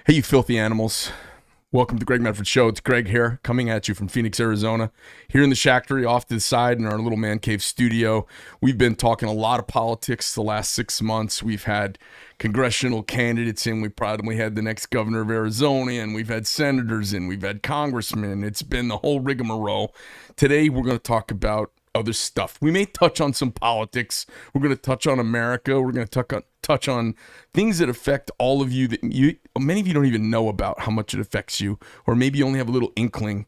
Hey, you filthy animals. Welcome to the Greg Medford Show. It's Greg here, coming at you from Phoenix, Arizona. Here in the Shacktory, off to the side in our little man cave studio. We've been talking a lot of politics the last 6 months. We've had congressional candidates in. We probably had the next governor of Arizona in. We've had senators in. We've had congressmen. It's been the whole rigmarole. Today, we're going to talk about other stuff. We may touch on some politics. We're going to touch on America. We're going to touch on things that affect all of you that many of you don't even know about how much it affects you, or maybe you only have a little inkling.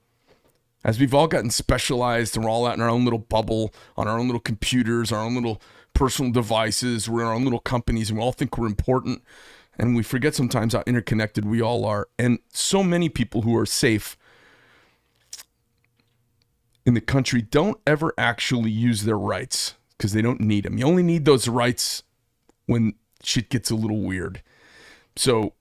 As we've all gotten specialized and we're all out in our own little bubble, on our own little computers, our own little personal devices, we're in our own little companies, and we all think we're important, and we forget sometimes how interconnected we all are. And so many people who are safe in the country don't ever actually use their rights because they don't need them. You only need those rights when shit gets a little weird. So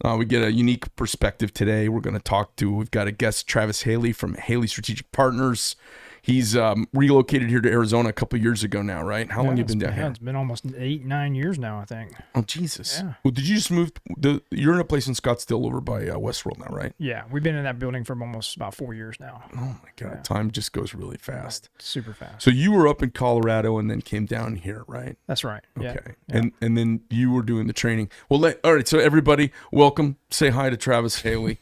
we get a unique perspective today. We've got a guest, Travis Haley from Haley Strategic Partners. He's relocated here to Arizona a couple of years ago now, right? How long have you been down here? It's been almost 8-9 years now, I think. Oh, Jesus. Yeah. Well, did you just move? You're in a place in Scottsdale over by Westworld now, right? Yeah, we've been in that building for almost about 4 years now. Oh, my God. Yeah. Time just goes really fast. Super fast. So you were up in Colorado and then came down here, right? That's right. Okay. Yeah. And then you were doing the training. Well, all right. So everybody, welcome. Say hi to Travis Haley.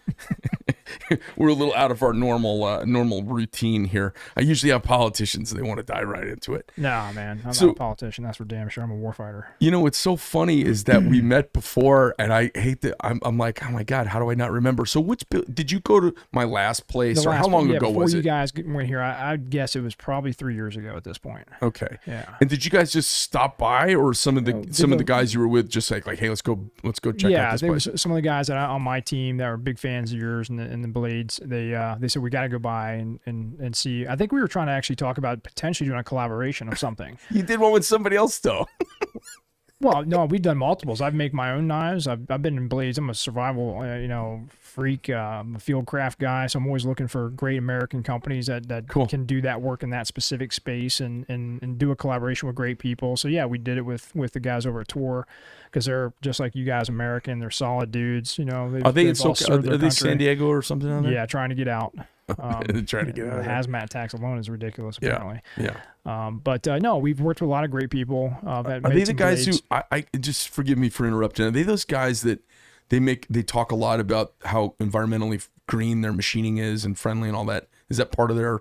We're a little out of our normal routine here. I usually have politicians, they want to dive right into it. Nah, man. I'm not a politician. That's for damn sure. I'm a warfighter. You know, what's so funny is that we met before, and I hate that. I'm like, oh my God, how do I not remember? So did you go to my last place, or how long ago was it? Before you guys went here, I'd guess it was probably 3 years ago at this point. Okay. Yeah. And did you guys just stop by, or some of the guys you were with just like, hey, let's go check out this place? Yeah, some of the guys that on my team that were big fans of yours and the Blades, they said we got to go by and see. I think we were trying to actually talk about potentially doing a collaboration of something. You did one with somebody else though. Well, no, we've done multiples. I've made my own knives. I've been in blades. I'm a survival, freak. I'm a field craft guy, so I'm always looking for great American companies that Cool. can do that work in that specific space and do a collaboration with great people. So yeah, we did it with the guys over at Tor because they're just like you guys, American. They're solid dudes. Are they in SoCal? Are they San Diego or something on there? Yeah, trying to get out. Trying to get out. The hazmat tax alone is ridiculous, apparently. Yeah. But no, we've worked with a lot of great people. Are they the guys blades. who I just forgive me for interrupting? Are they those guys that they talk a lot about how environmentally green their machining is and friendly and all that? Is that part of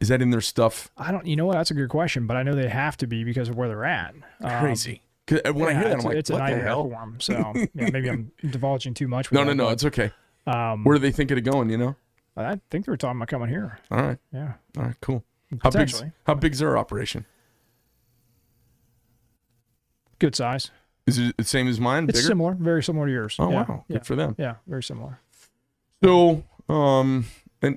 is that in their stuff? I don't. You know what? That's a good question, but I know they have to be because of where they're at. Crazy. When I hear that, I'm like, it's what a the nightmare hell? for them. So yeah, maybe I'm divulging too much. With No, it's okay. Where are they thinking of going? You know? I think they were talking about coming here. All right. Yeah. All right. Cool. Potentially. How big's their operation? Good size. Is it the same as mine? It's bigger? similar, very similar to yours. Oh Yeah. wow, Yeah. good for them. Yeah, very similar. So, and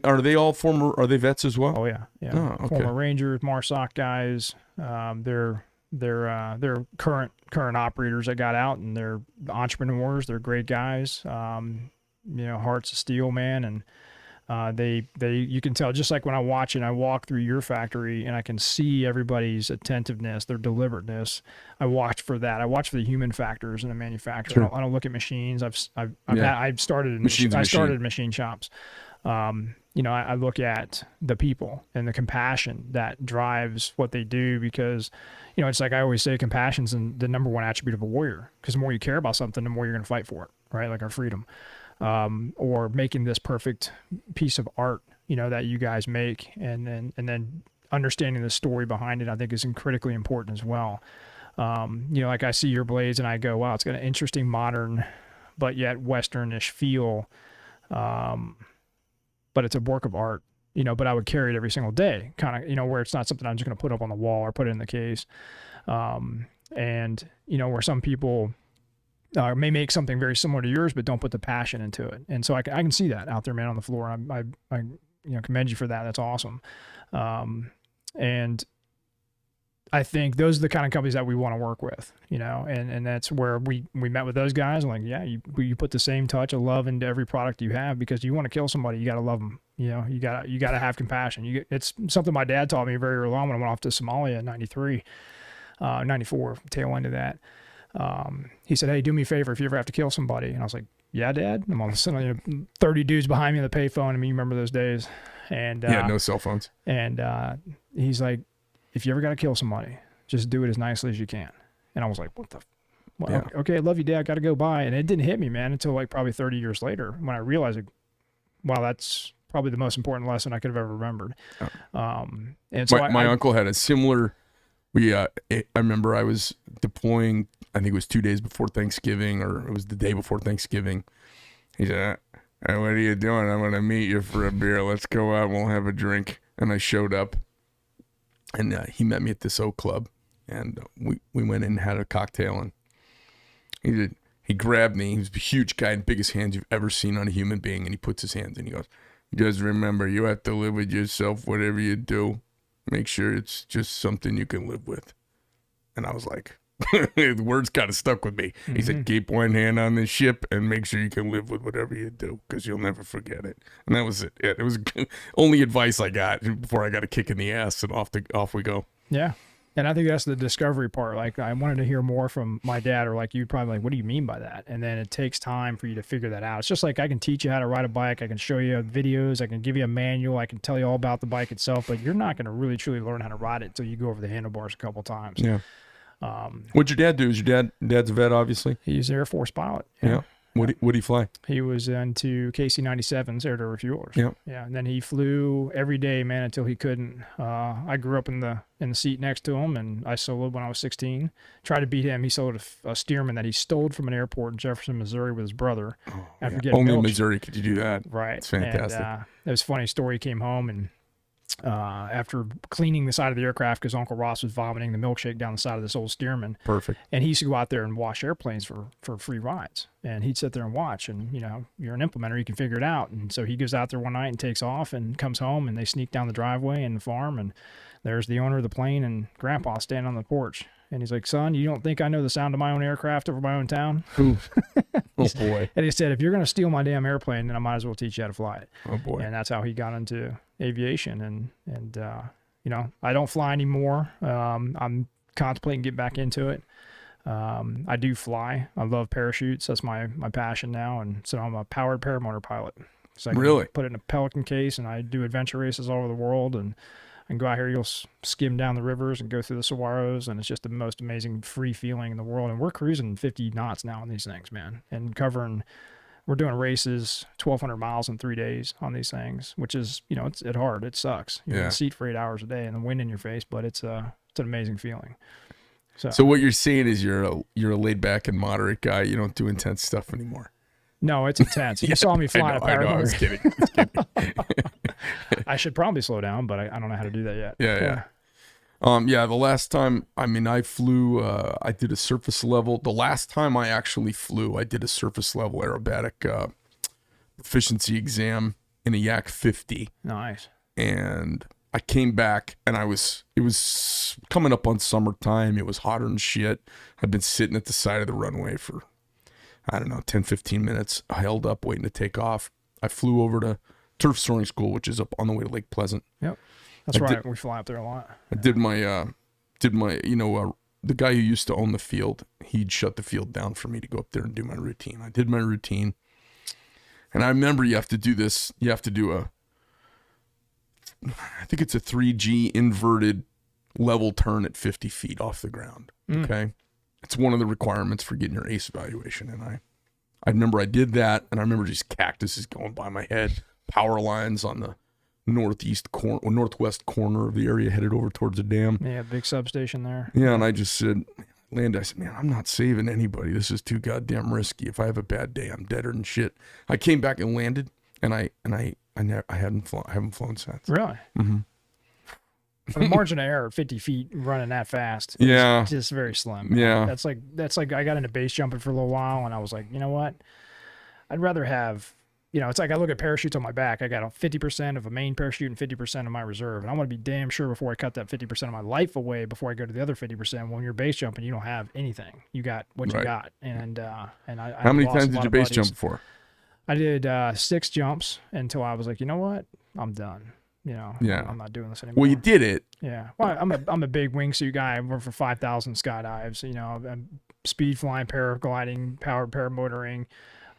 are they all former? Are they vets as well? Oh yeah, yeah. Oh, okay. Former Rangers, MARSOC guys. They're current operators that got out, and they're entrepreneurs. They're great guys. Hearts of steel, man, and you can tell just like when I watch and I walk through your factory and I can see everybody's attentiveness, their deliberateness. I watch for that. I watch for the human factors in the manufacturer. Sure. I don't look at machines. I've started in machine shops. I look at the people and the compassion that drives what they do because, it's like I always say, compassion's the number one attribute of a warrior, because the more you care about something, the more you're going to fight for it, right? Like our freedom. Or making this perfect piece of art, that you guys make, and then understanding the story behind it, I think is critically important as well. Like I see your blades and I go, wow, it's got an interesting modern, but yet Westernish feel. But it's a work of art, but I would carry it every single day, kind of, where it's not something I'm just going to put up on the wall or put it in the case. Where some people may make something very similar to yours, but don't put the passion into it. And so I can see that out there, man, on the floor. I commend you for that. That's awesome. And I think those are the kind of companies that we want to work with, and that's where we met with those guys. I'm like, yeah, you put the same touch of love into every product you have, because you want to kill somebody, you got to love them. You got to have compassion. It's something my dad taught me very early on when I went off to Somalia in 93, 94, tail end of that. He said, hey, do me a favor if you ever have to kill somebody. And I was like, yeah, Dad. I'm all of a sudden 30 dudes behind me in the payphone. I mean, you remember those days. And yeah, no cell phones. And he's like, if you ever got to kill somebody, just do it as nicely as you can. And I was like, what the? Well, yeah. Okay, I love you, Dad. Got to go by. And it didn't hit me, man, until like probably 30 years later when I realized, wow, that's probably the most important lesson I could have ever remembered. Oh. And so my uncle had a similar. I remember I was deploying. I think it was 2 days before Thanksgiving, or it was the day before Thanksgiving. He said, "Hey, what are you doing? I'm gonna meet you for a beer. Let's go out. We'll have a drink." And I showed up, and he met me at this Oak Club, and we went in and had a cocktail, and he grabbed me. He was a huge guy, and biggest hands you've ever seen on a human being, and he puts his hands in. He goes, "Just remember, you have to live with yourself. Whatever you do, make sure it's just something you can live with." And I was like, the words kind of stuck with me. He said, "Keep one hand on the ship and make sure you can live with whatever you do, because you'll never forget it." And that was it. It was only advice I got before I got a kick in the ass, and off we go. Yeah. And I think that's the discovery part. Like, I wanted to hear more from my dad, or like you'd probably like, what do you mean by that? And then it takes time for you to figure that out. It's just like I can teach you how to ride a bike. I can show you videos. I can give you a manual. I can tell you all about the bike itself, but you're not going to really truly learn how to ride it until you go over the handlebars a couple times. Yeah. What'd your dad do? Is your dad's a vet, obviously? He's an Air Force pilot. Yeah. What'd he fly? He was into KC-97s, air to refuelers. Yeah. Yeah. And then he flew every day, man, until he couldn't. I grew up in the seat next to him, and I soloed when I was 16. Tried to beat him. He soloed a steerman that he stole from an airport in Jefferson, Missouri with his brother. After getting only in milkshake. Missouri could you do that. Right. It's fantastic. And, it was a funny story. He came home, and after cleaning the side of the aircraft because Uncle Ross was vomiting the milkshake down the side of this old steerman. Perfect. And he used to go out there and wash airplanes for free rides. And he'd sit there and watch. And, you know, you're an implementer, you can figure it out. And so he goes out there one night and takes off and comes home, and they sneak down the driveway in the farm. And there's the owner of the plane and Grandpa standing on the porch. And he's like, "Son, you don't think I know the sound of my own aircraft over my own town?" Oh, boy. And he said, "If you're going to steal my damn airplane, then I might as well teach you how to fly it." Oh, boy. And that's how he got into aviation. And you know, I don't fly anymore. I'm contemplating getting back into it. I do fly. I love parachutes. That's my passion now. And so I'm a powered paramotor pilot. So I can really put it in a Pelican case, and I do adventure races all over the world. And I can go out here, you'll skim down the rivers and go through the saguaros, and it's just the most amazing free feeling in the world. And we're cruising 50 knots now on these things, man, and we're doing races 1,200 miles in 3 days on these things, which is, you know, it's hard. It sucks. You're in the seat for 8 hours a day and the wind in your face, but it's an amazing feeling. So what you're saying is you're a laid back and moderate guy. You don't do intense stuff anymore. No, it's intense. You saw me fly a paramotor. I was kidding. I should probably slow down, but I don't know how to do that yet. Yeah. The last time, I flew, I did a surface level. The last time I actually flew, I did a surface level aerobatic proficiency exam in a Yak 50. Nice. And I came back, and it was coming up on summertime. It was hotter than shit. I'd been sitting at the side of the runway for, I don't know, 10, 15 minutes. I held up waiting to take off. I flew over to Turf Soaring School, which is up on the way to Lake Pleasant. Yep. That's right. We fly up there a lot. I did my, the guy who used to own the field, he'd shut the field down for me to go up there and do my routine. I did my routine. And I remember you have to do this. You have to do I think it's a 3G inverted level turn at 50 feet off the ground. Okay. It's one of the requirements for getting your ACE evaluation. And I remember I did that, and I remember just cactuses going by my head, power lines on the northwest corner of the area headed over towards the dam. Yeah, big substation there. Yeah, and I just said, I said, man, I'm not saving anybody. This is too goddamn risky. If I have a bad day, I'm deader than shit. I came back and landed, and I haven't flown since. Really? Mm-hmm. The margin of error at 50 feet running that fast is just very slim. Yeah. That's like I got into base jumping for a little while, and I was like, you know what? I'd rather have, you know, it's like I look at parachutes on my back. I got 50% of a main parachute and 50% of my reserve. And I want to be damn sure before I cut that 50% of my life away before I go to the other 50%. When you're base jumping, you don't have anything. You got what you got. And how many times did you base jump before? I did 6 jumps until I was like, you know what? I'm done. You know, I'm not doing this anymore. Well, you did it. Yeah. Well, I'm a big wingsuit guy. I work for 5,000 skydives. You know, I'm speed flying, paragliding, powered paramotoring.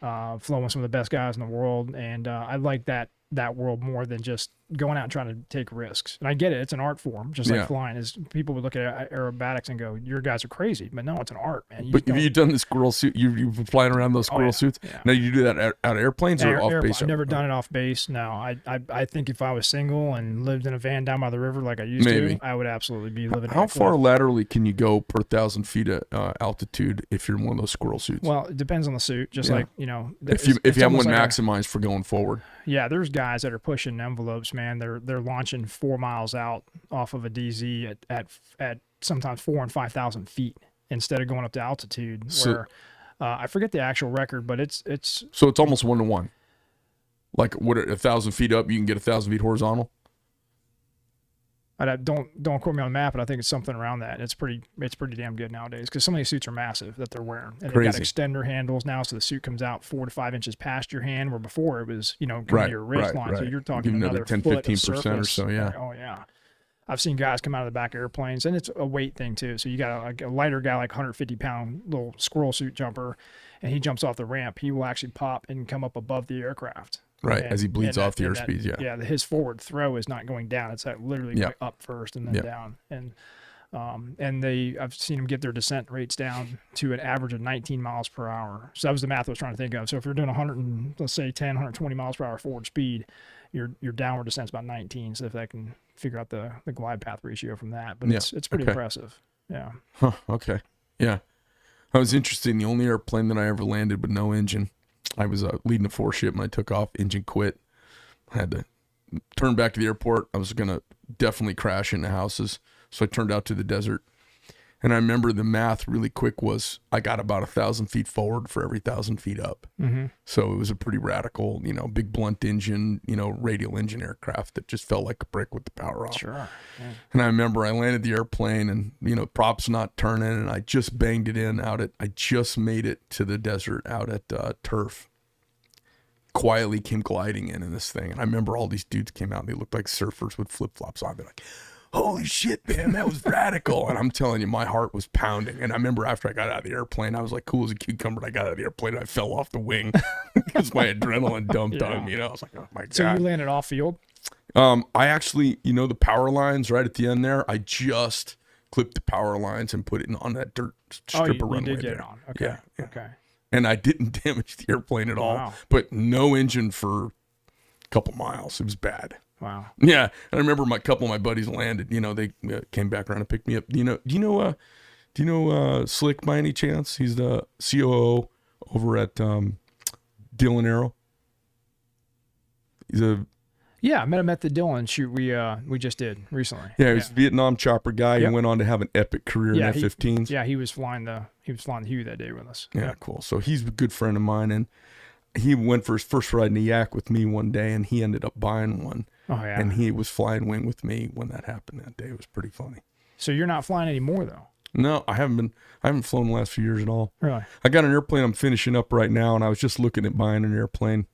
flown with some of the best guys in the world, and I like that world more than just going out and trying to take risks. And I get it; it's an art form, just like flying. Is people would look at aerobatics and go, "Your guys are crazy," but no, it's an art, man. But have you done the squirrel suit? You've been flying around those squirrel suits. Yeah. Now you do that out of airplanes or off base? I've never done it off base. No, I think if I was single and lived in a van down by the river like I used to, I would absolutely be living. How far laterally can you go per 1,000 feet of altitude if you're in one of those squirrel suits? Well, it depends on the suit. Just like if you have one maximized for going forward. Yeah, there's guys that are pushing envelopes, man. They're launching 4 miles out off of a DZ at sometimes 4,000 and 5,000 feet instead of going up to altitude. Where I forget the actual record, but it's so it's almost 1-to-1. Like what 1,000 feet up, you can get 1,000 feet horizontal. Don't quote me on the map, but I think it's something around that. It's pretty damn good nowadays because some of these suits are massive that they're wearing, and they've got extender handles now, so the suit comes out 4 to 5 inches past your hand, where before it was coming to your wrist line. So you're talking another 10-15% or so. Yeah. Oh yeah. I've seen guys come out of the back of airplanes, and it's a weight thing too. So you got a lighter guy, like 150-pound little squirrel suit jumper, and he jumps off the ramp. He will actually pop and come up above the aircraft. Right, as he bleeds off the airspeed, yeah. His forward throw is not going down; it's like literally going up first and then down. And I've seen them get their descent rates down to an average of 19 miles per hour. So that was the math I was trying to think of. So if you're doing 120 miles per hour forward speed, your downward descent's about 19. So if I can figure out the glide path ratio from that, but it's pretty impressive. Yeah. Huh, okay. Yeah. I was interested in the only airplane that I ever landed with no engine. I was leading a 4-ship and I took off, engine quit. I had to turn back to the airport. I was going to definitely crash into houses. So I turned out to the desert. And I remember the math really quick was I got about 1,000 feet forward for every 1,000 feet up. Mm-hmm. So it was a pretty radical, big blunt engine, radial engine aircraft that just felt like a brick with the power off. Sure. Yeah. And I remember I landed the airplane and, props not turning, and I just banged it in I just made it to the desert out at Turf. Quietly came gliding in this thing. And I remember all these dudes came out and they looked like surfers with flip-flops on. They're like, holy shit, man, that was radical. And I'm telling you, my heart was pounding. And I remember after I got out of the airplane, I was like cool as a cucumber. I got out of the airplane and I fell off the wing because my adrenaline dumped on me. I was like, oh my God. So you landed off field? I actually, the power lines right at the end there, I just clipped the power lines and put it on that dirt strip of runway. You did get it on. Okay. Yeah. Okay. And I didn't damage the airplane at all, but no engine for a couple miles. It was bad. Wow. Yeah, I remember a couple of my buddies landed. They came back around and picked me up. Do you know Slick by any chance? He's the COO over at Dillon Aero. He's I met him at the Dillon shoot we just did recently. Yeah, he was a Vietnam chopper guy. He went on to have an epic career in F-15s. He was flying the Hue that day with us. Yeah, cool. So he's a good friend of mine, and he went for his first ride in a Yak with me one day, and he ended up buying one. Oh yeah. And he was flying wing with me when that happened that day. It was pretty funny. So you're not flying anymore though? No, I haven't flown the last few years at all. Really? I got an airplane I'm finishing up right now, and I was just looking at buying an airplane.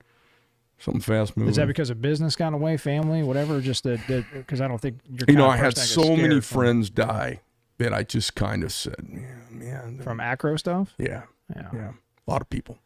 Something fast moving. Is that because of business got away, family, whatever? Just that because I don't think you're. I had so many friends die that I just kind of said, man. From acro stuff. Yeah. A lot of people.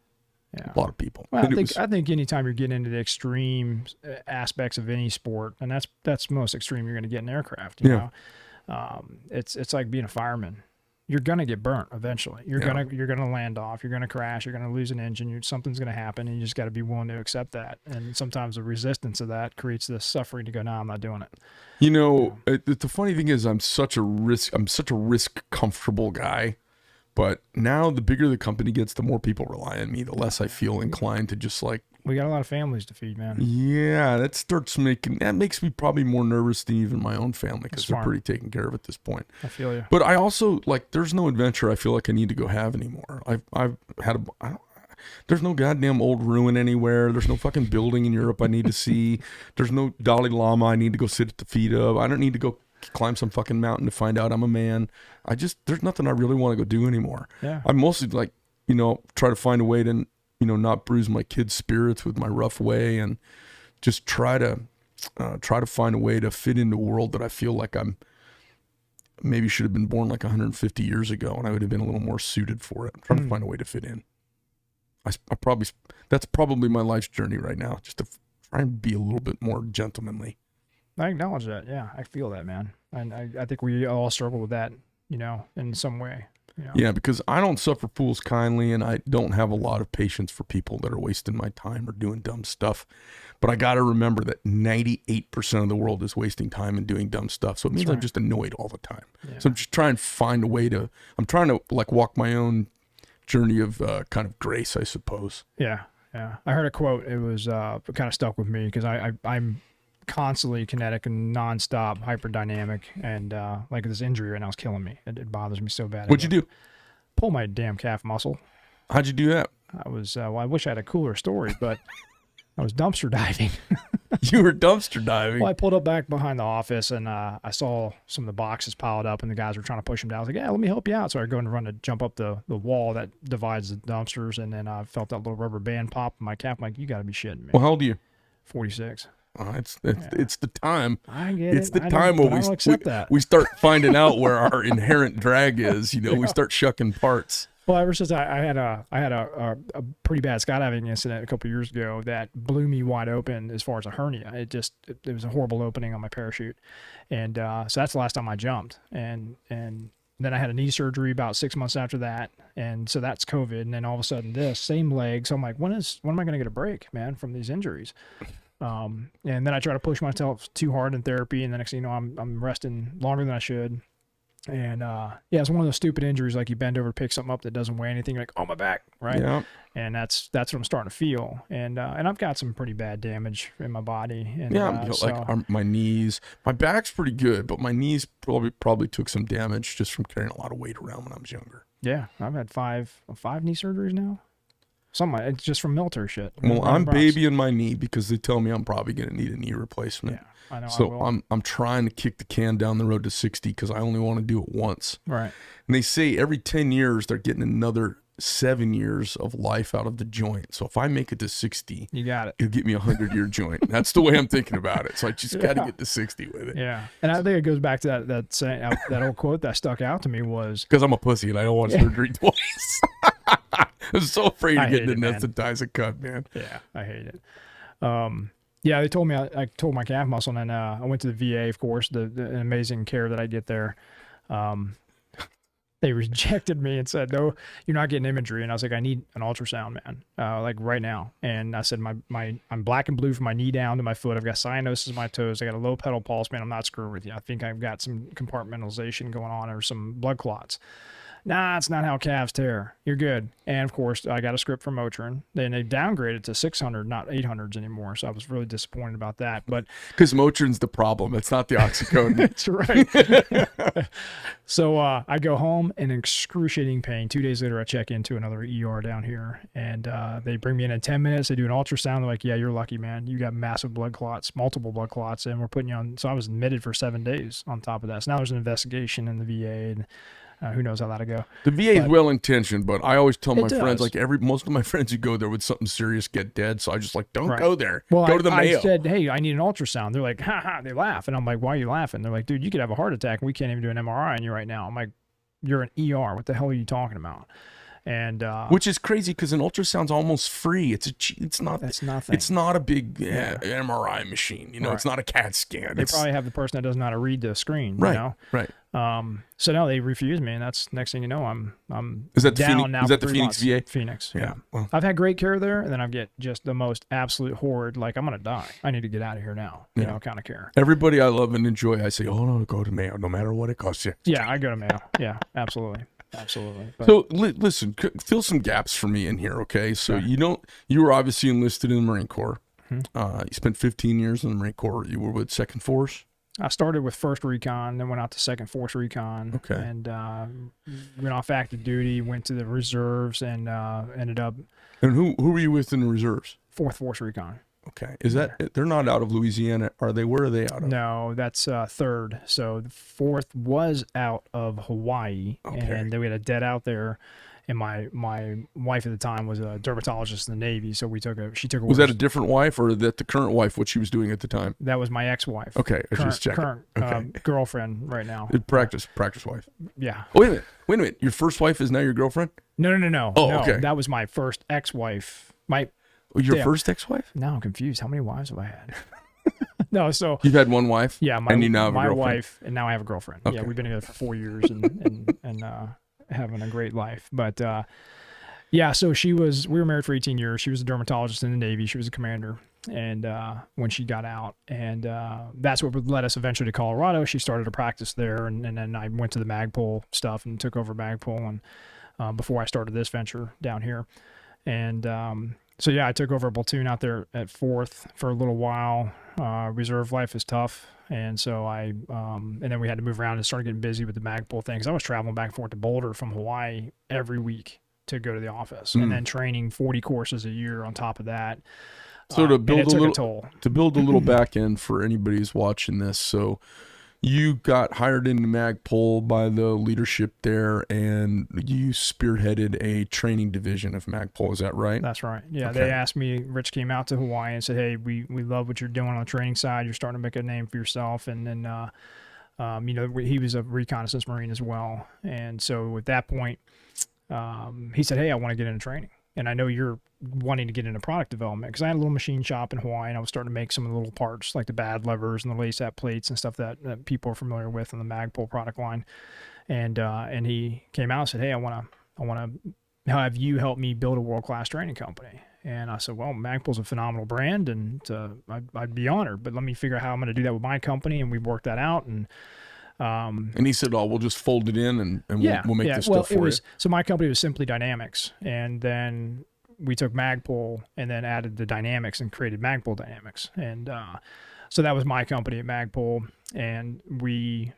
Yeah. A lot of people. Well, I think anytime you're getting into the extreme aspects of any sport, and that's most extreme you're going to get in aircraft. You know, it's like being a fireman. You're gonna get burnt eventually. You're gonna land off. You're gonna crash. You're gonna lose an engine. Something's gonna happen, and you just got to be willing to accept that. And sometimes the resistance of that creates this suffering to go, "No, I'm not doing it." The funny thing is, I'm such a risk comfortable guy. But now the bigger the company gets, the more people rely on me, the less I feel inclined to just like. We got a lot of families to feed, man. Yeah, that makes me probably more nervous than even my own family because they're pretty taken care of at this point. I feel you. But I also there's no adventure I feel like I need to go have anymore. There's no goddamn old ruin anywhere. There's no fucking building in Europe I need to see. There's no Dalai Lama I need to go sit at the feet of. I don't need to go climb some fucking mountain to find out I'm a man. There's nothing I really want to go do anymore. Yeah. I'm mostly try to find a way to, not bruise my kids' spirits with my rough way, and just try to find a way to fit into a world that I feel like I'm maybe should have been born like 150 years ago, and I would have been a little more suited for it. I'm trying to find a way to fit in. that's probably my life's journey right now, just to try and be a little bit more gentlemanly. I acknowledge that. Yeah, I feel that, man. And I think we all struggle with that, in some way. Yeah, because I don't suffer fools kindly, and I don't have a lot of patience for people that are wasting my time or doing dumb stuff. But I got to remember that 98% of the world is wasting time and doing dumb stuff. So it means I'm just annoyed all the time. Yeah. So I'm just trying to find a way I'm trying to like walk my own journey of kind of grace, I suppose. Yeah. Yeah. I heard a quote. It was kind of stuck with me because I'm constantly kinetic and nonstop hyperdynamic, and like this injury right now is killing me. It bothers me so bad. What'd you do? Pull my damn calf muscle. How'd you do that? I was I wish I had a cooler story, but I was dumpster diving. You were dumpster diving? Well, I pulled up back behind the office, and I saw some of the boxes piled up, and the guys were trying to push them down. I was like, yeah, let me help you out. So I go and run to jump up the wall that divides the dumpsters, and then I felt that little rubber band pop in my calf. I'm like, you got to be shitting me. Well, how old are you? 46. It's the time. I get it's it. the time when we start finding out where our inherent drag is. We start shucking parts. Well, ever since I had a pretty bad skydiving incident a couple of years ago that blew me wide open as far as a hernia. It was a horrible opening on my parachute, and so that's the last time I jumped. And then I had a knee surgery about 6 months after that, and so that's COVID. And then all of a sudden, this same leg. So I'm like, when am I going to get a break, man, from these injuries? And then I try to push myself too hard in therapy, and the next thing you know, I'm resting longer than I should. And it's one of those stupid injuries, like you bend over to pick something up that doesn't weigh anything, you're like, oh, my back, right? Yeah. And that's what I'm starting to feel. And I've got some pretty bad damage in my body. And, my knees, my back's pretty good, but my knees probably took some damage just from carrying a lot of weight around when I was younger. Yeah, I've had five knee surgeries now. It's just from military shit. Well, I'm babying my knee because they tell me I'm probably going to need a knee replacement. Yeah, I know. So I'm trying to kick the can down the road to 60 because I only want to do it once. Right. And they say every 10 years they're getting another 7 years of life out of the joint. So if I make it to 60, you got it. It'll get me a 100-year joint. That's the way I'm thinking about it. So I just got to get to 60 with it. Yeah. And I think it goes back to that saying, that old quote that stuck out to me was, because I'm a pussy and I don't want surgery twice. I'm so afraid of getting anesthetized and cut, man. Yeah, I hate it. They told me I tore my calf muscle, and then I went to the VA, of course, the amazing care that I get there. They rejected me and said, no, you're not getting imagery. And I was like, I need an ultrasound, man, like right now. And I said, I'm black and blue from my knee down to my foot. I've got cyanosis in my toes. I got a low pedal pulse, man. I'm not screwing with you. I think I've got some compartmentalization going on or some blood clots. Nah, it's not how calves tear. You're good. And of course, I got a script from Motrin. Then they downgraded to 600, not 800s anymore. So I was really disappointed about that. But because Motrin's the problem, it's not the oxycodone. That's right. So I go home in excruciating pain. 2 days later, I check into another ER down here, and they bring me in 10 minutes. They do an ultrasound. They're like, "Yeah, you're lucky, man. You got massive blood clots, multiple blood clots, and we're putting you on." So I was admitted for 7 days on top of that. So now there's an investigation in the VA, and who knows how that'll go. The VA is well-intentioned, but I always tell my friends, like most of my friends who go there with something serious get dead. So I just like, don't go there. Well, go to the Mayo. I said, hey, I need an ultrasound. They're like, ha ha. They laugh, and I'm like, why are you laughing? They're like, dude, you could have a heart attack, and we can't even do an MRI on you right now. I'm like, you're an ER. What the hell are you talking about? And which is crazy because an ultrasound's almost free. It's not. That's nothing. It's not a big MRI machine. It's not a CAT scan. They probably have the person that doesn't know how to read the screen. Right. You know? Right. So now they refuse me, and that's next thing you know, I'm is that down the Phoenix, now. Is that the Phoenix VA? Phoenix. Yeah. Well, I've had great care there, and then I get just the most absolute horrid. Like I'm gonna die. I need to get out of here now. You know, kind of care. Everybody I love and enjoy, I say, oh no, go to Mayo, no matter what it costs you. Yeah, I go to Mayo. Yeah, absolutely. Absolutely. But, so listen, fill some gaps for me in here, okay? So you were obviously enlisted in the Marine Corps. Mm-hmm. You spent 15 years in the Marine Corps. You were with Second Force. I started with 1st Recon, then went out to Second Force Recon. Okay. And went off active duty, went to the reserves, and ended up. And who were you with in the reserves? 4th Force Recon. Okay. Is that they're not out of Louisiana, are they? Where are they out of? No, that's 3rd. So the 4th was out of Hawaii, and then we had a dead out there, And my wife at the time was a dermatologist in the Navy, so she took. Was that a different wife, or that the current wife? What she was doing at the time? That was my ex-wife. Okay, just checking. Current girlfriend right now. Practice wife. Yeah. Oh, wait a minute. Your first wife is now your girlfriend? No. Oh, no, okay. That was my first ex-wife. Your first ex-wife? Now I'm confused. How many wives have I had? No, so you've had one wife. Yeah, and you now have my a girlfriend. wife, and now I have a girlfriend. Okay. Yeah, we've been together for 4 years and having a great life. But yeah, so we were married for 18 years. She was a dermatologist in the Navy. She was a commander, and when she got out, and that's what led us eventually to Colorado. She started a practice there, and then I went to the Magpul stuff and took over Magpul, and before I started this venture down here, and so yeah, I took over a platoon out there at 4th for a little while. Reserve life is tough, and so and then we had to move around and started getting busy with the Magpul thing, because I was traveling back and forth to Boulder from Hawaii every week to go to the office, and then training 40 courses a year on top of that. So to build a little back end for anybody who's watching this, so you got hired into Magpul by the leadership there, and you spearheaded a training division of Magpul. Is that right? That's right. Yeah, Okay. They asked me. Rich came out to Hawaii and said, "Hey, we love what you're doing on the training side. You're starting to make a name for yourself." And then, he was a reconnaissance Marine as well. And so at that point, he said, "Hey, I want to get into training, and I know you're wanting to get into product development," because I had a little machine shop in Hawaii, and I was starting to make some of the little parts like the bad levers and the lace-up plates and stuff that people are familiar with in the Magpul product line. And he came out and said, "Hey, I want to have you help me build a world-class training company." And I said, "Well, Magpul's a phenomenal brand, and I'd be honored, but let me figure out how I'm going to do that with my company." And we worked that out, and he said, "Oh, we'll just fold it in, and we'll make this stuff for you." So my company was Simply Dynamics, and then we took Magpul and then added the Dynamics and created Magpul Dynamics. And so that was my company at Magpul, and we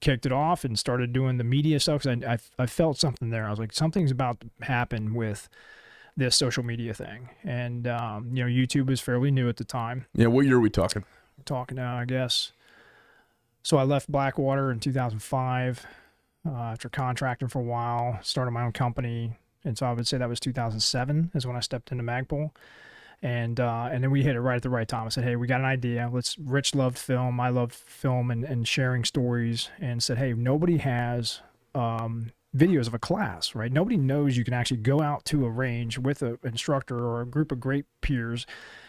kicked it off and started doing the media stuff, because I felt something there. I was like, something's about to happen with this social media thing. And YouTube was fairly new at the time. Yeah, what year are we talking? We're talking now, I guess. So I left Blackwater in 2005 after contracting for a while, started my own company. And so I would say that was 2007 is when I stepped into Magpul. And then we hit it right at the right time. I said, "Hey, we got an idea. Rich loved film. I loved film and sharing stories," and said, "Hey, nobody has videos of a class, right? Nobody knows you can actually go out to a range with an instructor or a group of great peers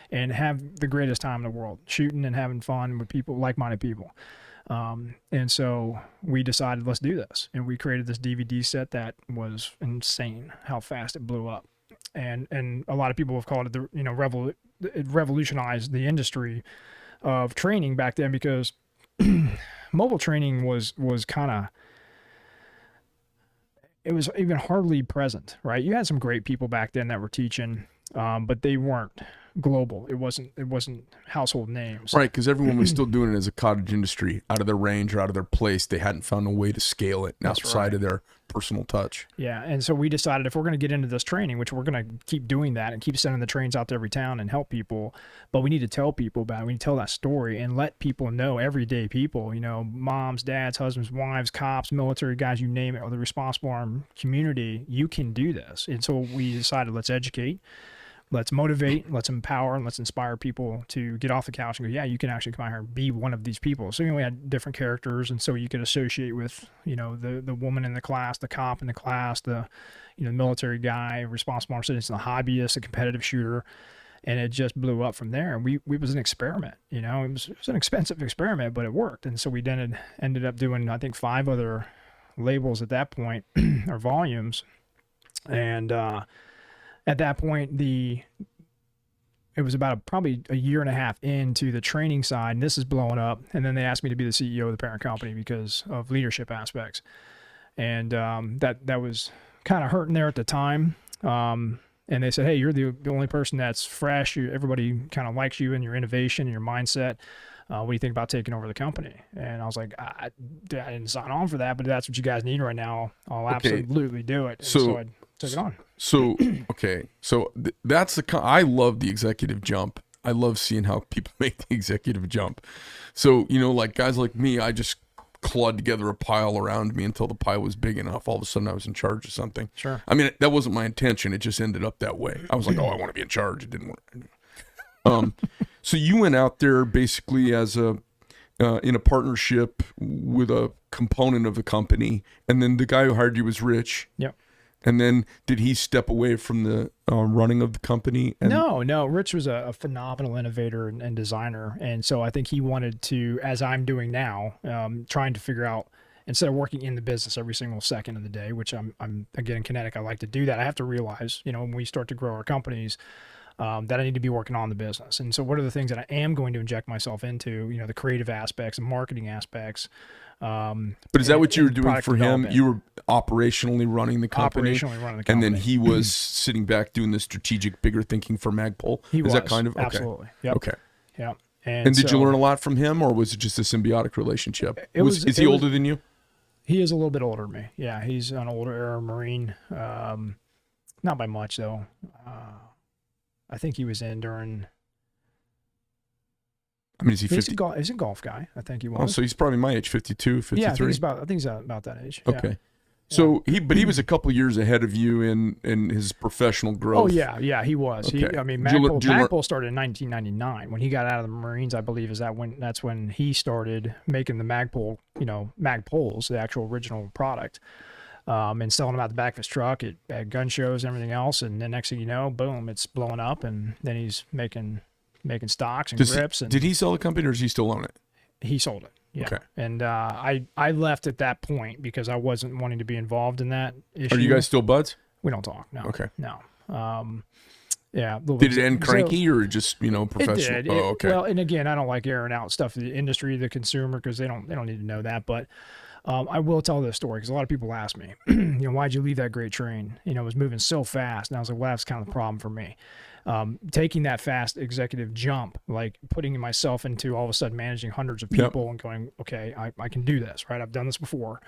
and have the greatest time in the world, shooting and having fun with people, like-minded people." And so we decided, let's do this. And we created this DVD set that was insane how fast it blew up. And a lot of people have called it it revolutionized the industry of training back then, because mobile training was kind of, it was even hardly present, right? You had some great people back then that were teaching, but they weren't global. It wasn't household names. Right, because everyone was still doing it as a cottage industry, out of their range or out of their place. They hadn't found a way to scale it outside of their personal touch. Yeah, and so we decided, if we're going to get into this training, which we're going to keep doing that and keep sending the trains out to every town and help people, but we need to tell people about it. We need to tell that story and let people know, everyday people, moms, dads, husbands, wives, cops, military guys, you name it, or the responsible armed community, you can do this. And so we decided, let's educate, let's motivate, let's empower, and let's inspire people to get off the couch and go, yeah, you can actually come out here and be one of these people. So we had different characters, and so you could associate with, the woman in the class, the cop in the class, the military guy, responsible armed citizen, the hobbyist, the competitive shooter, and it just blew up from there. And it was an experiment, it was an expensive experiment, but it worked. And so we then ended up doing, I think, 5 other labels at that point, or volumes, and at that point, it was about probably a year and a half into the training side, and this is blowing up. And then they asked me to be the CEO of the parent company because of leadership aspects. And that was kind of hurting there at the time. And they said, "Hey, you're the only person that's fresh. Everybody kind of likes you and your innovation and your mindset. What do you think about taking over the company?" And I was like, I didn't sign on for that, but that's what you guys need right now. I'll absolutely do it. And so I took it on. So, okay. So that's I love the executive jump. I love seeing how people make the executive jump. So, like guys like me, I just clawed together a pile around me until the pile was big enough. All of a sudden, I was in charge of something. Sure. I mean, that wasn't my intention. It just ended up that way. I was like, oh, I want to be in charge. It didn't work. So you went out there basically as in a partnership with a component of the company, and then the guy who hired you was Rich. Yep. And then did he step away from the running of the company? No. Rich was a phenomenal innovator and designer. And so I think he wanted to, as I'm doing now, trying to figure out, instead of working in the business every single second of the day, which I'm again, in Kinetic, I like to do that. I have to realize, when we start to grow our companies, that I need to be working on the business. And so what are the things that I am going to inject myself into, the creative aspects and marketing aspects. But is that what you were doing for him? You were operationally running the company? And then he was sitting back doing the strategic, bigger thinking for Magpul? Is that kind of? Okay. Absolutely. Yep. Okay. Yeah. And did you learn a lot from him, or was it just a symbiotic relationship? Is he older than you? He is a little bit older than me. Yeah, he's an older era Marine. Not by much, though. I think he was in during... I mean, is he 50? He's a golf guy. I think he was. Oh, so he's probably my age, 52, 53? Yeah, I think he's about that age. Okay. Yeah. So he was a couple years ahead of you in his professional growth. Oh yeah, he was. Okay. Magpul started in 1999 when he got out of the Marines. I believe that's when he started making the Magpul, Magpuls, the actual original product, and selling them out the back of his truck at gun shows and everything else. And then next thing you know, boom, it's blowing up, and then he's making stocks and grips. Did he sell the company, or does he still own it? He sold it. Yeah. Okay. And I left at that point because I wasn't wanting to be involved in that issue. Are you guys still buds? We don't talk. No. Okay. No. Yeah. Did it end cranky or just professional? It did. Oh, okay. Well, and again, I don't like airing out stuff to the industry, the consumer, because they don't need to know that. But I will tell this story because a lot of people ask me, why'd you leave that great train? It was moving so fast, and I was like, well, that's kind of the problem for me. Taking that fast executive jump, like putting myself into all of a sudden managing hundreds of people and going, okay, I can do this, right? I've done this before.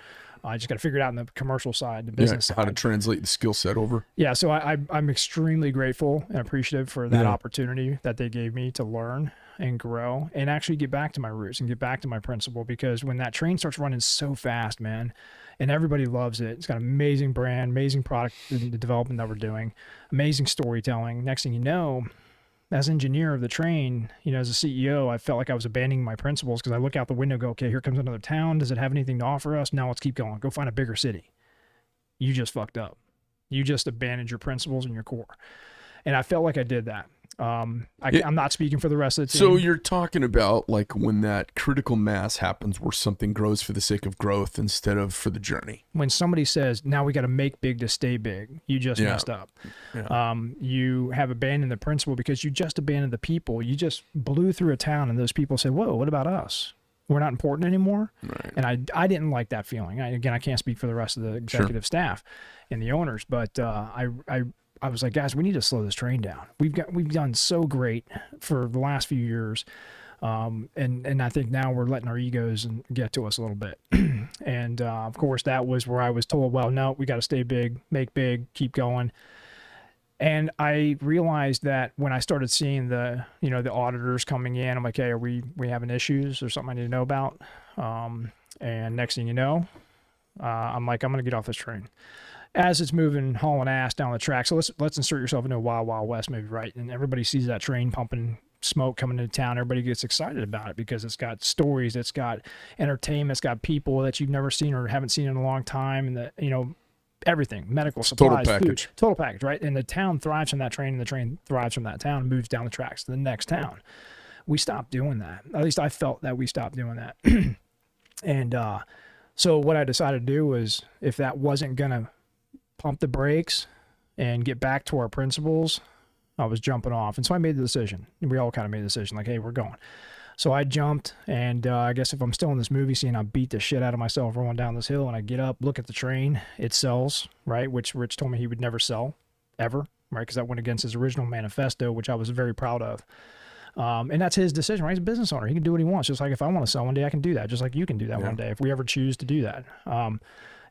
I just got to figure it out in the commercial side, the business side. How to translate the skill set over. Yeah. So I'm extremely grateful and appreciative for that opportunity that they gave me to learn and grow and actually get back to my roots and get back to my principle, because when that train starts running so fast, man, and everybody loves it. It's got an amazing brand, amazing product development that we're doing, amazing storytelling. Next thing you know, as engineer of the train, as a CEO, I felt like I was abandoning my principles because I look out the window and go, okay, here comes another town. Does it have anything to offer us? No, let's keep going. Go find a bigger city. You just fucked up. You just abandoned your principles and your core. And I felt like I did that. I'm not speaking for the rest of the team. So you're talking about like when that critical mass happens where something grows for the sake of growth instead of for the journey. When somebody says, now we got to make big to stay big, you just messed up. Yeah. You have abandoned the principle because you just abandoned the people. You just blew through a town and those people said, whoa, what about us? We're not important anymore. Right. And I didn't like that feeling. I can't speak for the rest of the executive staff and the owners, but I was like, guys, we need to slow this train down. We've done so great for the last few years. And I think now we're letting our egos get to us a little bit. And of course that was where I was told, well, no, we got to stay big, make big, keep going. And I realized that when I started seeing the auditors coming in, I'm like, hey, are we having issues or something I need to know about? And next thing you know, I'm like, I'm going to get off this train. As it's moving, hauling ass down the track. So let's insert yourself into a Wild Wild West movie, right? And everybody sees that train pumping smoke coming into town. Everybody gets excited about it because it's got stories, it's got entertainment, it's got people that you've never seen or haven't seen in a long time, and everything, medical supplies, food, total package, right? And the town thrives from that train, and the train thrives from that town and moves down the tracks to the next town. We stopped doing that. At least I felt that we stopped doing that. And so what I decided to do was, if that wasn't gonna pump the brakes and get back to our principles, I was jumping off. And so I made the decision. We all kind of made the decision, like, hey, we're going. So I jumped, and I guess if I'm still in this movie scene, I beat the shit out of myself rolling down this hill, and I get up, look at the train. It sells, right? Which Rich told me he would never sell, ever, right? Because that went against his original manifesto, which I was very proud of. And that's his decision, right? He's a business owner. He can do what he wants. Just like if I want to sell one day, I can do that. Just like you can do that one day if we ever choose to do that.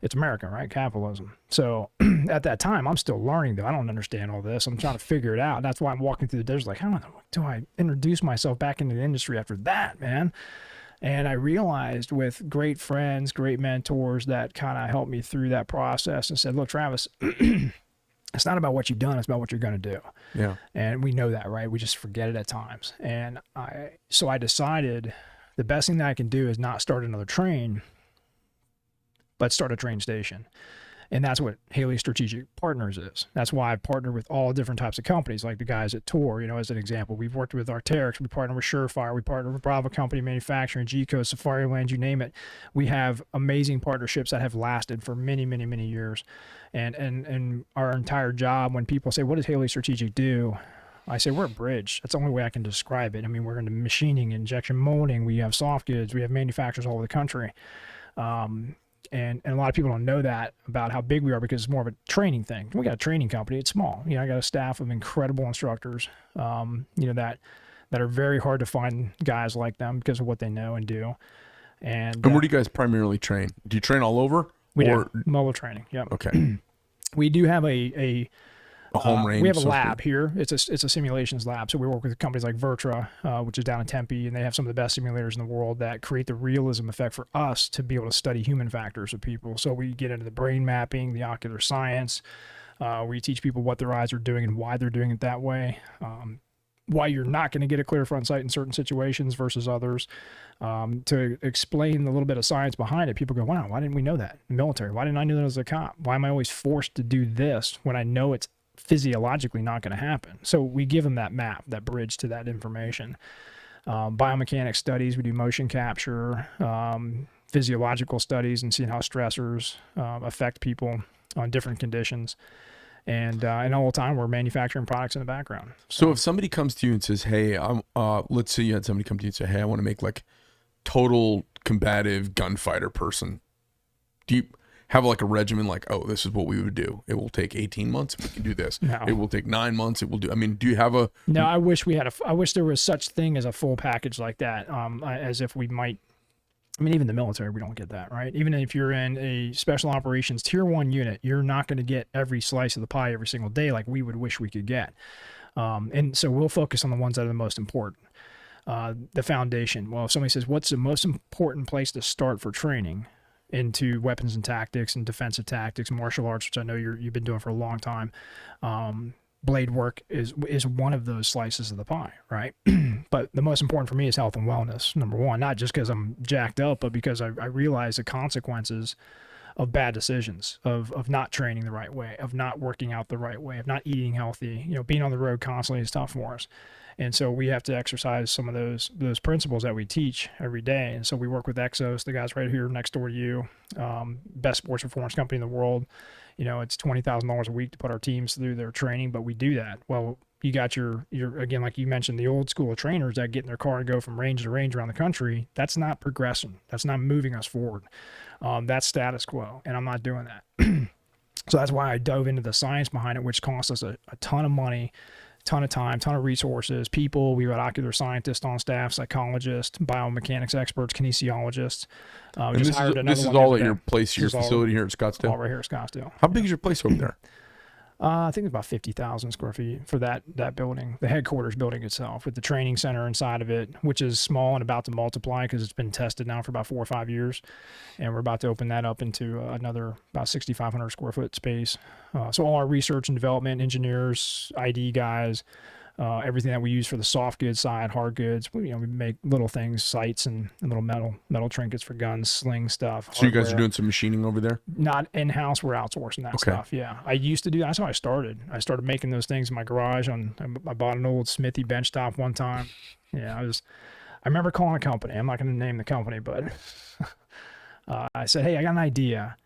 It's America, right? Capitalism. So at that time, I'm still learning, though. I don't understand all this. I'm trying to figure it out. That's why I'm walking through the desert like, how do I introduce myself back into the industry after that, man? And I realized with great friends, great mentors that kind of helped me through that process and said, look, Travis, it's not about what you've done, it's about what you're going to do. Yeah. And we know that, right? We just forget it at times. And so I decided the best thing that I can do is not start another train, but start a train station. And that's what Haley Strategic Partners is. That's why I partner with all different types of companies, like the guys at Tor, as an example. We've worked with Arc'teryx, we partner with Surefire, we partner with Bravo Company Manufacturing, G-Code, Safari Land, you name it. We have amazing partnerships that have lasted for many, many, many years. And our entire job, when people say, what does Haley Strategic do? I say, we're a bridge. That's the only way I can describe it. I mean, we're into machining, injection molding, we have soft goods, we have manufacturers all over the country. And a lot of people don't know that about how big we are because it's more of a training thing. We got a training company. It's small. I got a staff of incredible instructors, that are very hard to find guys like them because of what they know and do. And where do you guys primarily train? Do you train all over? We do. Mobile training. Yeah. Okay. We do have a home range. We have a lab here. It's a simulations lab. So we work with companies like Vertra, which is down in Tempe, and they have some of the best simulators in the world that create the realism effect for us to be able to study human factors of people. So we get into the brain mapping, the ocular science. We teach people what their eyes are doing and why they're doing it that way. Why you're not going to get a clear front sight in certain situations versus others. To explain a little bit of science behind it, people go, wow, why didn't we know that in the military? Why didn't I know that as a cop? Why am I always forced to do this when I know it's physiologically not going to happen? So we give them that map, that bridge to that information. Biomechanics studies, we do motion capture, physiological studies, and seeing how stressors affect people on different conditions. And all the time we're manufacturing products in the background. So if somebody comes to you and says, hey, let's say you had somebody come to you and say, hey, I want to make like total combative gunfighter person. Do you have like a regimen like, oh, this is what we would do? It will take 18 months. We can do this. No. It will take 9 months. It will do. I mean, do you have a? No, I wish we had I wish there was such thing as a full package like that. As if we might. I mean, even the military, we don't get that, right? Even if you're in a special operations tier 1 unit, you're not going to get every slice of the pie every single day like we would wish we could get. And so we'll focus on the ones that are the most important. The foundation. Well, if somebody says, what's the most important place to start for training into weapons and tactics and defensive tactics, martial arts, which I know you've been doing for a long time. Blade work is one of those slices of the pie, right? But the most important for me is health and wellness, number one, not just because I'm jacked up, but because I realize the consequences of bad decisions, of not training the right way, of not working out the right way, of not eating healthy. Being on the road constantly is tough for us. And so we have to exercise some of those principles that we teach every day. And so we work with Exos, the guys right here next door to you, best sports performance company in the world. It's $20,000 a week to put our teams through their training, but we do that. Well, you got your again, like you mentioned, the old school of trainers that get in their car and go from range to range around the country. That's not progression. That's not moving us forward. That's status quo, and I'm not doing that. So that's why I dove into the science behind it, which costs us a ton of money, ton of time, ton of resources, people. We got ocular scientists on staff, psychologists, biomechanics experts, kinesiologists. And this is all at your place, your facility here at Scottsdale? All right here at Scottsdale. How big is your place over there? I think it's about 50,000 square feet for that building, the headquarters building itself, with the training center inside of it, which is small and about to multiply because it's been tested now for about 4 or 5 years. And we're about to open that up into another about 6,500 square foot space. So all our research and development engineers, ID guys, everything that we use for the soft goods side, hard goods, we make little things, sights and little metal trinkets for guns, sling stuff. So hardware. You guys are doing some machining over there? Not in-house. We're outsourcing that stuff. Yeah. I used to do that. That's how I started. I started making those things in my garage. I bought an old Smithy benchtop one time. Yeah. I remember calling a company. I'm not going to name the company, but I said, hey, I got an idea.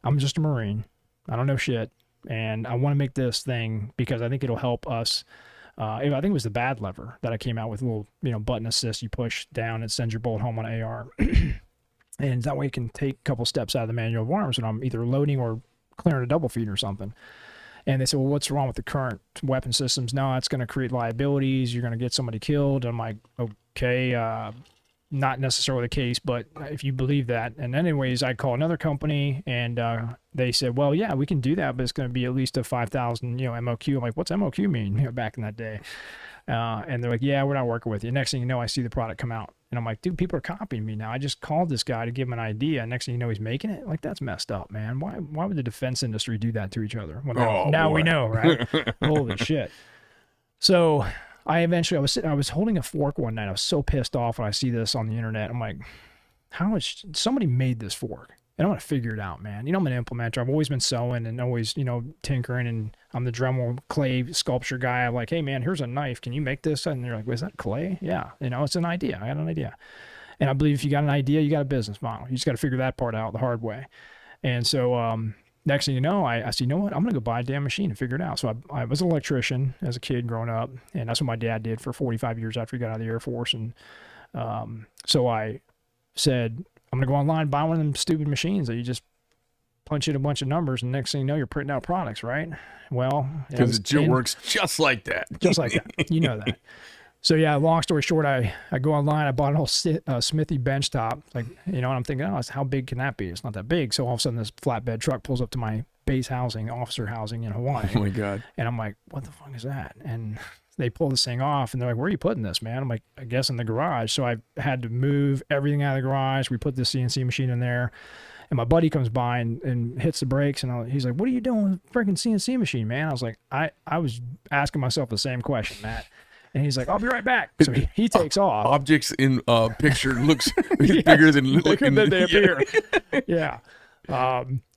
I'm just a Marine. I don't know shit. And I want to make this thing because I think it'll help us. I think it was the bad lever that I came out with, a little, button assist. You push down, it sends your bolt home on AR. And that way you can take a couple steps out of the manual of arms when I'm either loading or clearing a double feed or something. And they said, well, what's wrong with the current weapon systems? No, it's going to create liabilities. You're going to get somebody killed. I'm like, okay, not necessarily the case, but if you believe that. And anyways, I call another company and they said, well, yeah, we can do that, but it's going to be at least a 5,000, MOQ. I'm like, what's MOQ mean? Back in that day. And they're like, yeah, we're not working with you. Next thing you know, I see the product come out And I'm like, dude, people are copying me now. I just called this guy to give him an idea. Next thing you know, he's making it. Like, that's messed up, man. Why would the defense industry do that to each other? Well, now we know, right? Holy shit. So I was holding a fork one night. I was so pissed off when I see this on the internet. I'm like, somebody made this fork? And I'm going to figure it out, man. I'm an implementer. I've always been sewing and always, tinkering, and I'm the Dremel clay sculpture guy. I'm like, hey, man, here's a knife. Can you make this? And they're like, is that clay? Yeah. It's an idea. I got an idea. And I believe if you got an idea, you got a business model. You just got to figure that part out the hard way. And so next thing you know, I said, you know what? I'm going to go buy a damn machine and figure it out. So I was an electrician as a kid growing up. And that's what my dad did for 45 years after he got out of the Air Force. And so I said, I'm going to go online, buy one of them stupid machines that you just punch in a bunch of numbers, and next thing you know, you're printing out products, right? Well, because it works just like that. Just like that. You know that. So yeah, long story short, I go online, I bought an old Smithy bench top, and I'm thinking, how big can that be? It's not that big. So all of a sudden this flatbed truck pulls up to my base housing, officer housing in Hawaii. Oh my God. And I'm like, what the fuck is that? And they pull this thing off, and they're like, where are you putting this, man? I'm like, I guess in the garage. So I had to move everything out of the garage. We put the CNC machine in there, and my buddy comes by and hits the brakes, and he's like, what are you doing with a freaking CNC machine, man? I was like, I was asking myself the same question, Matt. And he's like, I'll be right back. So he takes off. Objects in picture looks bigger than they appear. Yeah.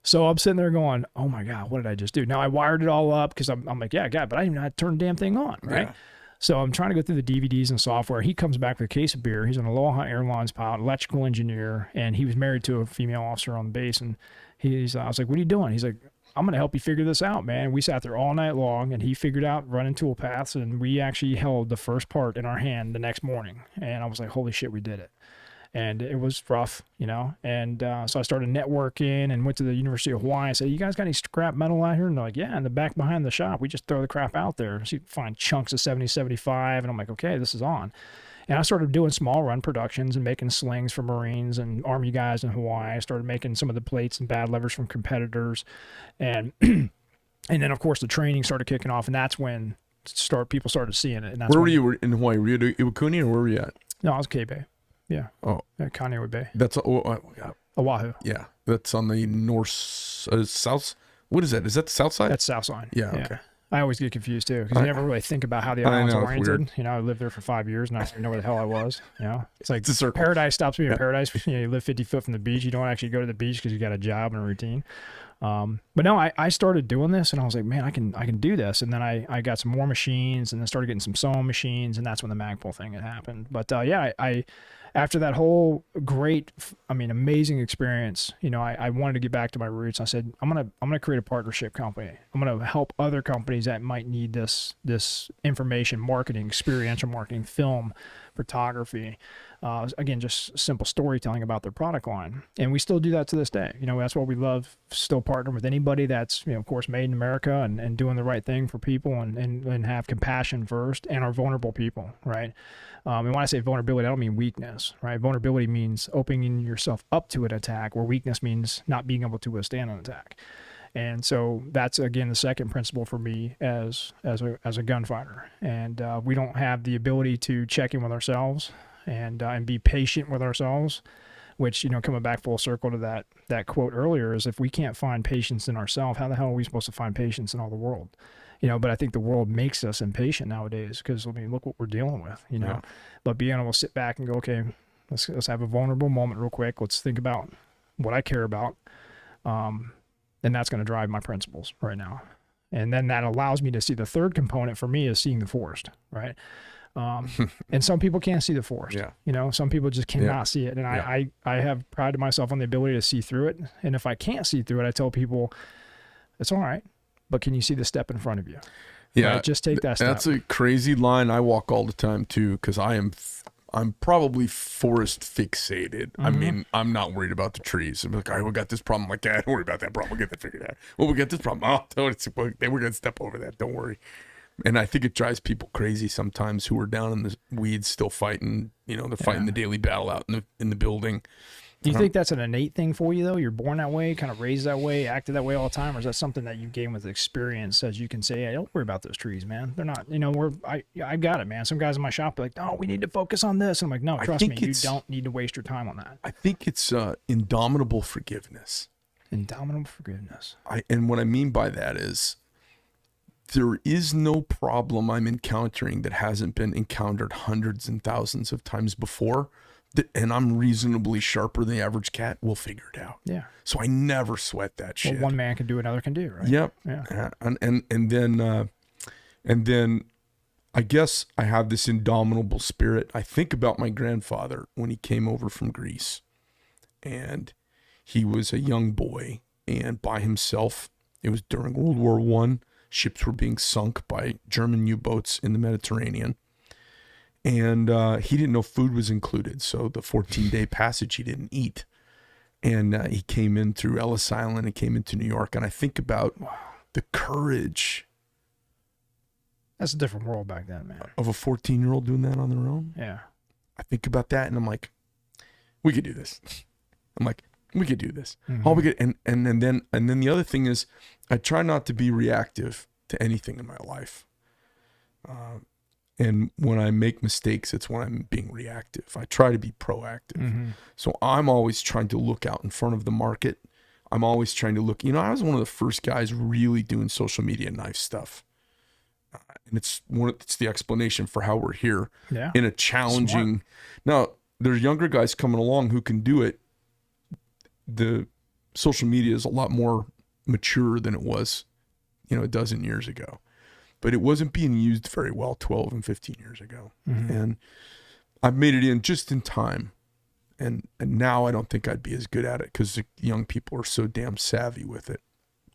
So I'm sitting there going, oh my God, what did I just do? Now I wired it all up because I'm like, yeah, God, but I didn't know how to turn the damn thing on, right? Yeah. So I'm trying to go through the DVDs and software. He comes back with a case of beer. He's an Aloha Airlines pilot, electrical engineer, and he was married to a female officer on the base. And I was like, what are you doing? He's like, I'm going to help you figure this out, man. We sat there all night long, and he figured out running tool paths, and we actually held the first part in our hand the next morning. And I was like, holy shit, we did it. And it was rough, and so I started networking and went to the University of Hawaii. I said, you guys got any scrap metal out here? And they're like, yeah, in the back behind the shop. We just throw the crap out there. So you find chunks of 70, 75. And I'm like, okay, this is on. And I started doing small run productions and making slings for Marines and Army guys in Hawaii. I started making some of the plates and bad levers from competitors. And and then, of course, the training started kicking off. And that's when people started seeing it. And that's where were you in Hawaii? Were you at Iwakuni, or where were you at? No, I was K-Bay. Yeah. Oh. Yeah, Kaneohe Bay. That's yeah. Oahu. Yeah. That's on the north, south. What is that? Is that the south side? That's south side. Yeah. Okay. I always get confused too because I never really think about how the island's oriented. I lived there for 5 years and I didn't know where the hell I was. It's like it's paradise stops being paradise. You live 50 foot from the beach. You don't actually go to the beach because you got a job and a routine. But no, I started doing this and I was like, man, I can do this. And then I got some more machines and then started getting some sewing machines, and that's when the Magpul thing had happened. But I after that whole great, amazing experience, I wanted to get back to my roots. I said, I'm gonna create a partnership company. I'm gonna help other companies that might need this information, marketing, experiential marketing, film, photography. Again, just simple storytelling about their product line. And we still do that to this day. That's what we love, still partner with anybody that's, of course, made in America and doing the right thing for people and have compassion first and are vulnerable people, right? And when I say vulnerability, I don't mean weakness, right? Vulnerability means opening yourself up to an attack, where weakness means not being able to withstand an attack. And so that's, again, the second principle for me as a gunfighter. And we don't have the ability to check in with ourselves and be patient with ourselves, which, coming back full circle to that quote earlier, is if we can't find patience in ourselves, how the hell are we supposed to find patience in all the world? But I think the world makes us impatient nowadays because, look what we're dealing with, Yeah. But being able to sit back and go, okay, let's have a vulnerable moment real quick. Let's think about what I care about. And that's going to drive my principles right now. And then that allows me to see the third component for me is seeing the forest, right? And some people can't see the forest. Yeah. Some people just cannot see it. And I have prided myself on the ability to see through it. And if I can't see through it, I tell people, it's all right, but can you see the step in front of you? Yeah. Right? Just take that step. That's a crazy line I walk all the time too, because I'm probably forest fixated. Mm-hmm. I'm not worried about the trees. I'm like, all right, we got this problem. I'm like, yeah, don't worry about that problem. We'll get that figured out. Well, we got this problem. Oh, we're going to step over that. Don't worry. And I think it drives people crazy sometimes who are down in the weeds still fighting. They're fighting the daily battle out in the building. Do you think that's an innate thing for you, though? You're born that way, kind of raised that way, acted that way all the time? Or is that something that you gain with experience as you can say, hey, don't worry about those trees, man. They're not, I got it, man. Some guys in my shop are like, oh, we need to focus on this. And I'm like, no, trust me, you don't need to waste your time on that. I think it's indomitable forgiveness. Indomitable forgiveness. And what I mean by that is there is no problem I'm encountering that hasn't been encountered hundreds and thousands of times before. And I'm reasonably sharper than the average cat. We'll figure it out. Yeah. So I never sweat that shit. Well, one man can do, another can do, right? Yep. Yeah. And then I guess I have this indomitable spirit. I think about my grandfather when he came over from Greece, and he was a young boy and by himself. It was during World War I. Ships were being sunk by German U-boats in the Mediterranean. And he didn't know food was included. So the 14-day passage, he didn't eat. And he came in through Ellis Island and came into New York. And I think about the courage. That's a different world back then, man. Of a 14-year-old doing that on their own. Yeah. I think about that and I'm like, we could do this. I'm like, we could do this. Mm-hmm. All we could, and then the other thing is, I try not to be reactive to anything in my life. And when I make mistakes, it's when I'm being reactive. I try to be proactive. Mm-hmm. So I'm always trying to look out in front of the market. I'm always trying to look, I was one of the first guys really doing social media knife stuff. And it's the explanation for how we're here in a challenging. Now, there's younger guys coming along who can do it. The social media is a lot more mature than it was, a dozen years ago. But it wasn't being used very well 12 and 15 years ago. Mm-hmm. And I've made it in just in time. And now I don't think I'd be as good at it because the young people are so damn savvy with it.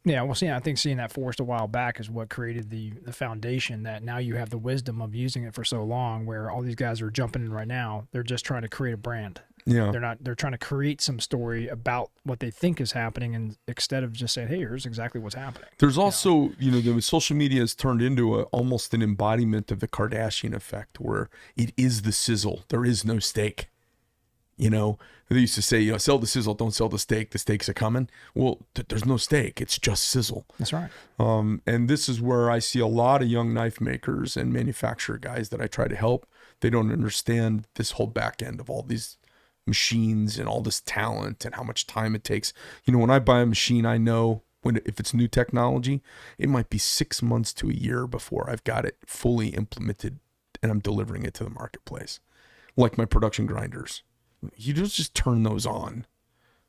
Yeah, well, I think seeing that forced a while back is what created the foundation that now you have the wisdom of using it for so long, where all these guys are jumping in right now. They're just trying to create a brand. Yeah. They're trying to create some story about what they think is happening, and instead of just saying, hey, here's exactly what's happening. There's also, the social media has turned into almost an embodiment of the Kardashian effect, where it is the sizzle. There is no steak. They used to say, sell the sizzle, don't sell the steak. The steaks are coming. Well, there's no steak. It's just sizzle. That's right. And this is where I see a lot of young knife makers and manufacturer guys that I try to help. They don't understand this whole back end of all these machines and all this talent and how much time it takes. When I buy a machine, I know if it's new technology, it might be 6 months to a year before I've got it fully implemented and I'm delivering it to the marketplace. Like my production grinders. You don't just turn those on.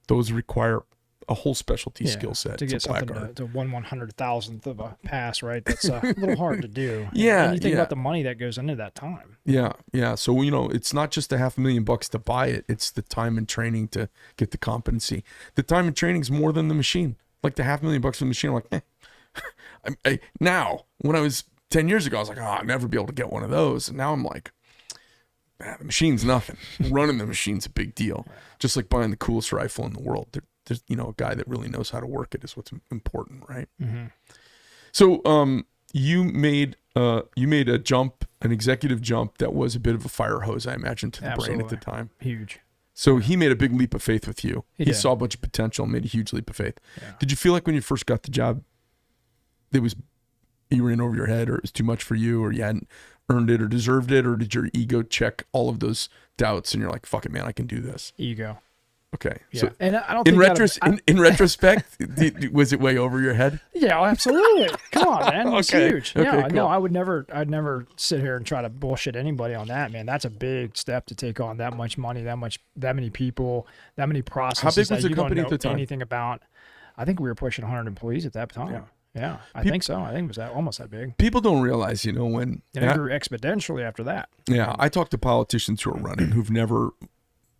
Those require a whole specialty skill set to get something to 1/100,000th of a pass, right? That's a little hard to do. Yeah, and you think about the money that goes into that time. Yeah. So it's not just $500,000 to buy it; it's the time and training to get the competency. The time and training is more than the machine. Like the $500,000 for the machine, I'm like, now when I was 10 years ago, I was like, I'll never be able to get one of those, and now I'm like, the machine's nothing. Running the machine's a big deal. Just like buying the coolest rifle in the world. There's a guy that really knows how to work it is what's important, right? Mm-hmm. So you made a jump, an executive jump that was a bit of a fire hose, I imagine, to the brain at the time. Huge. So he made a big leap of faith with you. He did. saw a bunch of potential and made a huge leap of faith. Yeah. Did you feel like when you first got the job, you were in over your head, or it was too much for you, or you hadn't earned it or deserved it, or did your ego check all of those doubts and you're like, fuck it, man, I can do this? Ego. Okay. Yeah. So and I don't think in retrospect, was it way over your head? Yeah, absolutely. Come on, man. It's huge. Okay, Yeah, cool. no, I'd never sit here and try to bullshit anybody on that, man. That's a big step to take on that much money, that many people, that many processes. How big was that the company you don't at the know time? anything about. I think we were pushing 100 employees at that time. Yeah, I think so. I think it was almost that big. People don't realize, when... And it grew exponentially after that. Yeah, I talk to politicians who are running, who've never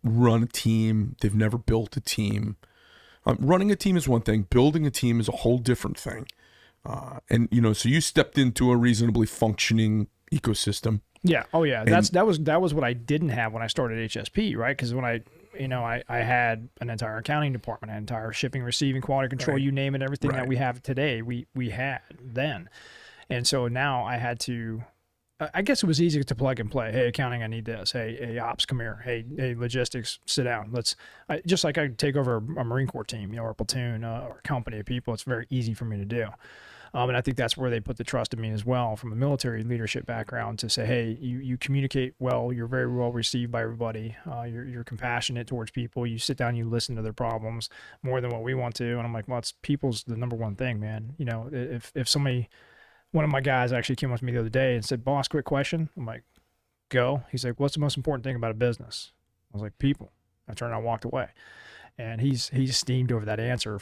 run a team. They've never built a team. Running a team is one thing. Building a team is a whole different thing. And so you stepped into a reasonably functioning ecosystem. Yeah. Oh, yeah. That was what I didn't have when I started HSP, right? Because when I had an entire accounting department, an entire shipping, receiving, quality control, you name it, everything that we have today, we had then. And so now I had to I guess it was easy to plug and play. Hey, accounting, I need this. Hey, ops, come here. Hey, logistics, sit down. Just like I could take over a Marine Corps team, or a platoon, or a company of people. It's very easy for me to do. And I think that's where they put the trust in me as well, from a military leadership background, to say, hey, you communicate well, you're very well received by everybody, you're compassionate towards people, you sit down, you listen to their problems more than what we want to. And I'm like, well, it's people's the number one thing, man. If somebody, one of my guys actually came up to me the other day and said, boss, quick question. I'm like, go. He's like, what's the most important thing about a business? I was like, people. I turned around and walked away. And he's steamed over that answer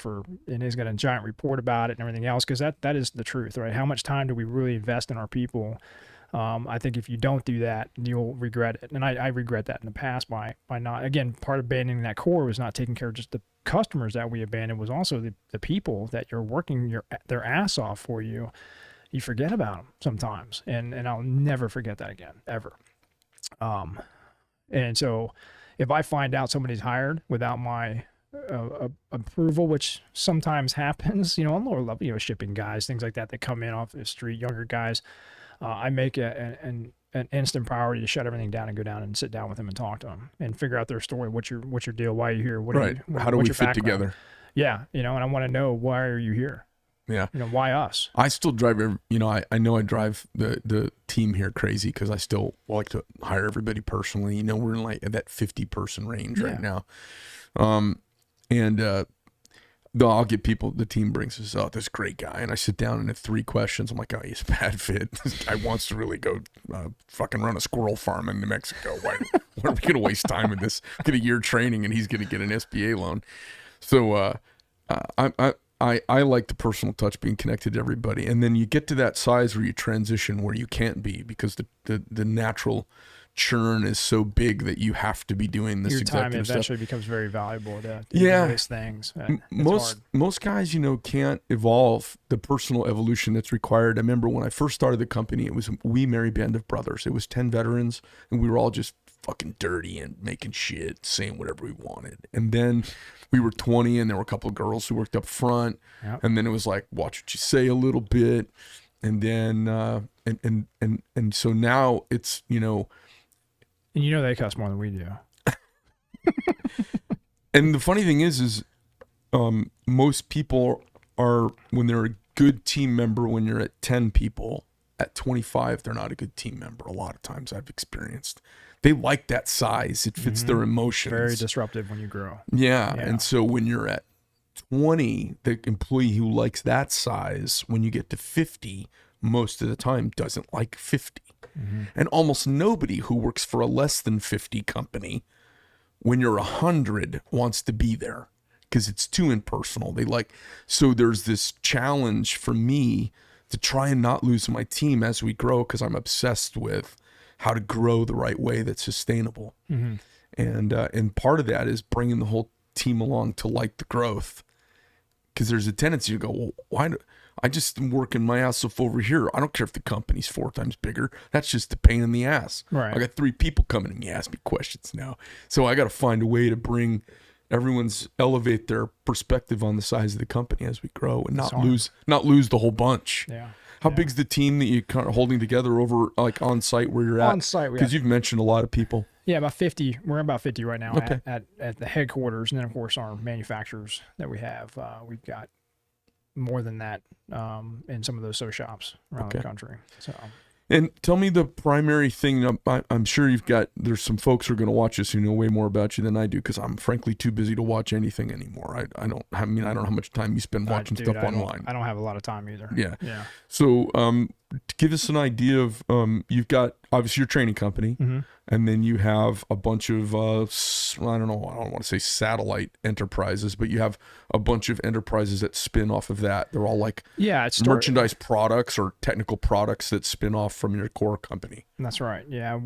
and he's got a giant report about it and everything else, because that is the truth, right? How much time do we really invest in our people? I think if you don't do that, you'll regret it. And I regret that in the past by not, again, part of abandoning that core was not taking care of just the customers that we abandoned, was also the people that you're working their ass off for you. You forget about them sometimes. And I'll never forget that again, ever. And so if I find out somebody's hired without my approval, which sometimes happens, on lower level, shipping guys, things like that come in off the street, younger guys, I make an instant priority to shut everything down and go down and sit down with them and talk to them and figure out their story. What's your deal? Why are you here? How do we fit together? Yeah. And I want to know, why are you here? Yeah. Why us? I still drive, I know I drive the team here crazy because I still like to hire everybody personally. We're in like that 50 person range right now. I'll get people, the team brings us, this great guy. And I sit down and have 3 questions. I'm like, oh, he's a bad fit. This guy wants to really go fucking run a squirrel farm in New Mexico. Why are we going to waste time with this? Get a year training and he's going to get an SBA loan. So I like the personal touch, being connected to everybody. And then you get to that size where you transition where you can't be, because the natural churn is so big that you have to be doing this. Your time eventually becomes very valuable to these things. Most guys, can't evolve the personal evolution that's required. I remember when I first started the company, it was a wee merry band of brothers. It was 10 veterans, and we were all just fucking dirty and making shit, saying whatever we wanted. And then we were 20, and there were a couple of girls who worked up front. Yep. And then it was like, watch what you say a little bit. And then, and so now it's, and they cuss more than we do. And the funny thing is most people are, when they're a good team member, when you're at 10 people, at 25, they're not a good team member. A lot of times I've experienced. They like that size. It fits their emotions. Very disruptive when you grow. Yeah. And so when you're at 20, the employee who likes that size, when you get to 50, most of the time doesn't like 50. And almost nobody who works for a less than 50 company, when you're 100, wants to be there, because it's too impersonal. So there's this challenge for me to try and not lose my team as we grow, because I'm obsessed with how to grow the right way that's sustainable. And part of that is bringing the whole team along to like the growth, because there's a tendency to go, well, why do I just am working my ass off over here? I don't care if the company's 4 times bigger. That's just a pain in the ass. Right. I got 3 people coming and you ask me questions now. So I got to find a way to bring elevate their perspective on the size of the company as we grow, and not lose the whole bunch. Yeah. How big's the team that you're kind of holding together over, like, on site where you're at? On site, because you've mentioned a lot of people. Yeah, about 50. We're about 50 right now. Okay. at the headquarters, and then of course our manufacturers that we have. We've got more than that in some of those shops around the country. So. And tell me the primary thing. I'm sure there's some folks who are going to watch this who know way more about you than I do, because I'm frankly too busy to watch anything anymore. I don't know how much time you spend watching stuff online. I don't have a lot of time either. Yeah. So to give us an idea of, you've got obviously your training company, and then you have a bunch of, I don't want to say satellite enterprises, but you have a bunch of enterprises that spin off of that. They're all like merchandise products or technical products that spin off from your core company. That's right. Yeah.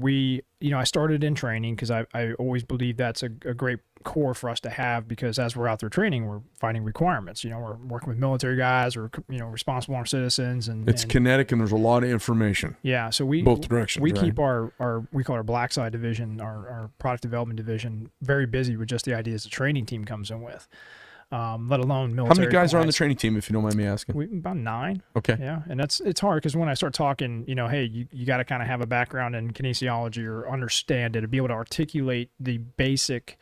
I started in training because I always believe that's a great core for us to have, because as we're out there training, we're finding requirements. We're working with military guys, or responsible armed citizens, and it's kinetic, and there's a lot of information. Yeah, so both directions. We keep our we call it our black side division, our product development division, very busy with just the ideas the training team comes in with. let alone military. How many guys class. are on the training team, if you don't mind me asking? About 9. Okay. Yeah, and it's hard because when I start talking, hey, you got to kind of have a background in kinesiology or understand it to be able to articulate the basic.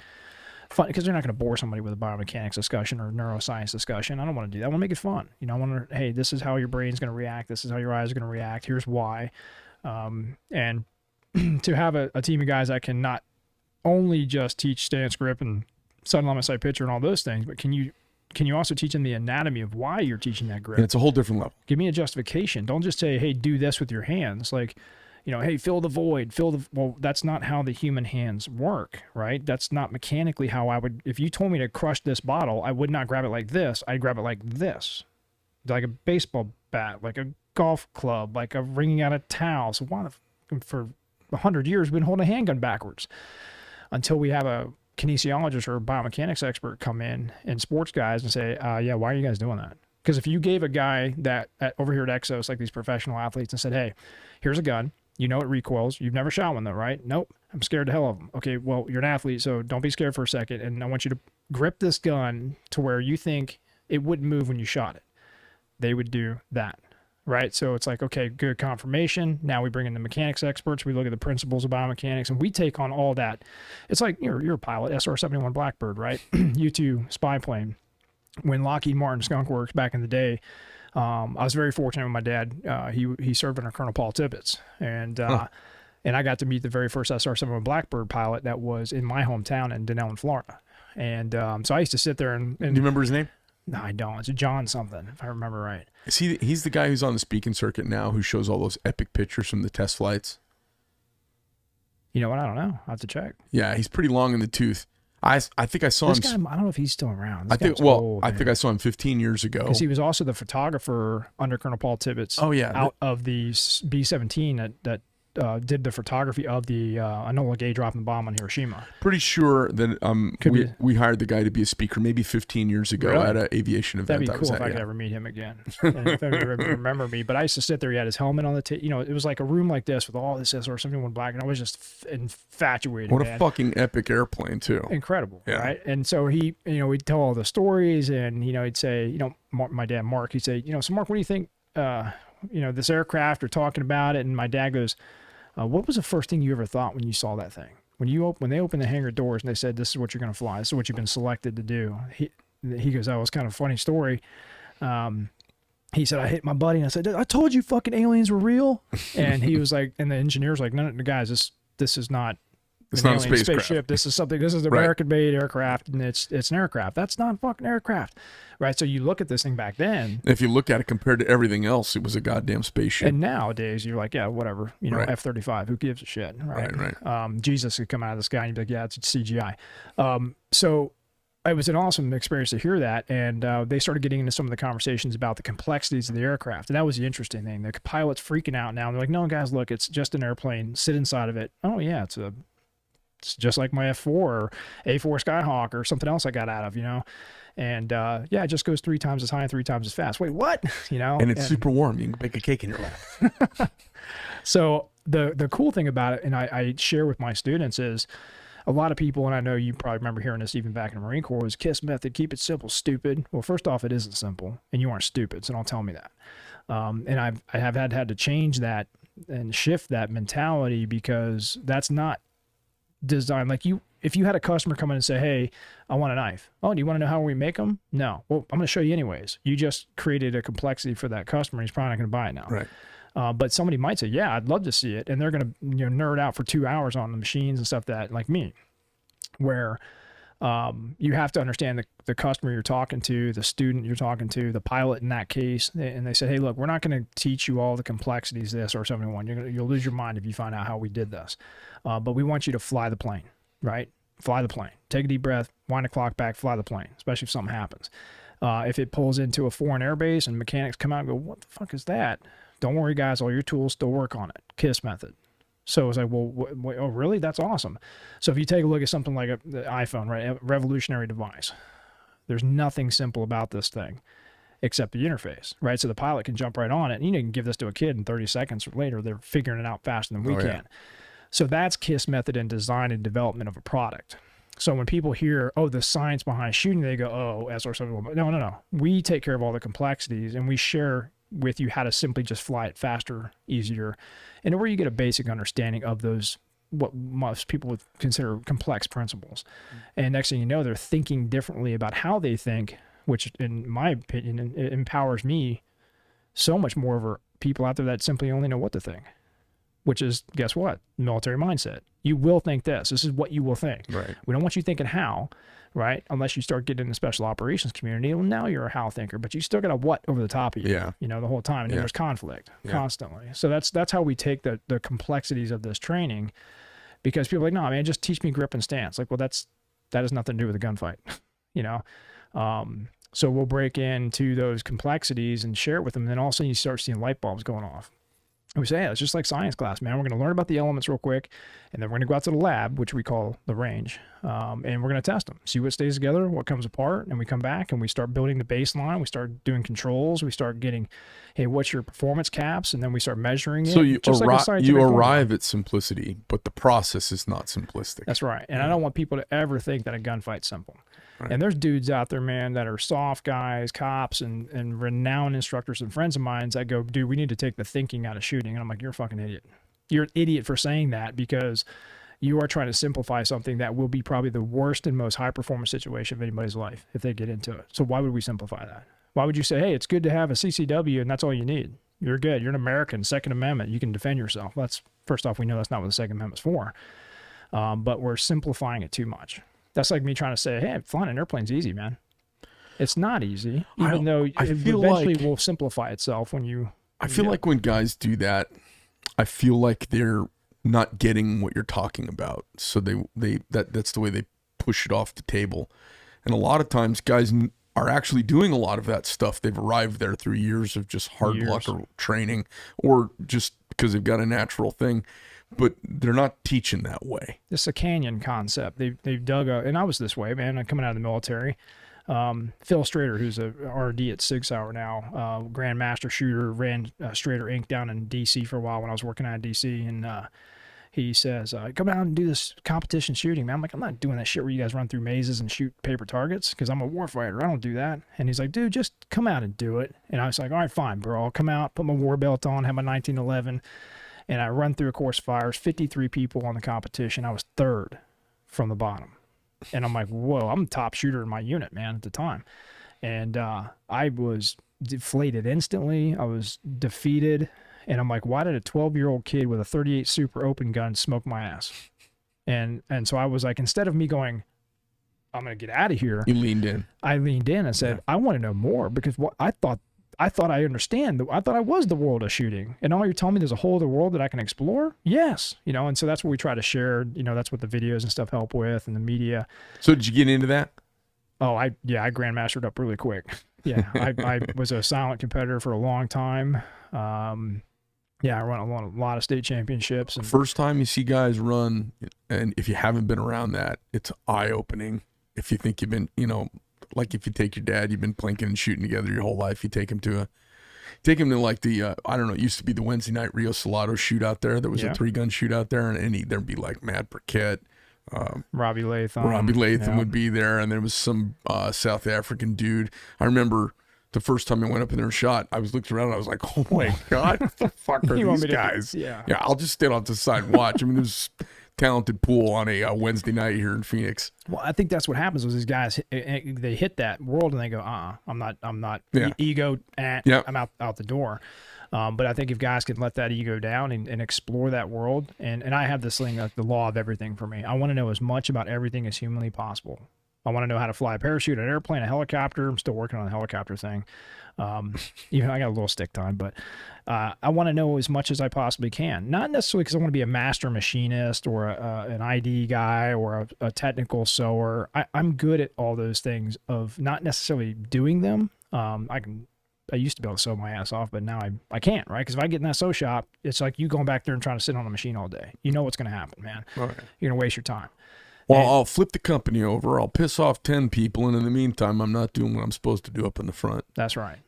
Because they're not going to bore somebody with a biomechanics discussion or neuroscience discussion. I don't want to do that. I want to make it fun. I want to, hey, this is how your brain's going to react. This is how your eyes are going to react. Here's why. And to have a team of guys that can not only just teach stance, grip, and sudden line of sight picture and all those things, but can you also teach them the anatomy of why you're teaching that grip? And it's a whole different level. Give me a justification. Don't just say, hey, do this with your hands. Like, hey, fill the void, well, that's not how the human hands work, right? That's not mechanically how I would, if you told me to crush this bottle, I would not grab it like this. I'd grab it like this, like a baseball bat, like a golf club, like a wringing out a towel. So for 100 years, we've been holding a handgun backwards until we have a kinesiologist or a biomechanics expert come in and sports guys and say, yeah, why are you guys doing that? Because if you gave a guy that over here at Exos, like these professional athletes, and said, hey, here's a gun, it recoils. You've never shot one though, right? Nope. I'm scared to hell of them. Okay, well, you're an athlete, so don't be scared for a second. And I want you to grip this gun to where you think it wouldn't move when you shot it. They would do that, right? So it's like, okay, good confirmation. Now we bring in the mechanics experts. We look at the principles of biomechanics, and we take on all that. It's like you're a pilot, SR-71 Blackbird, right? U-2 spy plane. When Lockheed Martin Skunk Works back in the day, I was very fortunate with my dad. He served under Colonel Paul Tibbets, and I got to meet the very first SR-71 Blackbird pilot that was in my hometown in Denellen, Florida. And so I used to sit there and do you remember his name? No, I don't. It's John something, if I remember right. He's the guy who's on the speaking circuit now, who shows all those epic pictures from the test flights. You know what? I don't know. I have to check. Yeah, he's pretty long in the tooth. I think I saw him. Guy, I don't know if he's still around. I think I saw him 15 years ago. Because he was also the photographer under Colonel Paul Tibbets. Oh yeah, out of the B-17 that did the photography of the Enola Gay dropping the bomb on Hiroshima. Pretty sure that we hired the guy to be a speaker maybe 15 years ago at an aviation event. That'd be cool if I could ever meet him again. And if anybody remember me. But I used to sit there. He had his helmet on the it was like a room like this with all this SR-71 Black, and I was just infatuated. What a fucking epic airplane too. Incredible, right? And so he, we'd tell all the stories, and he'd say, my dad Mark, he'd say, so Mark, what do you think? This aircraft, are talking about it, and my dad goes, what was the first thing you ever thought when you saw that thing? When they opened the hangar doors and they said, this is what you're going to fly, this is what you've been selected to do. He goes, that was kind of a funny story. He said, I hit my buddy and I said, I told you fucking aliens were real. And he was like, and the engineer's like, no, guys, this is not it's not a spaceship. This is an American-made aircraft, and it's an aircraft. That's not a fucking aircraft, right? So you look at this thing back then. If you look at it compared to everything else, it was a goddamn spaceship. And nowadays, you're like, yeah, whatever. F-35, who gives a shit, right? Right. Jesus could come out of the sky and you'd be like, yeah, it's CGI. So it was an awesome experience to hear that, and they started getting into some of the conversations about the complexities of the aircraft, and that was the interesting thing. The pilot's freaking out now. They're like, no, guys, look, it's just an airplane. Sit inside of it. Oh, yeah, it's just like my F4 or A4 Skyhawk or something else I got out of, and it just goes 3 times as high and 3 times as fast. Wait, what? And it's super warm. You can bake a cake in your lap. So the cool thing about it, and I share with my students, is a lot of people, and I know you probably remember hearing this even back in the Marine Corps, was KISS method, keep it simple, stupid. Well, first off, it isn't simple, and you aren't stupid, so don't tell me that. And I have had to change that and shift that mentality, because that's not design. Like if you had a customer come in and say, hey, I want a knife. Oh, do you want to know how we make them? No. Well, I'm going to show you anyways. You just created a complexity for that customer. He's probably not going to buy it now. Right. But somebody might say, yeah, I'd love to see it. And they're going to nerd out for 2 hours on the machines and stuff, that like me, where you have to understand the customer you're talking to, the student you're talking to, the pilot in that case. And they say, hey, look, we're not going to teach you all the complexities of this or 71. You'll lose your mind if you find out how we did this. But we want you to fly the plane, right? Fly the plane. Take a deep breath, wind the clock back, fly the plane, especially if something happens. If it pulls into a foreign airbase and mechanics come out and go, what the fuck is that? Don't worry, guys. All your tools still work on it. KISS method. So it's like, well, oh, really? That's awesome. So if you take a look at something like the iPhone, right? A revolutionary device. There's nothing simple about this thing except the interface, right? So the pilot can jump right on it. And you can give this to a kid in 30 seconds or later. They're figuring it out faster than we can. So that's KISS method in design and development of a product. So when people hear, oh, the science behind shooting, they go, oh, SR-71. No. We take care of all the complexities, and we share with you how to simply just fly it faster, easier, and where you get a basic understanding of those, what most people would consider complex principles. And next thing you know, they're thinking differently about how they think, which in my opinion, it empowers me so much more over people out there that simply only know what to think, which is, guess what? Military mindset. You will think this. This is what you will think. Right. We don't want you thinking how, right? Unless you start getting in the special operations community. Well, now you're a how thinker, but you still got a what over the top of you, the whole time. And then there's conflict constantly. So that's how we take the complexities of this training, because people are like, no, man, just teach me grip and stance. Like, well, that has nothing to do with a gunfight, So we'll break into those complexities and share it with them. And then all of a sudden you start seeing light bulbs going off. And we say, hey, it's just like science class, man. We're going to learn about the elements real quick, and then we're going to go out to the lab, which we call the range, and we're going to test them, see what stays together, what comes apart, and we come back and we start building the baseline. We start doing controls. We start getting, hey, what's your performance caps? And then we start measuring it. So you arrive at simplicity, but the process is not simplistic. That's right. And I don't want people to ever think that a gunfight's simple. Right. And there's dudes out there, man, that are soft guys, cops, and renowned instructors and friends of mine that go, dude, we need to take the thinking out of shooting. And I'm like, you're a fucking idiot. You're an idiot for saying that, because you are trying to simplify something that will be probably the worst and most high-performance situation of anybody's life if they get into it. So why would we simplify that? Why would you say, hey, it's good to have a CCW and that's all you need? You're good. You're an American. Second Amendment. You can defend yourself. That's, first off, we know that's not what the Second Amendment's for. But we're simplifying it too much. That's like me trying to say, hey, flying an airplane's easy, man. It's not easy, even though it eventually will simplify itself when you... I feel like when guys do that, I feel like they're not getting what you're talking about. So that's the way they push it off the table. And a lot of times guys are actually doing a lot of that stuff. They've arrived there through years of just hard luck or training, or just because they've got a natural thing. But they're not teaching that way. It's a canyon concept. They've dug a, and I was this way, man. I'm coming out of the military. Phil Strader, who's a RD at Sig Sauer now, Grandmaster shooter, ran Strader Inc. down in D.C. for a while when I was working out in D.C. And he says, come down and do this competition shooting, man. I'm like, I'm not doing that shit where you guys run through mazes and shoot paper targets, because I'm a warfighter. I don't do that. And he's like, dude, just come out and do it. And I was like, all right, fine, bro. I'll come out, put my war belt on, have my 1911. And I run through a course of fires, 53 people on the competition. I was third from the bottom. And I'm like, whoa, I'm the top shooter in my unit, man, at the time. And I was deflated instantly. I was defeated. And I'm like, why did a 12-year-old kid with a 38 Super open gun smoke my ass? And so I was like, instead of me going, I'm going to get out of here. You leaned in. I leaned in and said, I want to know more, because what I thought I understand. I thought I was the world of shooting, and all you're telling me there's a whole other world that I can explore. Yes. And so that's what we try to share. That's what the videos and stuff help with, and the media. So did you get into that? Oh, I grandmastered up really quick. Yeah. I was a silent competitor for a long time. I run a lot of state championships. And first time you see guys run, and if you haven't been around that, it's eye-opening. If you think you've been, like if you take your dad, you've been plinking and shooting together your whole life, you take him to like the, I don't know, it used to be the Wednesday night Rio Salado shootout there. There was a 3-gun shootout there, and there'd be like Matt Burkett. Robbie Latham. Would be there, and there was some South African dude. I remember the first time I went up in there and shot, I was looking around and I was like, oh my God, what the fuck are these guys? Yeah, I'll just stand off the side and watch. I mean, there's talented pool on a Wednesday night here in Phoenix. Well, I think that's what happens with these guys. They hit that world and they go, I'm not ego. I'm out the door. But I think if guys can let that ego down and explore that world, and I have this thing, like the law of everything for me. I want to know as much about everything as humanly possible. I want to know how to fly a parachute, an airplane, a helicopter. I'm still working on the helicopter thing. Even I got a little stick time, but I want to know as much as I possibly can. Not necessarily because I want to be a master machinist or an ID guy or a technical sewer. I'm good at all those things of not necessarily doing them. I used to be able to sew my ass off, but now I can't, right? Because if I get in that sew shop, it's like you going back there and trying to sit on a machine all day. You know what's going to happen, man. Okay. You're going to waste your time. Well, I'll flip the company over. I'll piss off 10 people, and in the meantime, I'm not doing what I'm supposed to do up in the front. That's right.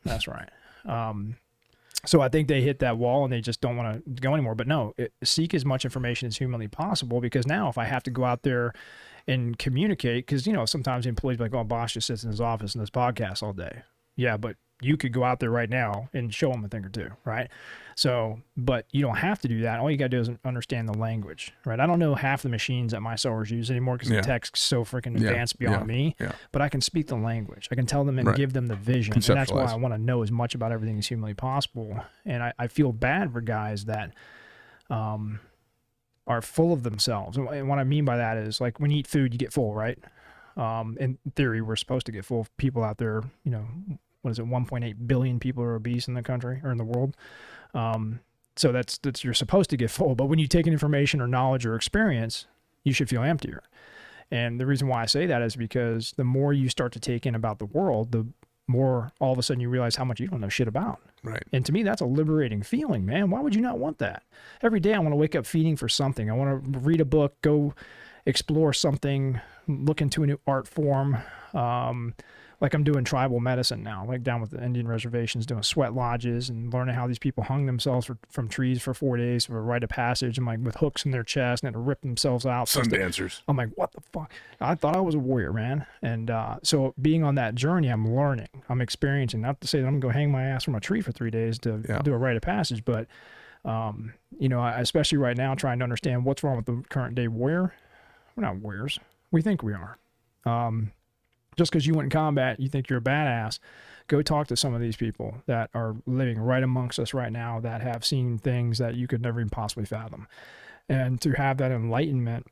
So I think they hit that wall and they just don't want to go anymore. But no, seek as much information as humanly possible, because now if I have to go out there and communicate, because, sometimes employees are like, oh, boss just sits in his office and does podcasts all day. Yeah, but you could go out there right now and show them a thing or two, right? So, but you don't have to do that. All you got to do is understand the language, right? I don't know half the machines that my sewers use anymore because the tech's so freaking advanced beyond me, but I can speak the language. I can tell them and give them the vision. And that's why I want to know as much about everything as humanly possible. And I feel bad for guys that are full of themselves. And what I mean by that is, like, when you eat food, you get full, right? In theory, we're supposed to get full. People out there, what is it, 1.8 billion people are obese in the country or in the world. So that's you're supposed to get full. But when you take in information or knowledge or experience, you should feel emptier. And the reason why I say that is because the more you start to take in about the world, the more all of a sudden you realize how much you don't know shit about. Right. And to me, that's a liberating feeling, man. Why would you not want that? Every day I want to wake up feeding for something. I want to read a book, go explore something, look into a new art form. Like I'm doing tribal medicine now, like down with the Indian reservations, doing sweat lodges and learning how these people hung themselves from trees for 4 days for a rite of passage, and like with hooks in their chest and had to rip themselves out. Sun dancers. I'm like, what the fuck? I thought I was a warrior, man. And so being on that journey, I'm learning, I'm experiencing. Not to say that I'm gonna go hang my ass from a tree for 3 days to do a rite of passage, but especially right now, trying to understand what's wrong with the current day warrior. We're not warriors. We think we are. Just because you went in combat, you think you're a badass. Go talk to some of these people that are living right amongst us right now, that have seen things that you could never even possibly fathom. And to have that enlightenment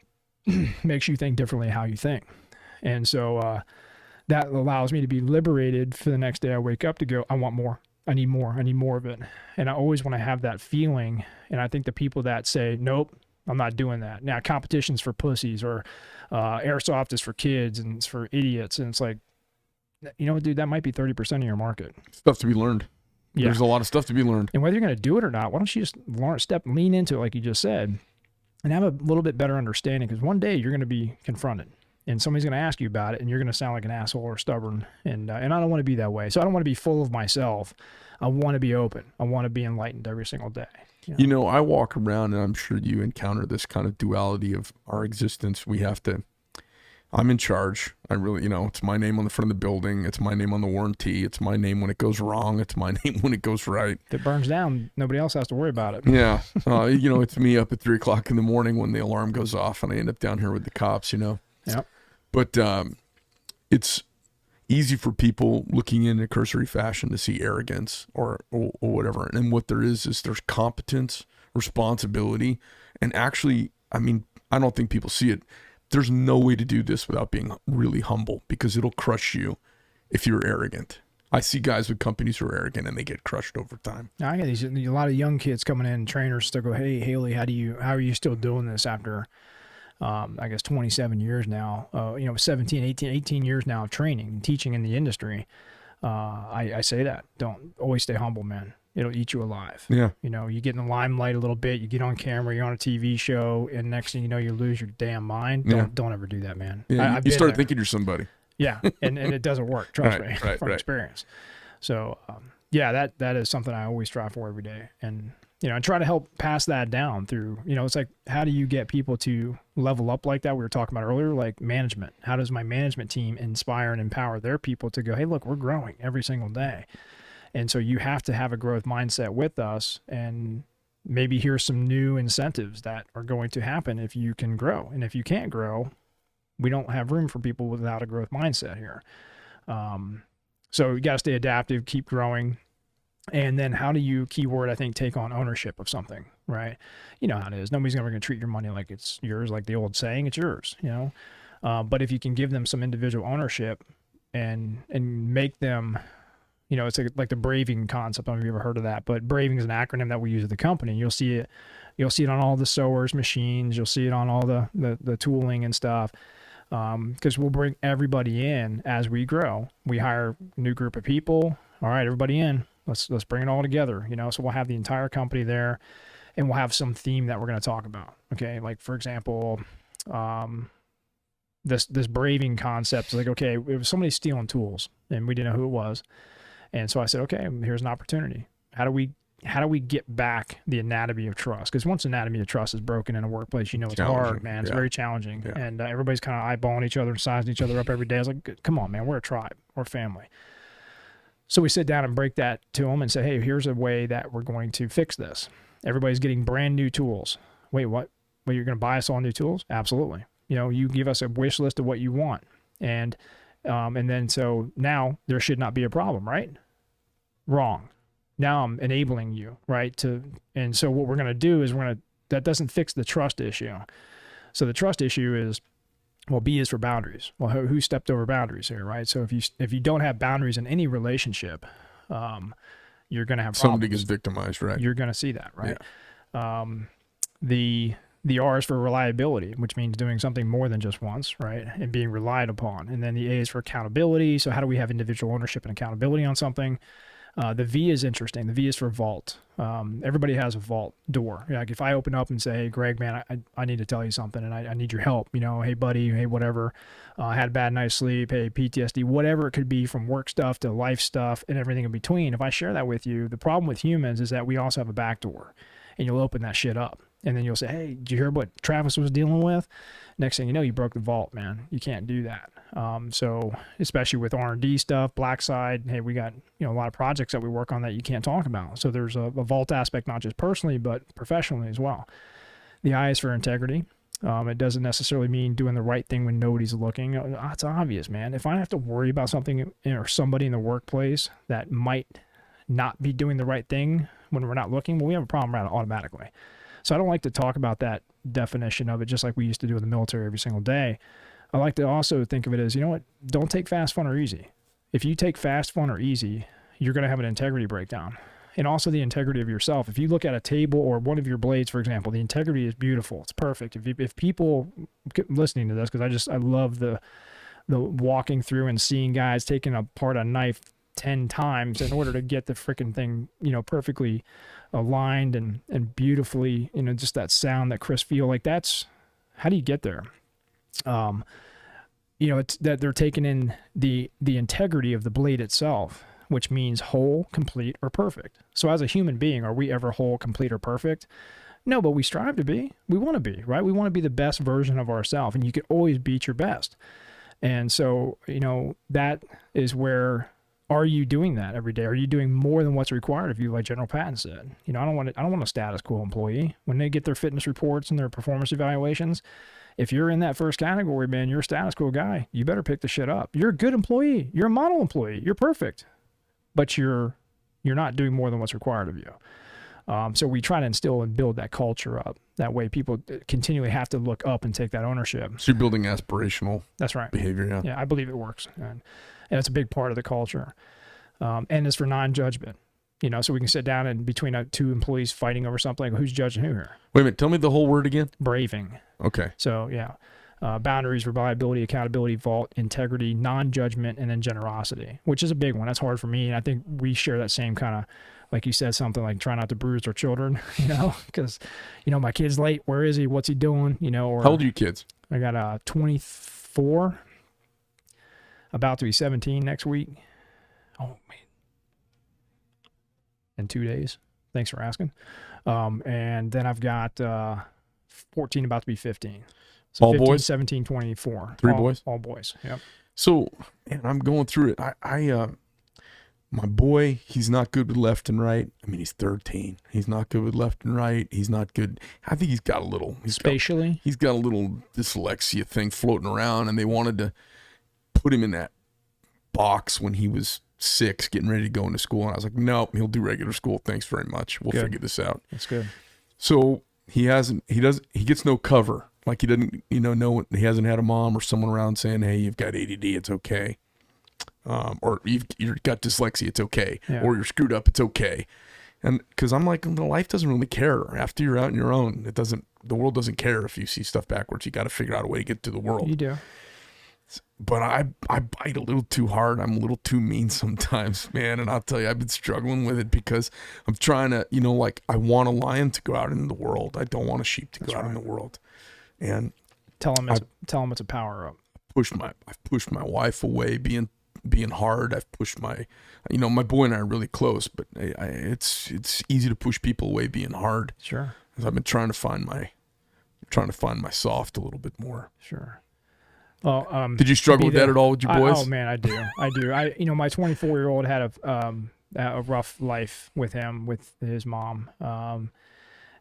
makes you think differently how you think. And so that allows me to be liberated for the next day I wake up to go, I want more. I need more. I need more of it. And I always want to have that feeling. And I think the people that say, nope, I'm not doing that. Now, competition's for pussies, or airsoft is for kids and it's for idiots. And it's like, dude, that might be 30% of your market. Stuff to be learned. Yeah. There's a lot of stuff to be learned. And whether you're going to do it or not, why don't you just lean into it like you just said, and have a little bit better understanding, because one day you're going to be confronted and somebody's going to ask you about it and you're going to sound like an asshole or stubborn. And I don't want to be that way. So I don't want to be full of myself. I want to be open. I want to be enlightened every single day. I walk around, and I'm sure you encounter this kind of duality of our existence. I'm in charge. I really, it's my name on the front of the building. It's my name on the warranty. It's my name when it goes wrong. It's my name when it goes right. If it burns down, nobody else has to worry about it. Yeah. It's me up at 3:00 in the morning when the alarm goes off and I end up down here with the cops, Yep. But it's easy for people looking in a cursory fashion to see arrogance or whatever. And what there is there's competence, responsibility, and actually, I don't think people see it. There's no way to do this without being really humble, because it'll crush you if you're arrogant. I see guys with companies who are arrogant and they get crushed over time. I got a lot of young kids coming in, trainers to go, hey, Haley, how are you still doing this after 27 years now, 18 years now of training and teaching in the industry. I say that, don't always stay humble, man. It'll eat you alive. Yeah. You get in the limelight a little bit, you get on camera, you're on a TV show, and next thing you know, you lose your damn mind. Don't ever do that, man. Yeah, you start thinking you're somebody. Yeah. And it doesn't work. Trust me from experience. So, that is something I always strive for every day. And, and try to help pass that down through, it's like, how do you get people to level up like that? We were talking about earlier, like management. How does my management team inspire and empower their people to go, hey, look, we're growing every single day. And so you have to have a growth mindset with us, and maybe here's some new incentives that are going to happen if you can grow. And if you can't grow, we don't have room for people without a growth mindset here. So you got to stay adaptive, keep growing. And then how do you, keyword, I think, take on ownership of something, right? You know how it is. Nobody's ever going to treat your money like it's yours, like the old saying, it's yours, But if you can give them some individual ownership and make them, it's like the braving concept. I don't know if you've ever heard of that, but braving is an acronym that we use at the company. You'll see it on all the sewers, machines. You'll see it on all the tooling and stuff. Because we'll bring everybody in as we grow. We hire a new group of people. All right, everybody in. Let's bring it all together, So we'll have the entire company there, and we'll have some theme that we're going to talk about. Okay, like for example, this braving concept is like, okay, it was somebody stealing tools, and we didn't know who it was, and so I said, okay, here's an opportunity. How do we how do we get back the anatomy of trust? Because once anatomy of trust is broken in a workplace, it's hard, man. It's very challenging. Yeah. And everybody's kind of eyeballing each other and sizing each other up every day. I was like, come on, man, we're a tribe, we're a family. So we sit down and break that to them and say, hey, here's a way that we're going to fix this. Everybody's getting brand new tools. Wait, what? Well, you're going to buy us all new tools? Absolutely. You give us a wish list of what you want. And then so now there should not be a problem, right? Wrong. Now I'm enabling you, right? And so what we're going to do is that doesn't fix the trust issue. So the trust issue is, well, B is for boundaries. Well, who stepped over boundaries here, right? So if you don't have boundaries in any relationship, you're going to have problems. Somebody gets victimized, right? You're going to see that, right? Yeah. The R is for reliability, which means doing something more than just once, right? And being relied upon. And then the A is for accountability. So how do we have individual ownership and accountability on something? The V is interesting. The V is for vault. Everybody has a vault door. Like if I open up and say, hey, Greg, man, I need to tell you something and I need your help. Hey, buddy, hey, whatever. I had a bad night's sleep. Hey, PTSD, whatever it could be, from work stuff to life stuff and everything in between. If I share that with you, the problem with humans is that we also have a back door, and you'll open that shit up. And then you'll say, hey, did you hear what Travis was dealing with? Next thing you know, you broke the vault, man. You can't do that. So especially with R&D stuff, black side, hey, we got a lot of projects that we work on that you can't talk about. So there's a vault aspect, not just personally, but professionally as well. The I is for integrity. It doesn't necessarily mean doing the right thing when nobody's looking. It's obvious, man. If I have to worry about something or somebody in the workplace that might not be doing the right thing when we're not looking, well, we have a problem automatically. So I don't like to talk about that definition of it, just like we used to do in the military every single day. I like to also think of it as, don't take fast, fun, or easy. If you take fast, fun, or easy, you're going to have an integrity breakdown. And also the integrity of yourself. If you look at a table or one of your blades, for example, the integrity is beautiful. It's perfect. If people listening to this, because I love the walking through and seeing guys taking apart a knife 10 times in order to get the freaking thing, perfectly aligned and beautifully, just that sound, that crisp feel. Like that's, how do you get there? It's that they're taking in the integrity of the blade itself, which means whole, complete, or perfect. So as a human being, are we ever whole, complete, or perfect? No, but we strive to be. We want to be, right? We want to be the best version of ourselves, and you can always beat your best. And so, that is where, are you doing that every day? Are you doing more than what's required of you, like General Patton said? I don't want a status quo employee. When they get their fitness reports and their performance evaluations, if you're in that first category, man, you're a status quo guy. You better pick the shit up. You're a good employee. You're a model employee. You're perfect. But you're not doing more than what's required of you. So we try to instill and build that culture up. That way people continually have to look up and take that ownership. So you're building aspirational That's right. behavior, yeah. Yeah, I believe it works. And it's a big part of the culture. And it's for non-judgment. So we can sit down and between two employees fighting over something, like, who's judging who here? Wait a minute, tell me the whole word again. Braving. Okay. So, yeah. Boundaries, reliability, accountability, vault, integrity, non-judgment, and then generosity, which is a big one. That's hard for me. And I think we share that same kind of, like you said, something like try not to bruise our children, because, my kid's late. Where is he? What's he doing? Or how old are you kids? I got 24, about to be 17 next week. Oh, man. In 2 days. Thanks for asking. And then I've got 14 about to be 15. So all 15, boys? 17, 24. Three boys? All boys, yep. So, man, I'm going through it. My boy, he's not good with left and right. I mean, he's 13. He's not good with left and right. He's not good. I think he's got a little. Spatially? He's got a little dyslexia thing floating around, and they wanted to put him in that box when he was 6, getting ready to go into school. And I was like, nope, he'll do regular school. Thanks very much. We'll figure this out. That's good. So he gets no cover. Like he doesn't, he hasn't had a mom or someone around saying, hey, you've got ADD, it's okay. Or you've got dyslexia, it's okay. Yeah. Or you're screwed up, it's okay. And because I'm like, life doesn't really care. After you're out on your own, the world doesn't care if you see stuff backwards. You got to figure out a way to get to the world. You do. But I bite a little too hard. I'm a little too mean sometimes, man. And I'll tell you, I've been struggling with it because I'm trying to, I want a lion to go out into the world. I don't want a sheep to go out in the world. And tell him it's a power up. I've pushed my wife away, being being hard. I've pushed my boy and I are really close, but it's easy to push people away being hard. Sure. I've been trying to find my soft a little bit more. Sure. Well, did you struggle with that at all with your boys? Oh man, I do. My 24-year-old had a rough life with his mom.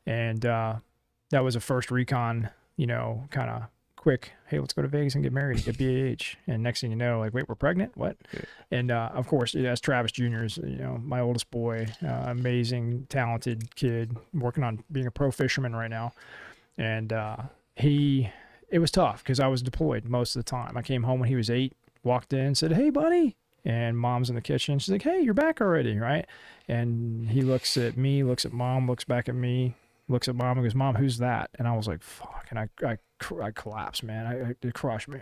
And that was a first recon, kind of quick, hey, let's go to Vegas and get married and get BAH. And next thing you know, like, wait, we're pregnant? What? Yeah. And of course, as Travis Jr. is, my oldest boy, amazing, talented kid, working on being a pro fisherman right now. And it was tough because I was deployed most of the time. I came home when he was 8, walked in, said, hey, buddy. And mom's in the kitchen. She's like, hey, you're back already, right? And he looks at me, looks at mom, looks back at me, looks at mom and goes, Mom, who's that? And I was like, fuck. And I collapsed, man. It crushed me.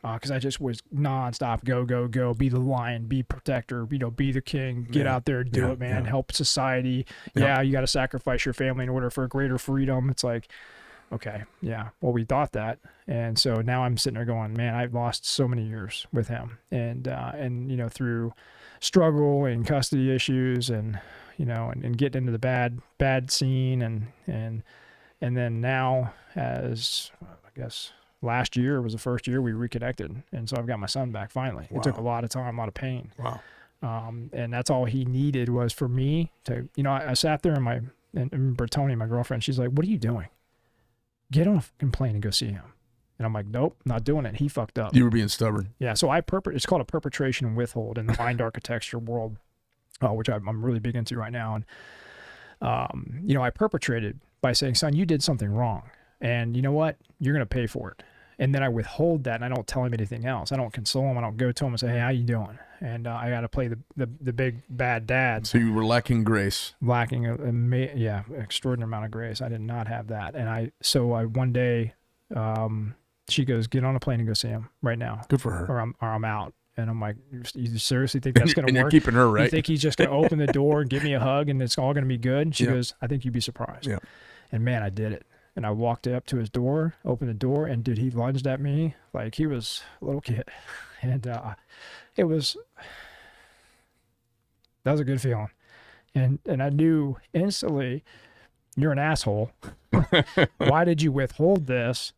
Because I just was nonstop, go, be the lion, be protector, be the king, get out there, do it, man, help society. Yeah, you got to sacrifice your family in order for a greater freedom. It's like, okay, yeah, well, we thought that. And so now I'm sitting there going, man, I've lost so many years with him. And through struggle and custody issues and getting into the bad scene. And then now, as I guess last year was the first year we reconnected. And so I've got my son back finally. Wow. It took a lot of time, a lot of pain. Wow. And that's all he needed was for me to, I sat there and Bertoni, my girlfriend, she's like, what are you doing? Get on a fucking plane and go see him. And I'm like, nope, not doing it. He fucked up. You were being stubborn. Yeah. So it's called a perpetration and withhold in the mind architecture world, which I'm really big into right now. And, I perpetrated by saying, son, you did something wrong. And you know what? You're going to pay for it. And then I withhold that and I don't tell him anything else. I don't console him. I don't go to him and say, hey, how you doing? And I got to play the big bad dad. So you were lacking grace. Lacking extraordinary amount of grace. I did not have that. And one day, she goes, get on a plane and go see him right now. Good for her. Or I'm out. And I'm like, you seriously think that's going to work? And you're keeping her, right? You think he's just going to open the door and give me a hug and it's all going to be good? She goes, I think you'd be surprised. Yeah. And man, I did it. And I walked up to his door, opened the door, and dude, he lunged at me like he was a little kid. And that was a good feeling. And I knew instantly, you're an asshole. Why did you withhold this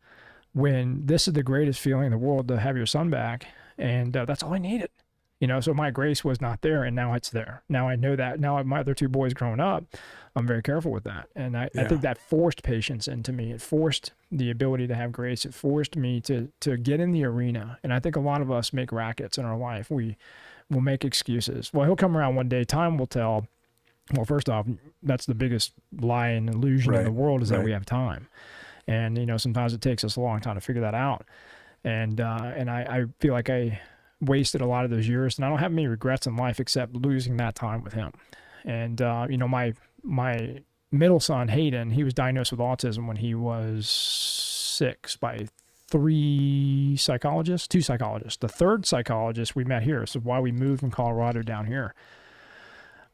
when this is the greatest feeling in the world to have your son back? And that's all I needed. So my grace was not there, and now it's there. Now I know that. Now my other two boys growing up, I'm very careful with that. And I think that forced patience into me. It forced the ability to have grace. It forced me to get in the arena. And I think a lot of us make rackets in our life. We will make excuses. Well, he'll come around one day. Time will tell. Well, first off, that's the biggest lie and illusion in the world is that we have time. And, sometimes it takes us a long time to figure that out. And I feel like I wasted a lot of those years, and I don't have many regrets in life except losing that time with him. And my middle son Hayden, he was diagnosed with autism when he was 6 by two psychologists. The third psychologist we met here, so why we moved from Colorado down here,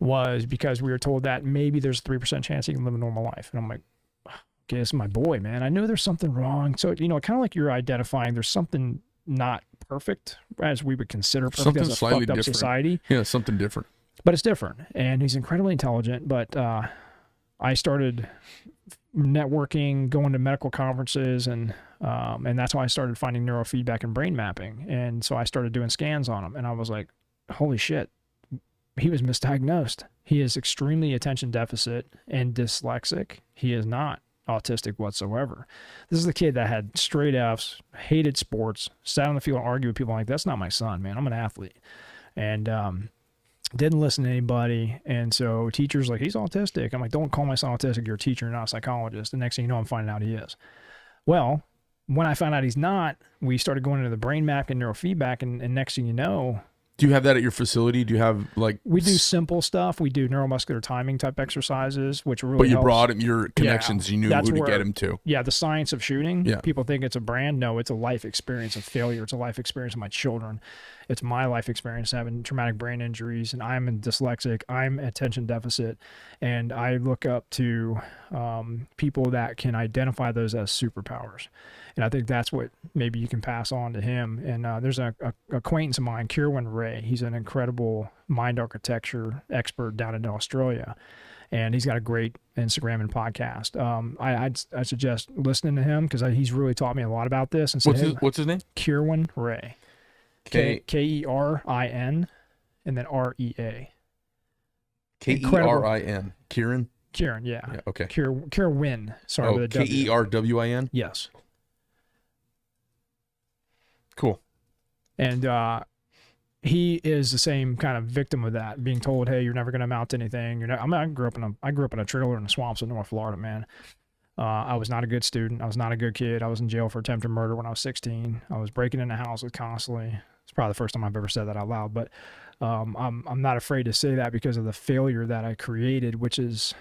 was because we were told that maybe there's a 3% chance he can live a normal life. And I'm like, okay, this is my boy, man. I know there's something wrong. So kind of like you're identifying there's something not perfect as we would consider perfect something as a slightly fucked up different. Society. Yeah, something different. But it's different, and he's incredibly intelligent. But I started networking, going to medical conferences, and that's why I started finding neurofeedback and brain mapping. And so I started doing scans on him, and I was like, holy shit, he was misdiagnosed. He is extremely attention deficit and dyslexic. He is not autistic whatsoever. This is the kid that had straight F's, hated sports, sat on the field and argued with people. I'm like, that's not my son, man. I'm an athlete. And didn't listen to anybody. And so teachers like, he's autistic. I'm like, don't call my son autistic. You're a teacher, not a psychologist. The next thing you know, I'm finding out he is. Well, when I found out he's not, we started going into the brain map and neurofeedback. And next thing you know, do you have that at your facility? Do you have we do simple stuff. We do neuromuscular timing type exercises, which really But you helps. brought him your connections. You knew who to get him to. Yeah, the science of shooting. Yeah. People think it's a brand. No, it's a life experience of failure. It's a life experience of my children. It's my life experience having traumatic brain injuries, and I'm a dyslexic. I'm attention deficit, and I look up to people that can identify those as superpowers. And I think that's what maybe you can pass on to him. And there's an acquaintance of mine, Kierwin Rick. Ray. He's an incredible mind architecture expert down in Australia, and he's got a great Instagram and podcast. I suggest listening to him because he's really taught me a lot about this. And what's his name? Kieran Ray. Kerin and then REA. Kerin. Kieran. Kieran, yeah. Okay. Kieran. Sorry, with a W. Kerwin. Yes. Cool. And he is the same kind of victim of that, being told, "Hey, you're never going to amount to anything." I grew up in a trailer in the swamps of North Florida, man. I was not a good student. I was not a good kid. I was in jail for attempted murder when I was 16. I was breaking into houses constantly. It's probably the first time I've ever said that out loud, but I'm not afraid to say that because of the failure that I created, which is,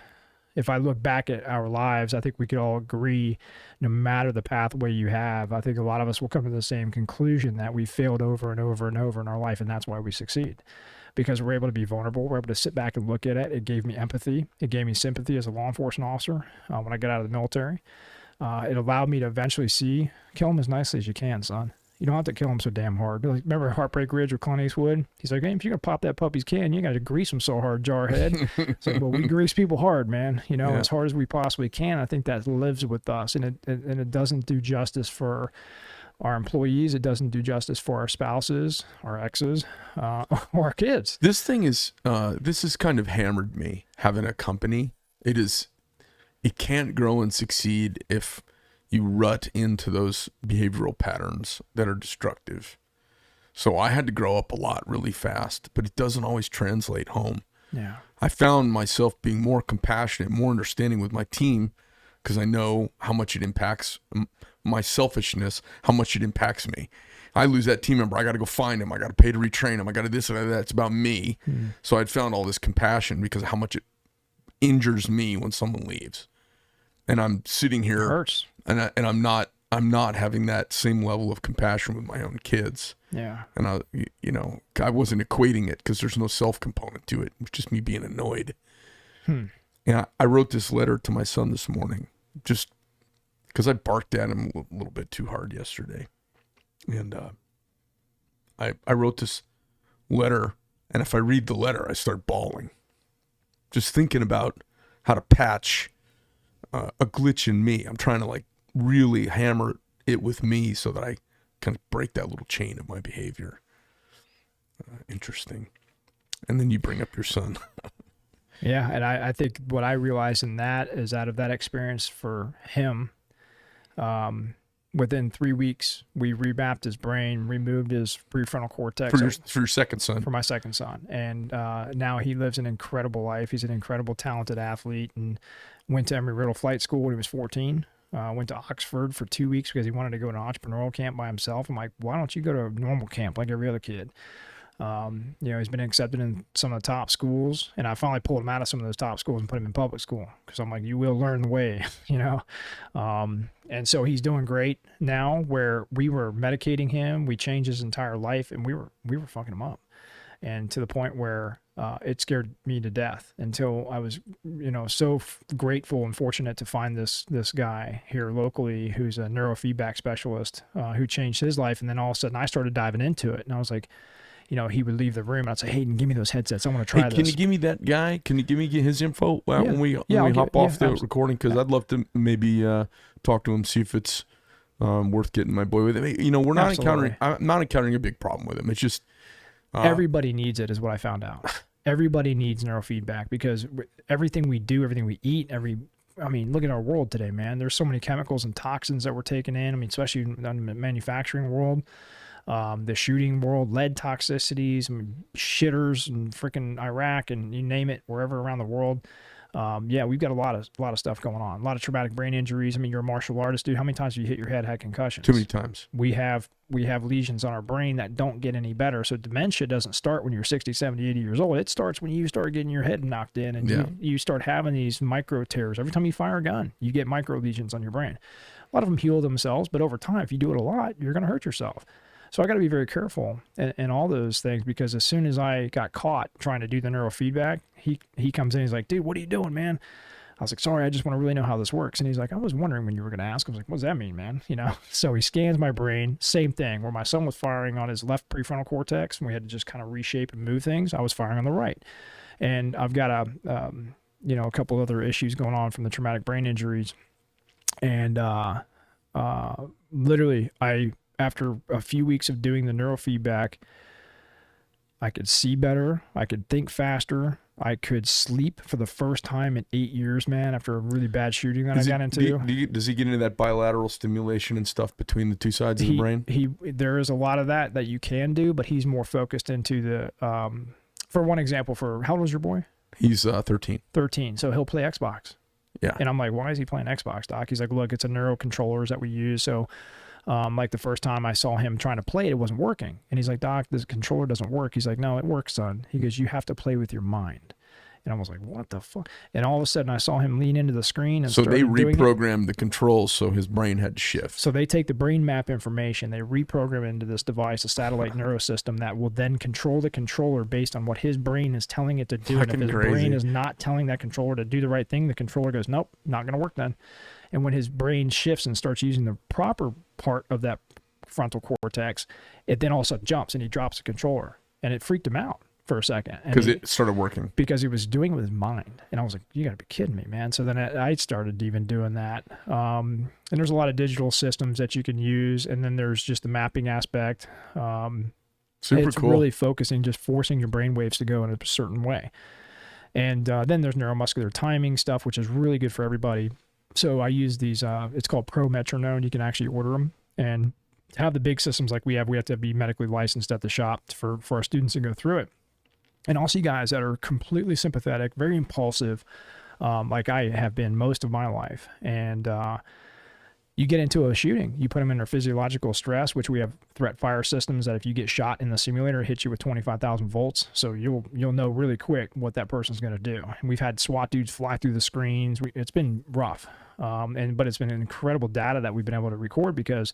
if I look back at our lives, I think we could all agree, no matter the pathway you have, I think a lot of us will come to the same conclusion that we failed over and over and over in our life, and that's why we succeed. Because we're able to be vulnerable. We're able to sit back and look at it. It gave me empathy. It gave me sympathy as a law enforcement officer when I got out of the military. It allowed me to eventually see, kill him as nicely as you can, son. You don't have to kill him so damn hard. Like, remember Heartbreak Ridge with Clint Eastwood? He's like, hey, if you're going to pop that puppy's can, you got to grease him so hard, jarhead. It's like, well, we grease people hard, man, as hard as we possibly can. I think that lives with us, and it doesn't do justice for our employees. It doesn't do justice for our spouses, our exes, or our kids. This has kind of hammered me, having a company. It can't grow and succeed if you rut into those behavioral patterns that are destructive. So I had to grow up a lot really fast, but it doesn't always translate home. Yeah. I found myself being more compassionate, more understanding with my team, because I know how much it impacts my selfishness, how much it impacts me. I lose that team member, I got to go find him. I got to pay to retrain him. I got to this and that. It's about me. So I'd found all this compassion because of how much it injures me when someone leaves. And I'm sitting here, it hurts. And I'm not having that same level of compassion with my own kids. Yeah. And I wasn't equating it because there's no self component to it. It was just me being annoyed. And I wrote this letter to my son this morning, just because I barked at him a little bit too hard yesterday. And I wrote this letter, and if I read the letter, I start bawling. Just thinking about how to patch a glitch in me. I'm trying to really hammer it with me so that I kind of break that little chain of my behavior. Interesting. And then you bring up your son. Yeah, and I think what I realized in that is, out of that experience for him, within 3 weeks, we remapped his brain, removed his prefrontal cortex. For your second son. For my second son. And now he lives an incredible life. He's an incredible, talented athlete, and went to Embry-Riddle Flight School when he was 14. Went to Oxford for 2 weeks because he wanted to go to an entrepreneurial camp by himself. I'm like, why don't you go to a normal camp like every other kid? He's been accepted in some of the top schools, and I finally pulled him out of some of those top schools and put him in public school because I'm like, you will learn the way, and so he's doing great now. Where we were medicating him, we changed his entire life, and we were fucking him up, and to the point where it scared me to death, until I was so grateful and fortunate to find this guy here locally who's a neurofeedback specialist who changed his life. And then all of a sudden I started diving into it, and I was like, he would leave the room and I'd say, Hayden, give me those headsets. I want to try this. Can you give me that guy? Can you give me his info when we hop off the recording? Because I'd love to maybe talk to him, see if it's worth getting my boy with it. We're not I'm not encountering a big problem with him. It's just everybody needs it, is what I found out. Everybody needs neurofeedback, because everything we do, everything we eat, look at our world today, man. There's so many chemicals and toxins that we're taking in. Especially in the manufacturing world. The shooting world, lead toxicities, shitters and freaking Iraq, and you name it, wherever around the world. We've got a lot of stuff going on. A lot of traumatic brain injuries. You're a martial artist, dude. How many times have you hit your head, had concussions? Too many times. We have lesions on our brain that don't get any better. So dementia doesn't start when you're 60, 70, 80 years old. It starts when you start getting your head knocked in, and you start having these micro tears. Every time you fire a gun, you get micro lesions on your brain. A lot of them heal themselves, but over time, if you do it a lot, you're going to hurt yourself. So I got to be very careful in all those things, because as soon as I got caught trying to do the neurofeedback, he comes in, he's like, dude, what are you doing, man? I was like, sorry, I just want to really know how this works. And he's like, I was wondering when you were going to ask. I was like, what does that mean, man? You know? So he scans my brain, same thing, where my son was firing on his left prefrontal cortex and we had to just kind of reshape and move things. I was firing on the right. And I've got a couple other issues going on from the traumatic brain injuries. And literally, after a few weeks of doing the neurofeedback, I could see better. I could think faster. I could sleep for the first time in 8 years, man, after a really bad shooting that I got into. Does he get into that bilateral stimulation and stuff between the two sides of the brain? There is a lot of that you can do, but he's more focused into the, for one example, how old was your boy? He's 13. 13. So he'll play Xbox. Yeah. And I'm like, why is he playing Xbox, Doc? He's like, look, it's a neural controllers that we use. So like the first time I saw him trying to play it wasn't working. And he's like, Doc, this controller doesn't work. He's like, no, it works, son. He goes, you have to play with your mind. And I was like, what the fuck? And all of a sudden I saw him lean into the screen. And so they reprogrammed the controls so his brain had to shift. So they take the brain map information, they reprogram into this device, a satellite neurosystem that will then control the controller based on what his brain is telling it to do. And if his brain is not telling that controller to do the right thing, the controller goes, nope, not going to work then. And when his brain shifts and starts using the proper part of that frontal cortex, it then all of a sudden jumps and he drops the controller. And it freaked him out for a second. Because it started working. Because he was doing it with his mind. And I was like, you got to be kidding me, man. So then I started even doing that. And there's a lot of digital systems that you can use. And then there's just the mapping aspect. Super it's cool. Really focusing, just forcing your brain waves to go in a certain way. And then there's neuromuscular timing stuff, which is really good for everybody. So I use these, it's called Pro Metronome. You can actually order them. And to have the big systems like we have to be medically licensed at the shop for our students to go through it. And also guys that are completely sympathetic, very impulsive, like I have been most of my life. And you get into a shooting, you put them under physiological stress, which we have threat fire systems that if you get shot in the simulator, it hits you with 25,000 volts. So you'll know really quick what that person's going to do. And we've had SWAT dudes fly through the screens. It's been rough, but it's been incredible data that we've been able to record because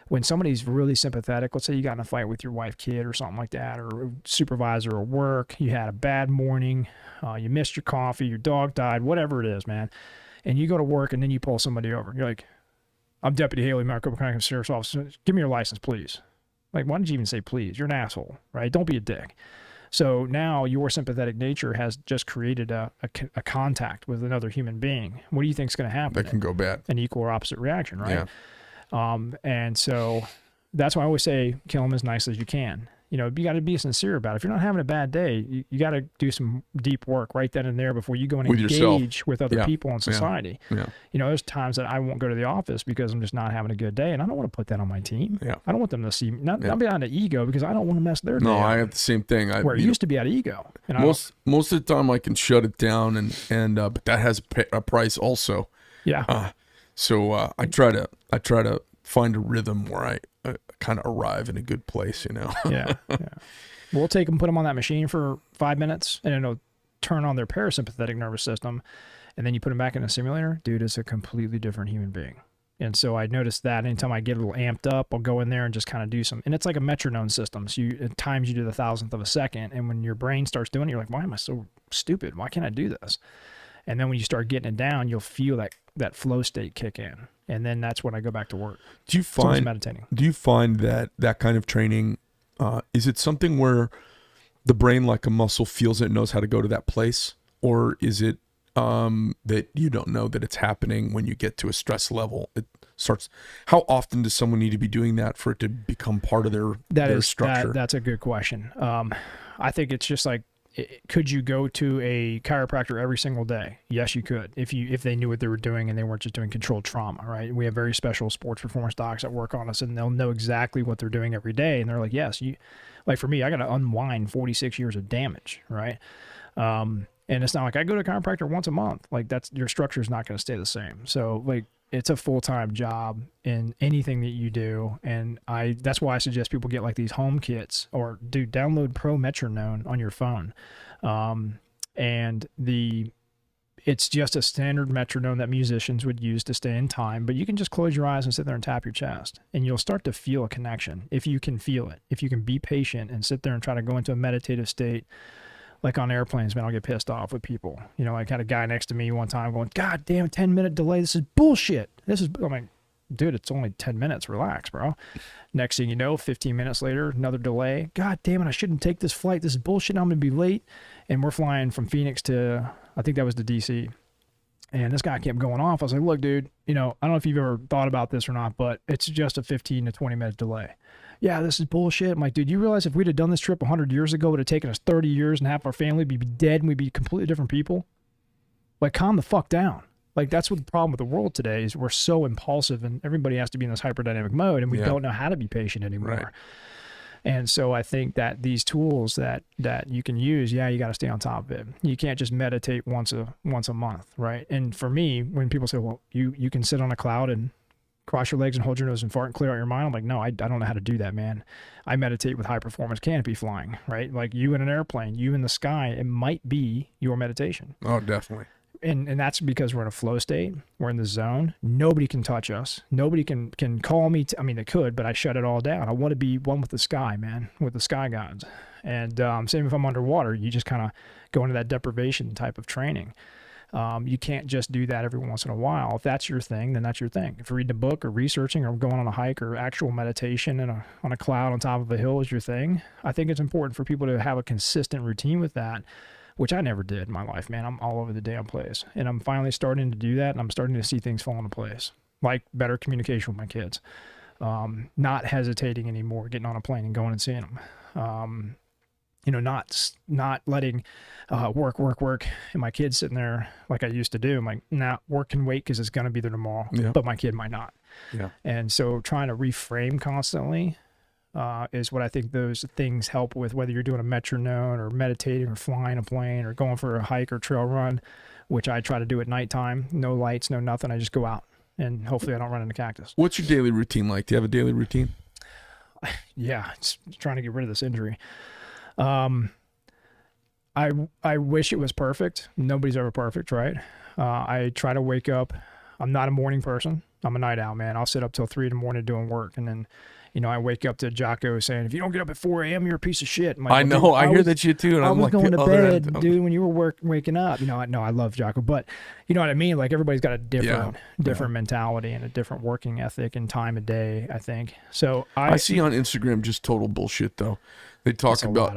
when somebody's really sympathetic, let's say you got in a fight with your wife, kid, or something like that, or supervisor or work, you had a bad morning, you missed your coffee, your dog died, whatever it is, man. And you go to work and then you pull somebody over. You're like, I'm Deputy Haley, Maricopa County Sheriff's Office. Give me your license, please. Like, why did you even say please? You're an asshole, right? Don't be a dick. So now your sympathetic nature has just created a contact with another human being. What do you think is going to happen? That can go bad. An equal or opposite reaction, right? Yeah. And so that's why I always say, kill them as nice as you can. You know, you got to be sincere about it. If you're not having a bad day, you got to do some deep work right then and there before you go and engage with other people in society. Yeah. You know, there's times that I won't go to the office because I'm just not having a good day, and I don't want to put that on my team. Yeah. I don't want them to see not be out of ego because I don't want to mess their day. No, up. I have the same thing. Where it used to be out of ego. And most of the time I can shut it down, and but that has a price also. Yeah. So I try to find a rhythm where I kind of arrive in a good place, you know? Yeah. We'll take them, put them on that machine for 5 minutes, and it'll turn on their parasympathetic nervous system. And then you put them back in a simulator. Dude, it's a completely different human being. And so I noticed that anytime I get a little amped up, I'll go in there and just kind of do some, and it's like a metronome system. So at times you do the 1,000th of a second. And when your brain starts doing it, you're like, why am I so stupid? Why can't I do this? And then when you start getting it down, you'll feel that flow state kick in. And then that's when I go back to work. Do you find that kind of training, is it something where the brain, like a muscle, feels it, knows how to go to that place? Or is it that you don't know that it's happening when you get to a stress level? It starts. How often does someone need to be doing that for it to become part of their structure? That's a good question. I think it's just like, could you go to a chiropractor every single day? Yes, you could. If they knew what they were doing and they weren't just doing controlled trauma, right? We have very special sports performance docs that work on us, and they'll know exactly what they're doing every day. And they're like, yes, like for me, I got to unwind 46 years of damage, right? And it's not like I go to a chiropractor once a month. Like your structure is not going to stay the same. So like, it's a full-time job in anything that you do. And that's why I suggest people get like these home kits, or download Pro Metronome on your phone. And it's just a standard metronome that musicians would use to stay in time, but you can just close your eyes and sit there and tap your chest, and you'll start to feel a connection. If you can feel it, if you can be patient and sit there and try to go into a meditative state, like on airplanes, man, I'll get pissed off with people. You know, I had a guy next to me one time going, God damn, 10-minute delay. This is bullshit. I'm like, dude, it's only 10 minutes. Relax, bro. Next thing you know, 15 minutes later, another delay. God damn it, I shouldn't take this flight. This is bullshit. I'm going to be late. And we're flying from Phoenix to, I think that was to DC. And this guy kept going off. I was like, look, dude, you know, I don't know if you've ever thought about this or not, but it's just a 15 to 20 minute delay. Yeah, this is bullshit. I'm like, dude, you realize if we'd have done this trip 100 years ago, it would have taken us 30 years and half our family would be dead and we'd be completely different people? Like, calm the fuck down. Like, that's what the problem with the world today is. We're so impulsive and everybody has to be in this hyperdynamic mode and we don't know how to be patient anymore. Right. And so I think that these tools that you can use, you got to stay on top of it. You can't just meditate once a month, right? And for me, when people say, well, you can sit on a cloud and cross your legs and hold your nose and fart and clear out your mind, I'm like, no, I don't know how to do that, man. I meditate with high performance canopy flying, right? Like you in an airplane, you in the sky, it might be your meditation. Oh, definitely. And that's because we're in a flow state. We're in the zone. Nobody can touch us. Nobody can call me. I mean, they could, but I shut it all down. I want to be one with the sky, man, with the sky gods. And same if I'm underwater, you just kind of go into that deprivation type of training. You can't just do that every once in a while. If that's your thing, then that's your thing. If reading a book or researching or going on a hike or actual meditation on a cloud on top of a hill is your thing, I think it's important for people to have a consistent routine with that, which I never did in my life, man. I'm all over the damn place. And I'm finally starting to do that, and I'm starting to see things fall into place, like better communication with my kids, not hesitating anymore, getting on a plane and going and seeing them. You know, not letting work, and my kid's sitting there like I used to do. I'm like, nah, work can wait because it's going to be there tomorrow, but my kid might not. Yeah. And so trying to reframe constantly is what I think those things help with, whether you're doing a metronome or meditating or flying a plane or going for a hike or trail run, which I try to do at nighttime. No lights, no nothing. I just go out and hopefully I don't run into cactus. What's your daily routine like? Do you have a daily routine? Yeah, it's trying to get rid of this injury. I wish it was perfect. Nobody's ever perfect, right? I try to wake up. I'm not a morning person. I'm a night owl, man. I'll sit up till 3 a.m. doing work. And then, you know, I wake up to Jocko saying, if you don't get up at 4 a.m., you're a piece of shit. Like, I know. I hear that shit too. And I I'm was like, going to bed, dude, when you were waking up. You know, I love Jocko, but you know what I mean? Like everybody's got a different mentality and a different working ethic and time of day, I think. So I see on Instagram just total bullshit though. They talk about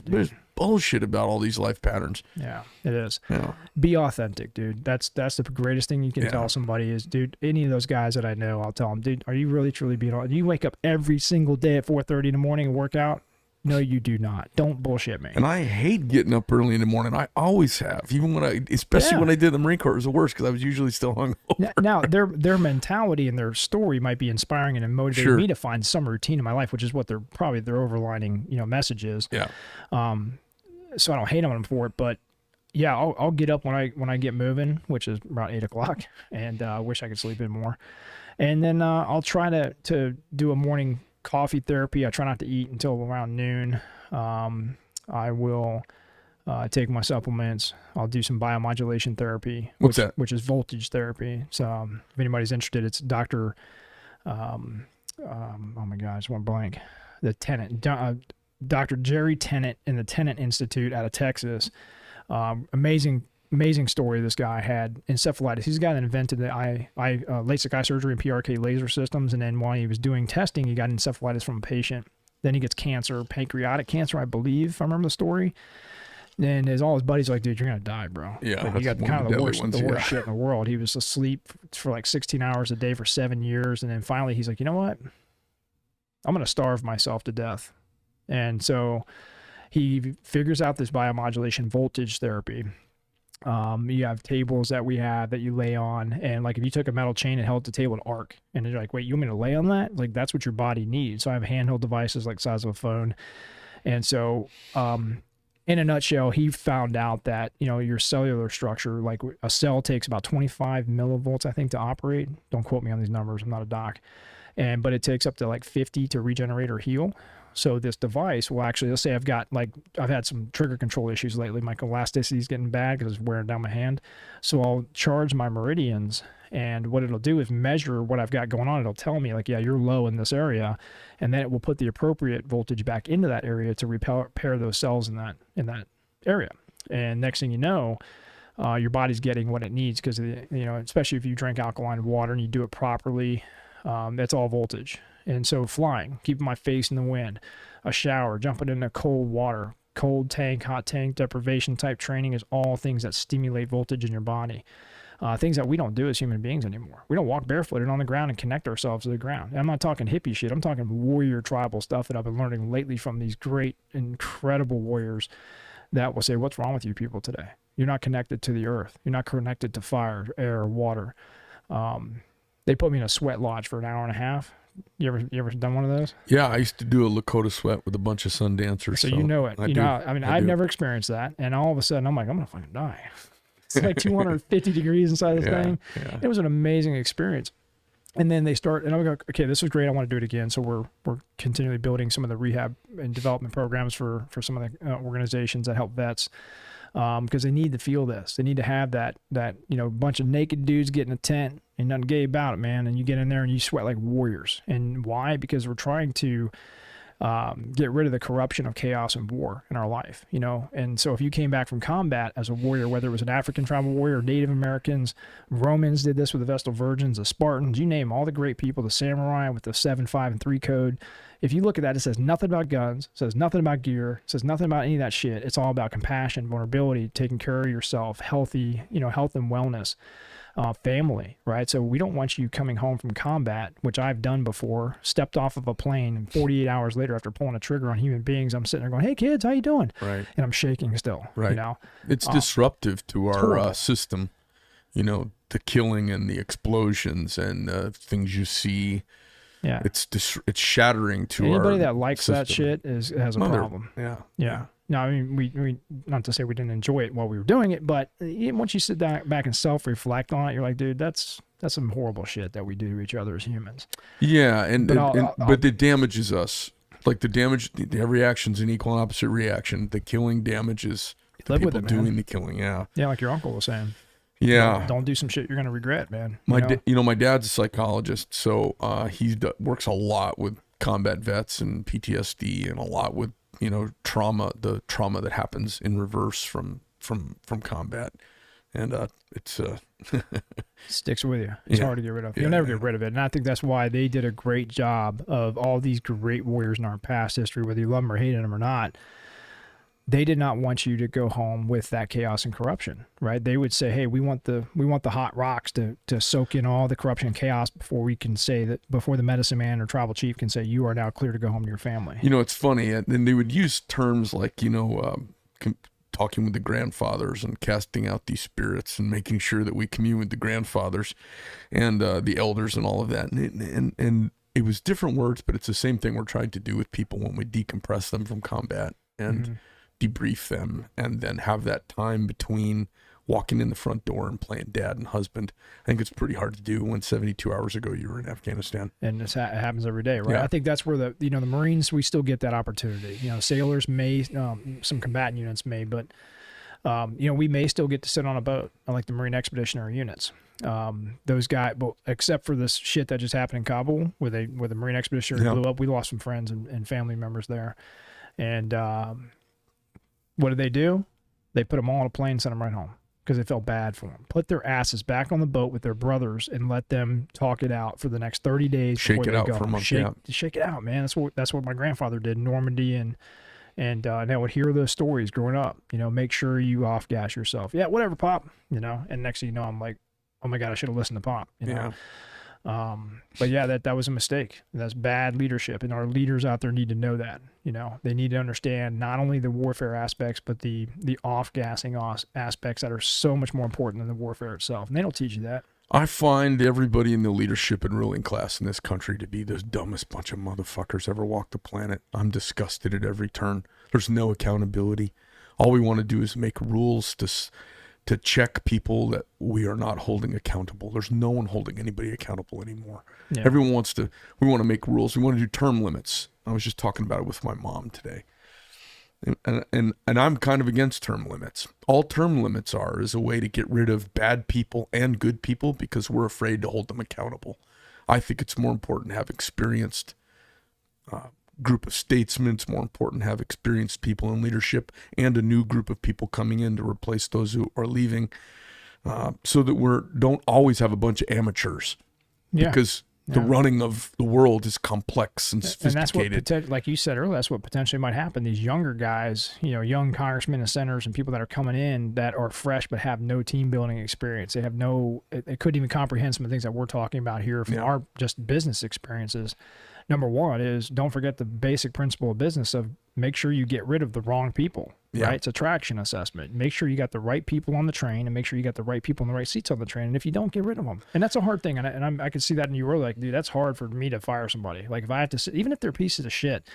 there's bullshit about all these life patterns. Yeah, it is. Yeah. Be authentic, dude. That's the greatest thing you can tell somebody is, dude, any of those guys that I know, I'll tell them, dude, are you really truly being authentic? Do you wake up every single day at 4:30 in the morning and work out? No, you do not. Don't bullshit me. And I hate getting up early in the morning. I always have, even especially when I did the Marine Corps, it was the worst because I was usually still hungover. Now their mentality and their story might be inspiring and motivating me to find some routine in my life, which is what their overlining, you know, message is. Yeah. So I don't hate on them for it, but yeah, I'll get up when I get moving, which is about 8 o'clock, and wish I could sleep in more. And then I'll try to do a morning coffee therapy. I try not to eat until around noon. I will take my supplements. I'll do some biomodulation therapy. What's that? Which is voltage therapy. So if anybody's interested, it's Dr. Oh my God, I just went blank. The Tennant, Dr. Jerry Tennant in the Tennant Institute out of Texas. Amazing story this guy had. Encephalitis. He's the guy that invented the LASIK eye surgery and PRK laser systems. And then while he was doing testing, he got encephalitis from a patient. Then he gets cancer, pancreatic cancer, I believe, if I remember the story. And all his buddies are like, dude, you're going to die, bro. Yeah. Like, you got kind of the worst shit in the world. He was asleep for like 16 hours a day for 7 years. And then finally he's like, you know what? I'm going to starve myself to death. And so he figures out this biomodulation voltage therapy. You have tables that we have that you lay on, and like if you took a metal chain and held the table, it'd arc. And you're like, wait, you want me to lay on that? Like that's what your body needs. So I have handheld devices like the size of a phone. And so in a nutshell, he found out that, you know, your cellular structure, like a cell takes about 25 millivolts, I think, to operate. Don't quote me on these numbers. I'm not a doc. But it takes up to like 50 to regenerate or heal. So this device will actually, let's say I've had some trigger control issues lately. My elasticity is getting bad because it's wearing down my hand. So I'll charge my meridians, and what it'll do is measure what I've got going on. It'll tell me like, yeah, you're low in this area. And then it will put the appropriate voltage back into that area to repair those cells in that area. And next thing you know, your body's getting what it needs because, especially if you drink alkaline water and you do it properly, that's all voltage. And so flying, keeping my face in the wind, a shower, jumping into cold water, cold tank, hot tank, deprivation type training is all things that stimulate voltage in your body. Things that we don't do as human beings anymore. We don't walk barefooted on the ground and connect ourselves to the ground. And I'm not talking hippie shit. I'm talking warrior tribal stuff that I've been learning lately from these great, incredible warriors that will say, what's wrong with you people today? You're not connected to the earth. You're not connected to fire, air, water. They put me in a sweat lodge for an hour and a half. You ever done one of those? Yeah, I used to do a Lakota sweat with a bunch of sun dancers. So you know it. I've never experienced that. And all of a sudden, I'm like, I'm going to fucking die. It's like 250 degrees inside this thing. Yeah. It was an amazing experience. And then they start, and I'm like, okay, this was great. I want to do it again. So we're continually building some of the rehab and development programs for some of the organizations that help vets. Because they need to feel this. They need to have that bunch of naked dudes get in a tent and nothing gay about it, man. And you get in there and you sweat like warriors. And why? Because we're trying to get rid of the corruption of chaos and war in our life, And so if you came back from combat as a warrior, whether it was an African tribal warrior, Native Americans, Romans did this with the Vestal Virgins, the Spartans, you name all the great people, the samurai with the 7, 5, and 3 code. If you look at that, it says nothing about guns, it says nothing about gear, it says nothing about any of that shit. It's all about compassion, vulnerability, taking care of yourself, healthy, health and wellness. Family, right? So we don't want you coming home from combat, which I've done before, stepped off of a plane, and 48 hours later after pulling a trigger on human beings, I'm sitting there going, hey kids, how you doing? Right. And I'm shaking still, right. It's disruptive to our system, the killing and the explosions and things you see. Yeah. It's shattering to anybody our that likes system. That shit has a problem. Yeah. No, I mean, we not to say we didn't enjoy it while we were doing it, but once you sit back and self-reflect on it, you're like, dude, that's some horrible shit that we do to each other as humans. Yeah, but it damages us. Like the reaction's an equal and opposite reaction. The killing damages the people doing the killing. Yeah. Yeah, like your uncle was saying. Yeah. Don't do some shit you're gonna regret, man. My dad's a psychologist, so he works a lot with combat vets and PTSD, and a lot with trauma, the trauma that happens in reverse from combat, and it's sticks with you. It's hard to get rid of. You'll never get rid of it, and I think that's why they did a great job of all these great warriors in our past history, whether you love them or hated them or not. They did not want you to go home with that chaos and corruption, right? They would say, hey, we want the hot rocks to soak in all the corruption and chaos before we can say that, before the medicine man or tribal chief can say, you are now clear to go home to your family. It's funny. And they would use terms like, talking with the grandfathers and casting out these spirits and making sure that we commune with the grandfathers and the elders and all of that. And it was different words, but it's the same thing we're trying to do with people when we decompress them from combat and debrief them, and then have that time between walking in the front door and playing dad and husband. I think it's pretty hard to do when 72 hours ago you were in Afghanistan. And it happens every day, right? Yeah. I think that's where the Marines, we still get that opportunity. Sailors may, some combatant units may, but we may still get to sit on a boat, like the Marine Expeditionary units. Those guys, well, except for this shit that just happened in Kabul, where the Marine Expeditionary blew up. We lost some friends and family members there. And what did they do? They put them all on a plane and sent them right home because they felt bad for them. Put their asses back on the boat with their brothers and let them talk it out for the next 30 days. Shake it out for a month. Shake it out, man. That's what my grandfather did in Normandy, and I would hear those stories growing up. Make sure you off gas yourself. Yeah, whatever, Pop. And next thing you know, I'm like, oh my God, I should have listened to Pop. Yeah. But yeah, that was a mistake. That's bad leadership, and our leaders out there need to know that. They need to understand not only the warfare aspects, but the off-gassing aspects that are so much more important than the warfare itself. And they don't teach you that. I find everybody in the leadership and ruling class in this country to be the dumbest bunch of motherfuckers ever walked the planet. I'm disgusted at every turn. There's no accountability. All we want to do is make rules to check people that we are not holding accountable. There's no one holding anybody accountable anymore. Yeah. We want to make rules. We want to do term limits. I was just talking about it with my mom today. And I'm kind of against term limits. All term limits is a way to get rid of bad people and good people because we're afraid to hold them accountable. I think it's more important to have experienced, group of statesmen. It's more important to have experienced people in leadership and a new group of people coming in to replace those who are leaving, so that don't always have a bunch of amateurs. Yeah. Because the running of the world is complex and sophisticated. And that's what, like you said earlier, that's what potentially might happen. These younger guys, young congressmen and senators and people that are coming in that are fresh but have no team building experience. They couldn't even comprehend some of the things that we're talking about here from our just business experiences. Number one is, don't forget the basic principle of business of make sure you get rid of the wrong people, right? It's a traction assessment. Make sure you got the right people on the train and make sure you got the right people in the right seats on the train. And if you don't, get rid of them. And that's a hard thing. And I can see that in you were like, dude, that's hard for me to fire somebody. Like if I have to sit, even if they're pieces of shit,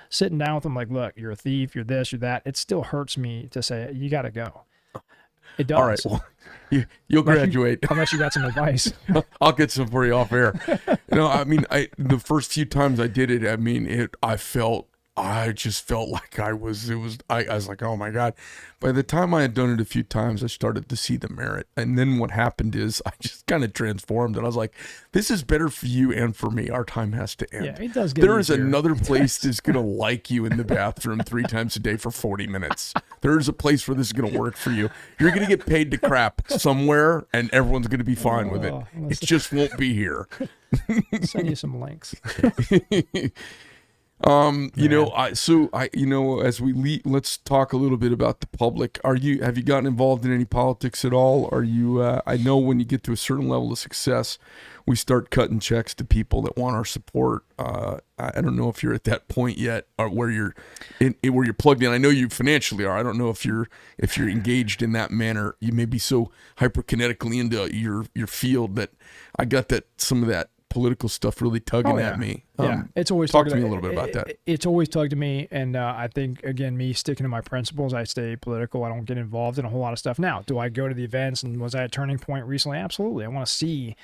sitting down with them like, look, you're a thief, you're this, you're that. It still hurts me to say, you got to go. It does. All right. Well, you'll graduate. Unless you got some advice. I'll get some for you off air. The first few times I did it, I just felt like I was like, oh my God. By the time I had done it a few times, I started to see the merit. And then what happened is I just kind of transformed and I was like, this is better for you and for me. Our time has to end. Yeah, it does get There easier. is another place that's going to like you in the bathroom 3 times a day for 40 minutes. There's a place where this is going to work for you. You're going to get paid to crap somewhere and everyone's going to be fine with it. It just won't be here. Send you some links. As we leave, let's talk a little bit about the public. Have you gotten involved in any politics at all? Are you, I know when you get to a certain level of success, we start cutting checks to people that want our support. I don't know if you're at that point yet, or where you're plugged in. I know you financially are. I don't know if you're engaged in that manner. You may be so hyperkinetically into your field that I got that some of that political stuff really tugging at me. It's always talk to me a little bit about that. It's always tugged to me, and I think again, me sticking to my principles, I stay political. I don't get involved in a whole lot of stuff. Now, do I go to the events? And was I a turning point recently? Absolutely. I want to see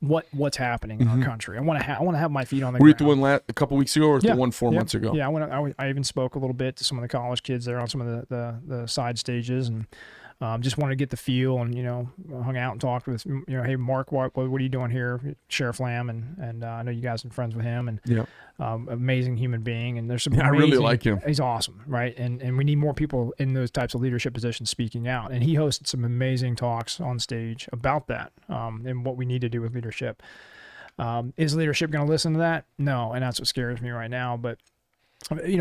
what's happening in our country. I want to have my feet on the ground. Were you at the one a couple weeks ago, or the one 4 months ago? Yeah, I even spoke a little bit to some of the college kids there on some of the side stages, and just wanted to get the feel, and hung out and talked with hey Mark, what are you doing here, Sheriff Lamb, and I know you guys are friends with him, and amazing human being, and there's some I really like him. He's awesome, right? And we need more people in those types of leadership positions speaking out, and he hosted some amazing talks on stage about that, and what we need to do with leadership. Is leadership going to listen to that? No, and that's what scares me right now. But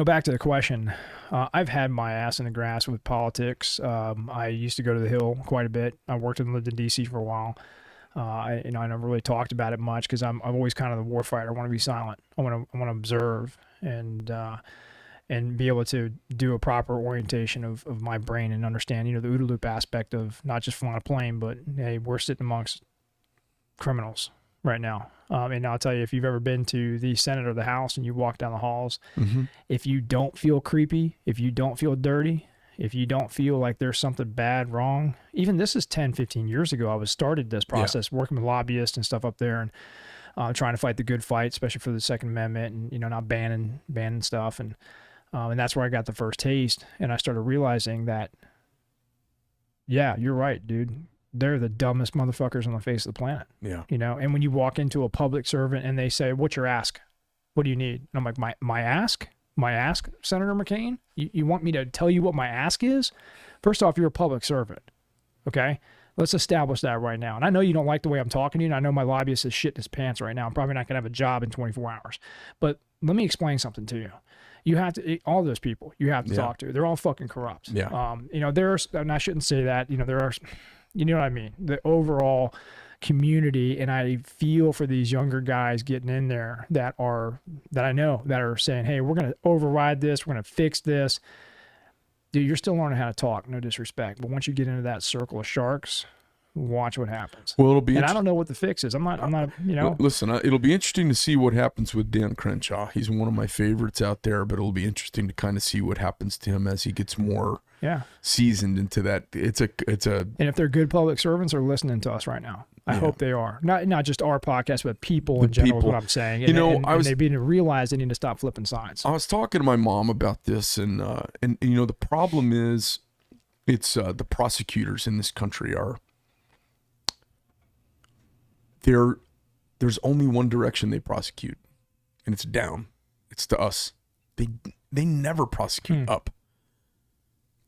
back to the question, I've had my ass in the grass with politics. I used to go to the Hill quite a bit. I worked and lived in DC for a while. I never really talked about it much because I'm always kind of the war fighter. I want to be silent. I want to observe and be able to do a proper orientation of my brain and understand, the OODA loop aspect of not just flying a plane, but hey, we're sitting amongst criminals right now. And I'll tell you, if you've ever been to the Senate or the House and you walk down the halls, if you don't feel creepy, if you don't feel dirty, if you don't feel like there's something bad wrong, even this is 10, 15 years ago, I started this process working with lobbyists and stuff up there, and trying to fight the good fight, especially for the Second Amendment, and, not banning stuff. And that's where I got the first taste. And I started realizing that, yeah, you're right, dude. They're the dumbest motherfuckers on the face of the planet. Yeah. And when you walk into a public servant and they say, what's your ask? What do you need? And I'm like, my ask? My ask, Senator McCain? You want me to tell you what my ask is? First off, you're a public servant. Okay? Let's establish that right now. And I know you don't like the way I'm talking to you, and I know my lobbyist is shitting his pants right now. I'm probably not going to have a job in 24 hours. But let me explain something to you. You have to, all those people you have to talk to, they're all fucking corrupt. Yeah. There's, and I shouldn't say that, there are, you know what I mean? The overall community, and I feel for these younger guys getting in there that I know that are saying, hey, we're going to override this, we're going to fix this. Dude, you're still learning how to talk, no disrespect. But once you get into that circle of sharks, watch what happens. Well, it'll be, and I don't know what the fix is. I'm not. Listen, it'll be interesting to see what happens with Dan Crenshaw. He's one of my favorites out there, but it'll be interesting to kind of see what happens to him as he gets more seasoned into that. It's a. And if they're good public servants, are listening to us right now. I hope they are. Not just our podcast, but people in general. Is what I'm saying. And they begin to realize they need to stop flipping sides. I was talking to my mom about this, and the problem is, it's the prosecutors in this country are. There's only one direction they prosecute, and it's down. It's to us, They never prosecute up.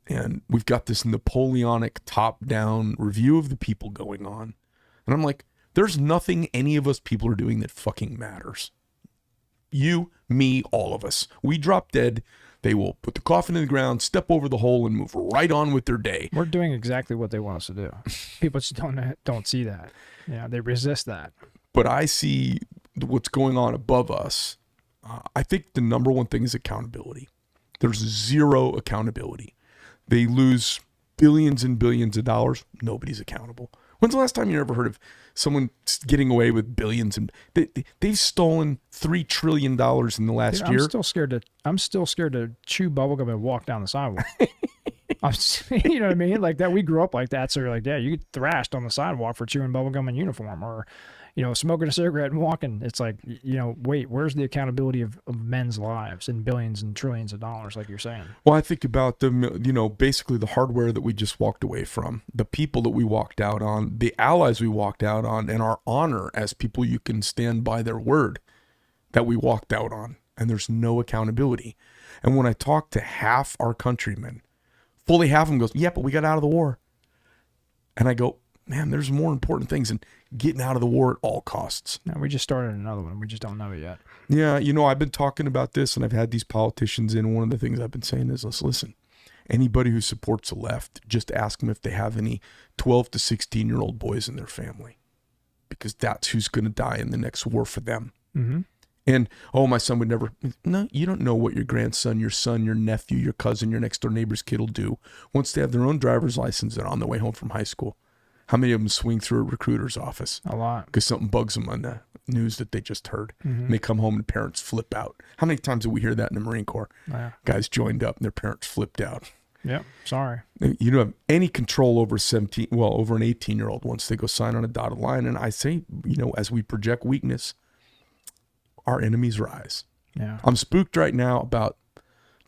And we've got this Napoleonic top-down review of the people going on. And I'm like, there's nothing any of us people are doing that fucking matters. You, me, all of us. We drop dead. They will put the coffin in the ground, step over the hole, and move right on with their day. We're doing exactly what they want us to do. People just don't see that. Yeah, they resist that. But I see what's going on above us. I think the number one thing is accountability. There's zero accountability. They lose billions and billions of dollars. Nobody's accountable. When's the last time you ever heard of someone getting away with billions? And they've stolen $3 trillion in the last year. I'm still scared to chew bubblegum and walk down the sidewalk. You know what I mean? Like that, we grew up like that. So you're like, yeah, you get thrashed on the sidewalk for chewing bubblegum in uniform, or, smoking a cigarette and walking. It's like, wait, where's the accountability of men's lives and billions and trillions of dollars, like you're saying? Well, I think about basically the hardware that we just walked away from, the people that we walked out on, the allies we walked out on, and our honor as people you can stand by their word that we walked out on. And there's no accountability. And when I talk to half our countrymen, fully half of them goes, yeah, but we got out of the war. And I go, man, there's more important things than getting out of the war at all costs. No, we just started another one. We just don't know it yet. Yeah, I've been talking about this, and I've had these politicians in. One of the things I've been saying is, let's listen. Anybody who supports the left, just ask them if they have any 12 to 16-year-old boys in their family, because that's who's going to die in the next war for them. Mm-hmm. And, my son would never. No, you don't know what your grandson, your son, your nephew, your cousin, your next door neighbor's kid will do once they have their own driver's license and on their way home from high school. How many of them swing through a recruiter's office? A lot. Because something bugs them on the news that they just heard. Mm-hmm. And they come home and parents flip out. How many times do we hear that in the Marine Corps? Yeah. Guys joined up and their parents flipped out. Yep. Sorry. You don't have any control over over an 18-year-old once they go sign on a dotted line. And I say, as we project weakness, our enemies rise. Yeah. I'm spooked right now about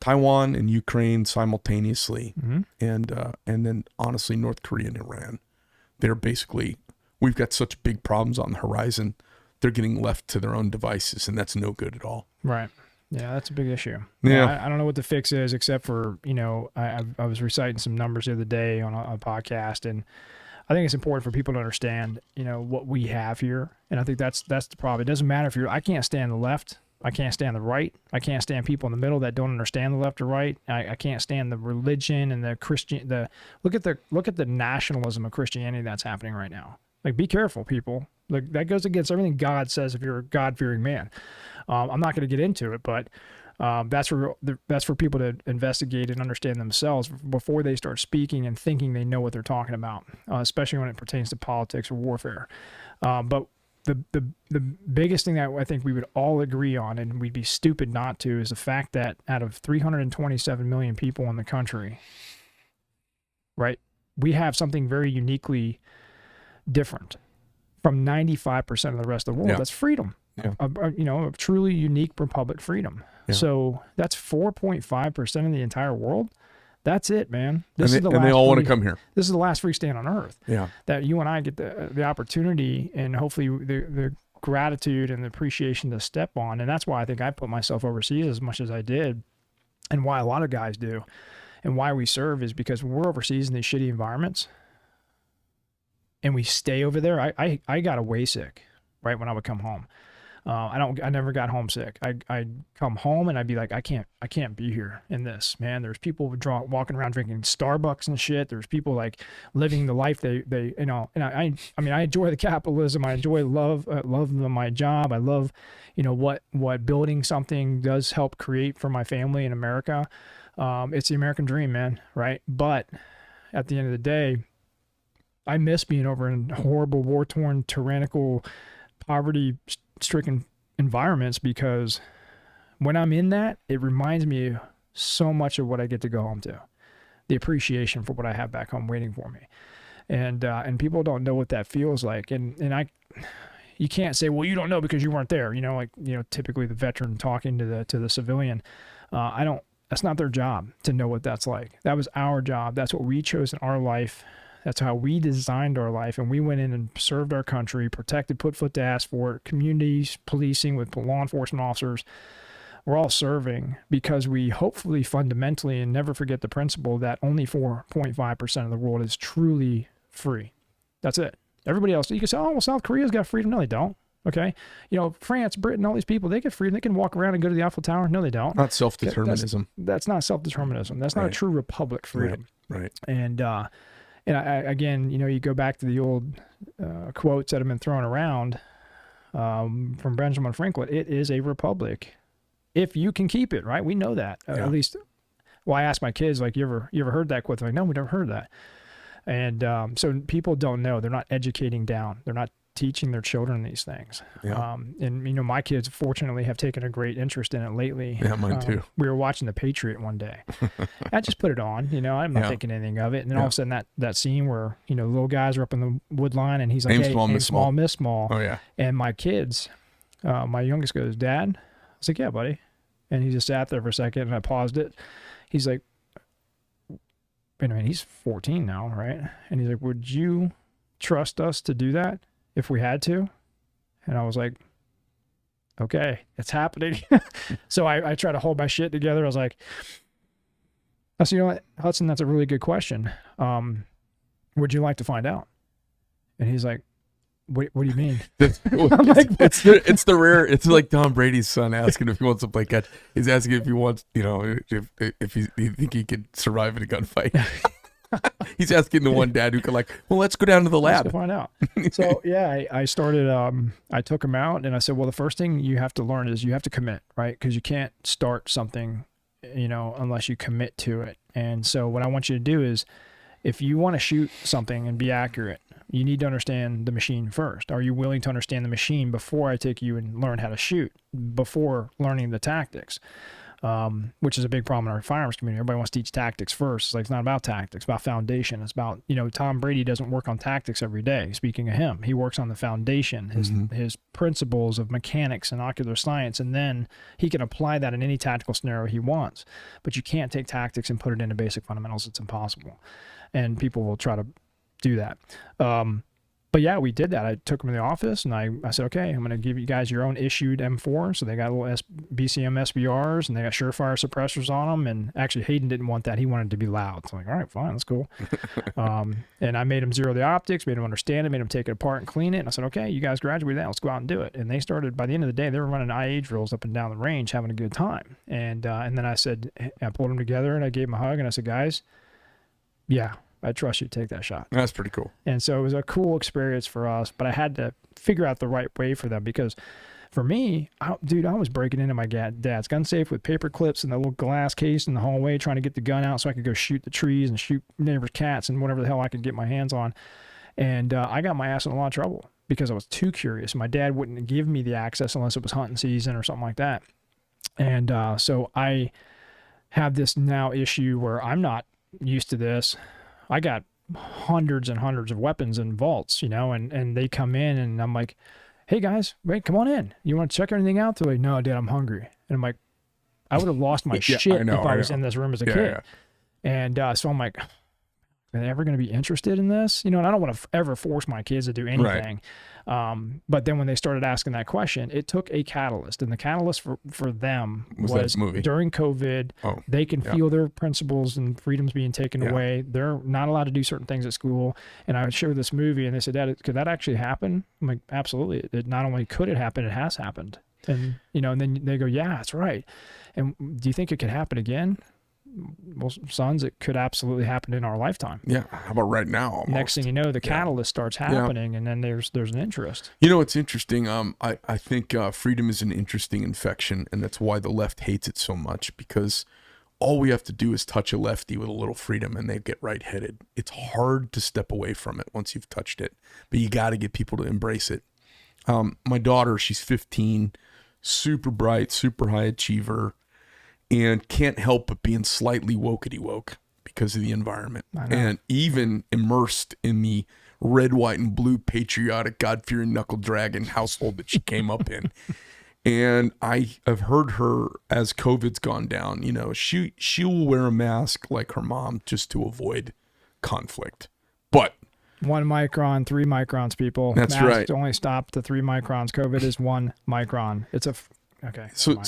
Taiwan and Ukraine simultaneously. Mm-hmm. And then honestly, North Korea and Iran. We've got such big problems on the horizon. They're getting left to their own devices, and that's no good at all. Right. Yeah, that's a big issue. Yeah. I don't know what the fix is, except for, I was reciting some numbers the other day on a podcast, and I think it's important for people to understand, what we have here. And I think that's the problem. It doesn't matter if I can't stand the left. I can't stand the right. I can't stand people in the middle that don't understand the left or right. I can't stand the religion and the Christian. Look at the nationalism of Christianity that's happening right now. Like, be careful, people. Like, that goes against everything God says if you're a God-fearing man. I'm not going to get into it, but that's for people to investigate and understand themselves before they start speaking and thinking they know what they're talking about, especially when it pertains to politics or warfare. But the biggest thing that I think we would all agree on, and we'd be stupid not to, is the fact that out of 327 million people in the country, right, we have something very uniquely different from 95% of the rest of the world. Yeah. That's freedom. Yeah. A truly unique republic freedom. Yeah. So that's 4.5% of the entire world. That's it, man. And they all want to come here. This is the last free stand on earth. Yeah. That you and I get the opportunity, and hopefully the gratitude and the appreciation to step on. And that's why I think I put myself overseas as much as I did, and why a lot of guys do, and why we serve is because when we're overseas in these shitty environments and we stay over there, I got away sick right when I would come home. I never got homesick. I'd come home and I'd be like, I can't be here in this, man. There's people walking around drinking Starbucks and shit. There's people like living the life they and I enjoy the capitalism. I enjoy love my job. I love, what building something does help create for my family in America. It's the American dream, man. Right. But at the end of the day, I miss being over in horrible, war-torn, tyrannical, poverty-stricken environments, because when I'm in that, it reminds me so much of what I get to go home to, the appreciation for what I have back home waiting for me. And people don't know what that feels like. And you can't say, well, you don't know because you weren't there. Typically the veteran talking to the civilian, that's not their job to know what that's like. That was our job. That's what we chose in our life. That's how we designed our life, and we went in and served our country, protected, put foot to ass for it, communities, policing with law enforcement officers. we're all serving because we hopefully fundamentally, and never forget the principle that only 4.5% of the world is truly free. That's it. Everybody else, you can say, oh, well, South Korea's got freedom. No, they don't. Okay. You know, France, Britain, all these people, they get freedom. They can walk around and go to the Eiffel Tower. No, they don't. Not self-determinism. That's not self-determinism. That's not a true republic freedom. Right. And I, again, you know, you go back to the old quotes that have been thrown around from Benjamin Franklin. It is a republic if you can keep it, right? We know that. At least, well, I ask my kids, like, you ever heard that quote? They're like, no, we never heard that. And so people don't know. They're not educating down. They're not teaching their children these things. And, you know, my kids fortunately have taken a great interest in it lately. Yeah, mine too. We were watching The Patriot one day. I just put it on, you know, I'm not thinking anything of it. And then all of a sudden that scene where, you know, the little guys are up in the wood line and he's like, aim small, miss small. Oh, yeah. And my kids, my youngest goes, Dad? I was like, yeah, buddy. And he just sat there for a second and I paused it. He's like, wait a minute, he's 14 now, right? And he's like, would you trust us to do that if we had to? And I was like, okay, it's happening. So I try to hold my shit together. I was like, I said, you know what, Hudson, that's a really good question. Would you like to find out? And he's like, what do you mean? It's the rare. It's like Tom Brady's son asking if he wants to play catch. He's asking if he wants, you know, if you think he could survive in a gunfight. He's asking the one dad who could, like, well, let's go down to the lab. Let's go find out. So yeah, I started. I took him out and I said, well, the first thing you have to learn is you have to commit, right? Because you can't start something, you know, unless you commit to it. And so what I want you to do is, if you want to shoot something and be accurate, you need to understand the machine first. Are you willing to understand the machine before I take you and learn how to shoot, before learning the tactics? Which is a big problem in our firearms community. Everybody wants to teach tactics first. It's like, it's not about tactics, it's about foundation. It's about, you know, Tom Brady doesn't work on tactics every day. Speaking of him, he works on the foundation, his principles of mechanics and ocular science, and then he can apply that in any tactical scenario he wants. But you can't take tactics and put it into basic fundamentals. It's impossible. And people will try to do that. But yeah, we did that. I took them to the office and I said, okay, I'm going to give you guys your own issued M4. So they got little BCM SBRs and they got Surefire suppressors on them. And actually Hayden didn't want that. He wanted to be loud. So I'm like, all right, fine, that's cool. And I made them zero the optics, made them understand it, made them take it apart and clean it. And I said, okay, you guys graduated that. Let's go out and do it. And they started, by the end of the day, they were running IA drills up and down the range, having a good time. And then I said, I pulled them together and I gave them a hug and I said, guys, yeah, I trust you to take that shot. That's pretty cool. And so it was a cool experience for us, but I had to figure out the right way for them because for me, I was breaking into my dad's gun safe with paper clips and the little glass case in the hallway trying to get the gun out so I could go shoot the trees and shoot neighbors' cats and whatever the hell I could get my hands on. And I got my ass in a lot of trouble because I was too curious. My dad wouldn't give me the access unless it was hunting season or something like that. And so I have this now issue where I'm not used to this. I got hundreds and hundreds of weapons in vaults, you know, and they come in and I'm like, hey guys, wait, come on in. You want to check everything out? They're like, no, Dad, I'm hungry. And I'm like, I would have lost my shit if I was in this room as a kid. Yeah. And so I'm like, are they ever going to be interested in this? You know, and I don't want to ever force my kids to do anything. Right. But then when they started asking that question, it took a catalyst. And the catalyst for them was during COVID, they can feel their principles and freedoms being taken away. They're not allowed to do certain things at school. And I would show this movie and they said, Dad, could that actually happen? I'm like, absolutely. It not only could it happen, it has happened. And, you know, and then they go, yeah, that's right. And do you think it could happen again? Well, sons, it could absolutely happen in our lifetime. Yeah. How about right now? Almost. Next thing you know, the catalyst starts happening, and then there's an interest. You know, it's interesting. I think freedom is an interesting infection, and that's why the left hates it so much, because all we have to do is touch a lefty with a little freedom, and they get right-headed. It's hard to step away from it once you've touched it, but you got to get people to embrace it. My daughter, she's 15, super bright, super high achiever, and can't help but being slightly wokety woke because of the environment, and even immersed in the red, white, and blue patriotic, God-fearing knuckle dragon household that she came up in. And I have heard her, as COVID's gone down, you know, she'll wear a mask like her mom just to avoid conflict. But 1 micron, 3 microns, people. That's Masks right. only stop to 3 microns. COVID is 1 micron. Okay. So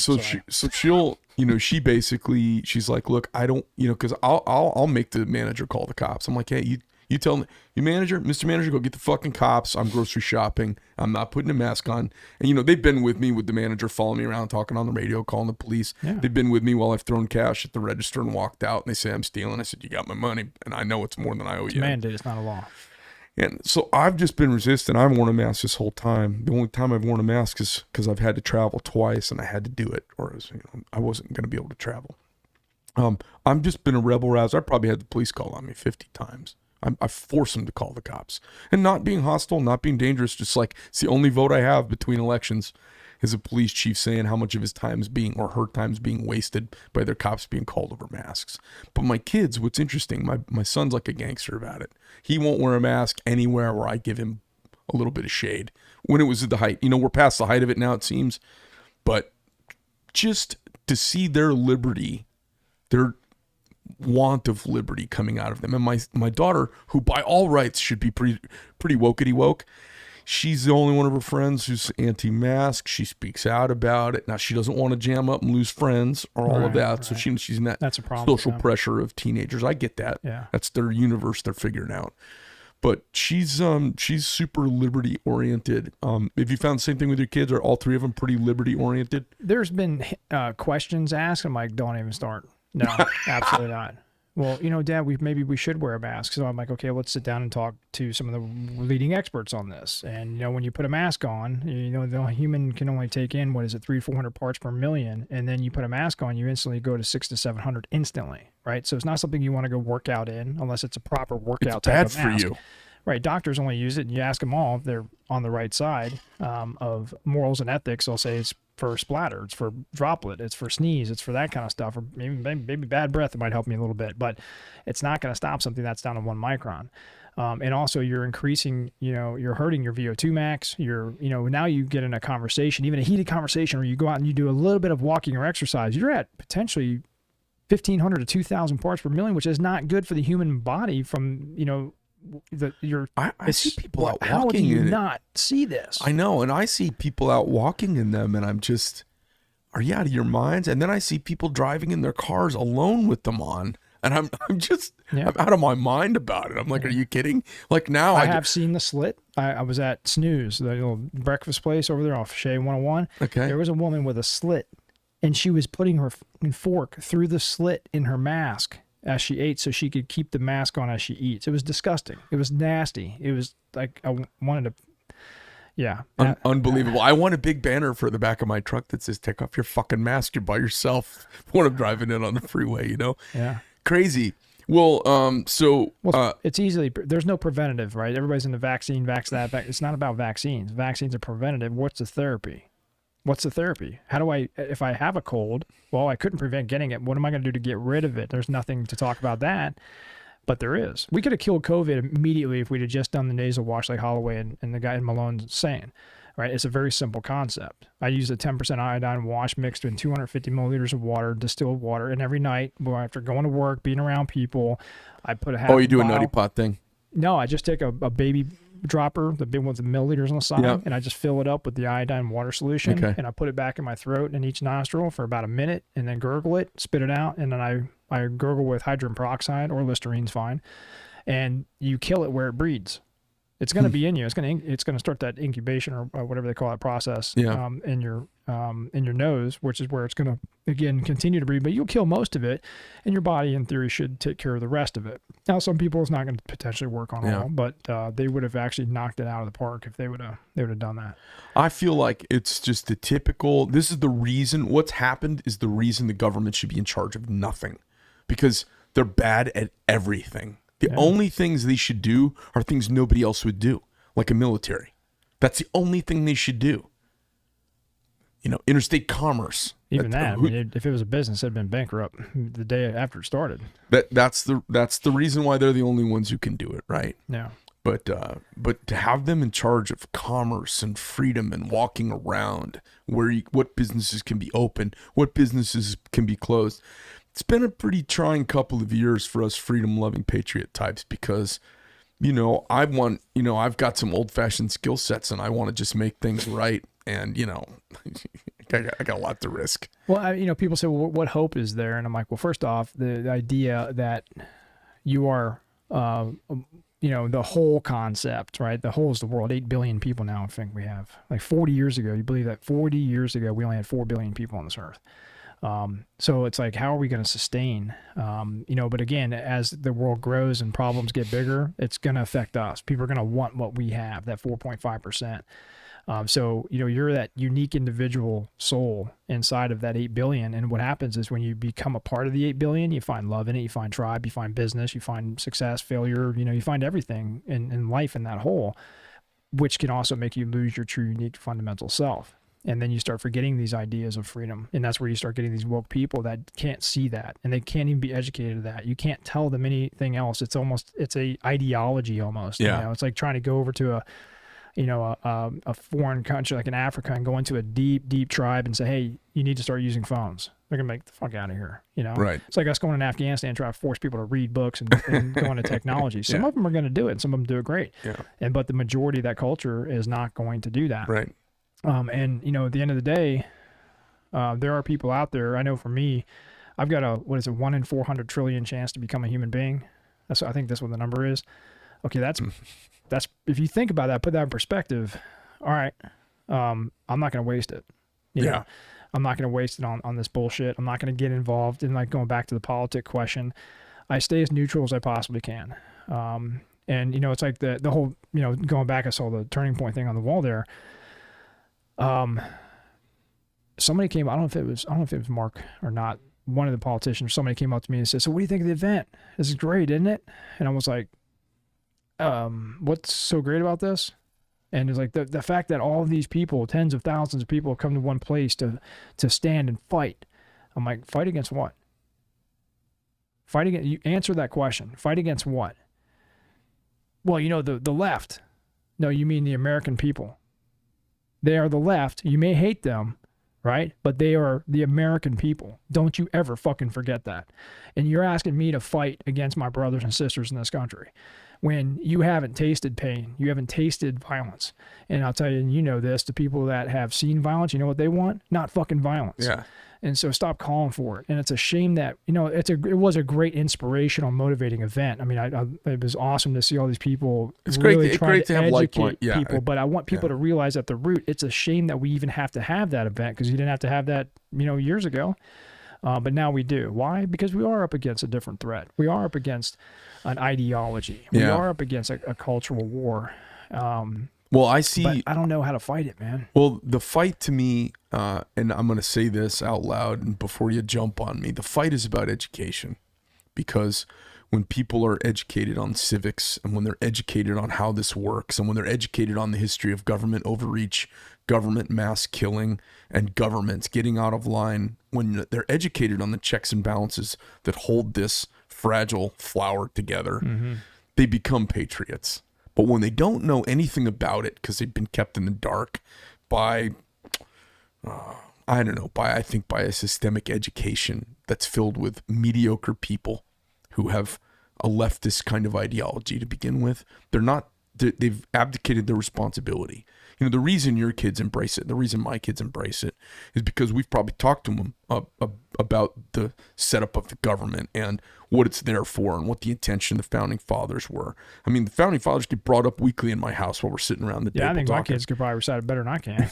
she'll, she basically, she's like, look, I don't, because I'll make the manager call the cops. I'm like, hey, you tell your manager, Mr. Manager, go get the fucking cops. I'm grocery shopping. I'm not putting a mask on. And they've been with me with the manager following me around, talking on the radio, calling the police. Yeah. They've been with me while I've thrown cash at the register and walked out. And they say I'm stealing. I said, you got my money, and I know it's more than I owe you. It's a mandate. It's not a law. And so I've just been resistant. I've worn a mask this whole time. The only time I've worn a mask is because I've had to travel twice, and I had to do it, or I wasn't going to be able to travel. I've just been a rebel rouser. I probably had the police call on me 50 times. I force them to call the cops. And not being hostile, not being dangerous, just like it's the only vote I have between elections is a police chief saying how much of his time is being, or her time is being wasted by their cops being called over masks. But my kids, what's interesting, my son's like a gangster about it. He won't wear a mask anywhere where I give him a little bit of shade. When it was at the height, we're past the height of it now, it seems. But just to see their liberty, their want of liberty coming out of them. And my daughter, who by all rights should be pretty wokety woke, she's the only one of her friends who's anti-mask. She speaks out about it. Now, she doesn't want to jam up and lose friends or all of that. Right. So she's in that That's a problem social pressure of teenagers. I get that. Yeah. That's their universe they're figuring out. But she's super liberty oriented. Have you found the same thing with your kids? Are all three of them pretty liberty oriented? There's been questions asked. I'm like, don't even start. No, absolutely not. Well, Dad, maybe we should wear a mask. So I'm like, okay, let's sit down and talk to some of the leading experts on this. And, when you put a mask on, the human can only take in, 300-400 parts per million. And then you put a mask on, you instantly go to 600 to 700 instantly, right? So it's not something you want to go work out in unless it's a proper workout type of mask. It's bad for you. Right. Doctors only use it, and you ask them all if they're on the right side of morals and ethics. They'll say it's for splatter, it's for droplet, it's for sneeze, it's for that kind of stuff, or maybe bad breath. It might help me a little bit, but it's not going to stop something that's down to 1 micron. And also you're increasing, you're hurting your VO2 max. Now you get in a conversation, even a heated conversation, where you go out and you do a little bit of walking or exercise. You're at potentially 1,500 to 2,000 parts per million, which is not good for the human body from, I see people out walking. How do you not see this? I know, and I see people out walking in them, and I'm just, are you out of your minds? And then I see people driving in their cars alone with them on, and I'm out of my mind about it. I'm like, are you kidding? Like now, I have seen the slit. I was at Snooze, the little breakfast place over there off Shea 101. Okay, there was a woman with a slit, and she was putting her fork through the slit in her mask as she ate, so she could keep the mask on as she eats. It was disgusting. It was nasty. It was like I wanted to, yeah. Unbelievable. I want a big banner for the back of my truck that says, "Take off your fucking mask. You're by yourself." When I'm driving in on the freeway, Yeah. Crazy. Well, it's easily, there's no preventative, right? Everybody's in the vaccine, that. It's not about vaccines. Vaccines are preventative. What's the therapy? How do if I have a cold, well, I couldn't prevent getting it. What am I going to do to get rid of it? There's nothing to talk about that, but there is. We could have killed COVID immediately if we'd have just done the nasal wash like Holloway and the guy in Malone's saying, right? It's a very simple concept. I use a 10% iodine wash mixed in 250 milliliters of water, distilled water, and every night, after going to work, being around people, I put a half. Oh, you do a nutty pot thing? No, I just take a baby dropper, the big one with the milliliters on the side, and I just fill it up with the iodine water solution, and I put it back in my throat and each nostril for about a minute, and then gurgle it, spit it out, and then I gurgle with hydrogen peroxide, or Listerine's fine, and you kill it where it breeds. It's going to be in you. It's going to start that incubation or whatever they call that process in your nose, which is where it's going to again continue to breed. But you'll kill most of it, and your body, in theory, should take care of the rest of it. Now, some people it's not going to potentially work on all, but they would have actually knocked it out of the park if they would have done that. I feel like it's just the typical. This is the reason. What's happened is the reason the government should be in charge of nothing, because they're bad at everything. The only things they should do are things nobody else would do, like a military. That's the only thing they should do. Interstate commerce. Even that, if it was a business, it'd been bankrupt the day after it started. That's the reason why they're the only ones who can do it, right? Yeah. But to have them in charge of commerce and freedom and walking around what businesses can be open, what businesses can be closed. It's been a pretty trying couple of years for us freedom-loving patriot types because, I've got some old-fashioned skill sets and I want to just make things right. And, I got a lot to risk. Well, people say, well, what hope is there? And I'm like, well, first off, the idea that you are, the whole concept, right? The whole is the world. 8 billion people now, I think we have. Like 40 years ago, you believe that 40 years ago, we only had 4 billion people on this earth. So it's like, how are we going to sustain? But again, as the world grows and problems get bigger, it's going to affect us. People are going to want what we have, that 4.5%. You're that unique individual soul inside of that 8 billion. And what happens is when you become a part of the 8 billion, you find love in it, you find tribe, you find business, you find success, failure, you find everything in life in that whole, which can also make you lose your true, unique, fundamental self. And then you start forgetting these ideas of freedom. And that's where you start getting these woke people that can't see that. And they can't even be educated to that. You can't tell them anything else. It's a ideology almost. Yeah. It's like trying to go over to a foreign country like in Africa and go into a deep, deep tribe and say, hey, you need to start using phones. They're going to make the fuck out of here. Right. It's like us going in Afghanistan and trying to force people to read books and go into technology. Some of them are going to do it. And some of them do it great. Yeah. But the majority of that culture is not going to do that. Right. At the end of the day, there are people out there. I know for me, I've got a 1 in 400 trillion chance to become a human being. I think that's what the number is. Okay. That's if you think about that, put that in perspective. All right. I'm not going to waste it. I'm not going to waste it on this bullshit. I'm not going to get involved in like going back to the politic question. I stay as neutral as I possibly can. It's like the whole, going back, I saw the turning point thing on the wall there. Somebody came, I don't know if it was Mark or not, one of the politicians, somebody came up to me and said, so what do you think of the event? This is great, isn't it? And I was like, what's so great about this? And it's like the fact that all of these people, tens of thousands of people, have come to one place to stand and fight. I'm like, fight against what? You answer that question. Fight against what? Well, the left. No, you mean the American people. They are the left. You may hate them, right? But they are the American people. Don't you ever fucking forget that. And you're asking me to fight against my brothers and sisters in this country when you haven't tasted pain. You haven't tasted violence. And I'll tell you, and this, the people that have seen violence, you know what they want? Not fucking violence. Yeah. And so stop calling for it. And it's a shame that, it was a great inspirational, motivating event. I mean, it was awesome to see all these people. It's really great to have educate people. But I want people to realize at the root, it's a shame that we even have to have that event because you didn't have to have that, years ago. But now we do. Why? Because we are up against a different threat. We are up against an ideology. We are up against a cultural war. Well, I see. But I don't know how to fight it, man. Well, the fight to me, and I'm going to say this out loud and before you jump on me, the fight is about education. Because when people are educated on civics and when they're educated on how this works and when they're educated on the history of government overreach, government mass killing, and governments getting out of line, when they're educated on the checks and balances that hold this fragile flower together, they become patriots. But when they don't know anything about it because they've been kept in the dark by, I think by a systemic education that's filled with mediocre people who have a leftist kind of ideology to begin with, they've abdicated their responsibility. The reason your kids embrace it, the reason my kids embrace it, is because we've probably talked to them about the setup of the government and what it's there for and what the intention of the founding fathers were. I mean, the founding fathers get brought up weekly in my house while we're sitting around the table. Yeah, I think talking. my kids could probably recite it better than I can.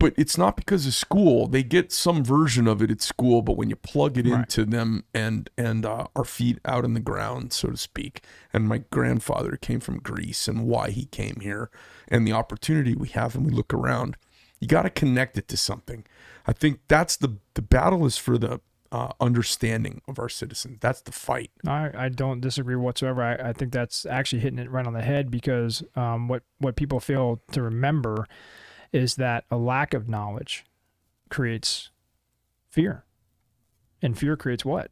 But it's not because of school. They get some version of it at school, but when you plug it into them and our feet out in the ground, so to speak, and my grandfather came from Greece and why he came here and the opportunity we have and we look around, you got to connect it to something. I think that's the battle is for the understanding of our citizens. That's the fight. I don't disagree whatsoever. I think that's actually hitting it right on the head because what people fail to remember is that a lack of knowledge creates fear. And fear creates what?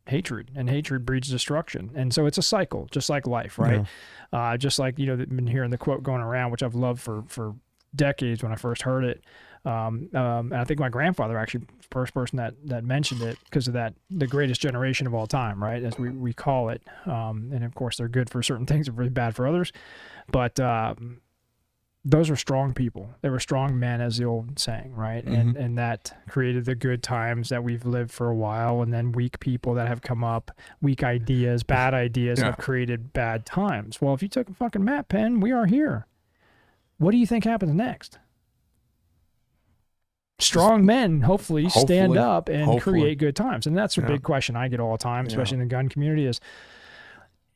Hatred. And hatred breeds destruction. And so it's a cycle, just like life, right? Yeah. Just like, been hearing the quote going around, which I've loved for decades when I first heard it. And I think my grandfather actually, first person that mentioned it because of that, the greatest generation of all time, right? As we call it. And of course, they're good for certain things and really bad for others. But those are strong people. They were strong men, as the old saying, right? And that created the good times that we've lived for a while. And then weak people that have come up, weak ideas, bad ideas have created bad times. Well, if you took a fucking map pen, we are here. What do you think happens next? Strong men hopefully stand up and create good times. And that's a big question I get all the time, especially in the gun community is,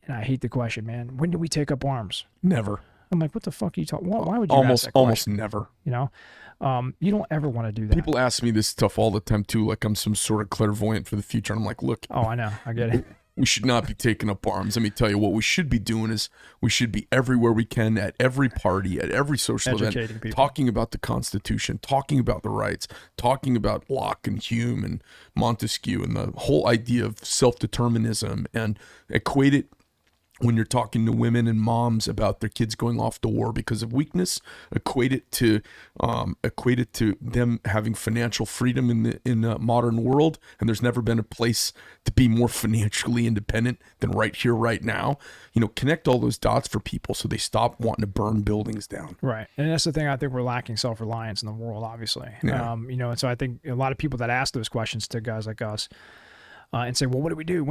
and I hate the question, man, when do we take up arms? Never. I'm like, what the fuck are you talking? Why would you ask that question? Almost never. You know, you don't ever want to do that. People ask me this stuff all the time too, like I'm some sort of clairvoyant for the future. And I'm like, look. Oh, I know. I get it. We should not be taking up arms. Let me tell you what we should be doing is we should be everywhere we can, at every party, at every social event, talking about the Constitution, talking about the rights, talking about Locke and Hume and Montesquieu and the whole idea of self-determinism, and equate it when you're talking to women and moms about their kids going off to war because of weakness, equate it to them having financial freedom in the modern world. And there's never been a place to be more financially independent than right here, right now. You know, connect all those dots for people so they stop wanting to burn buildings down. Right. And that's the thing. I think we're lacking self-reliance in the world, obviously. Yeah. You know, and so I think a lot of people that ask those questions to guys like us, and say, well, what do we do?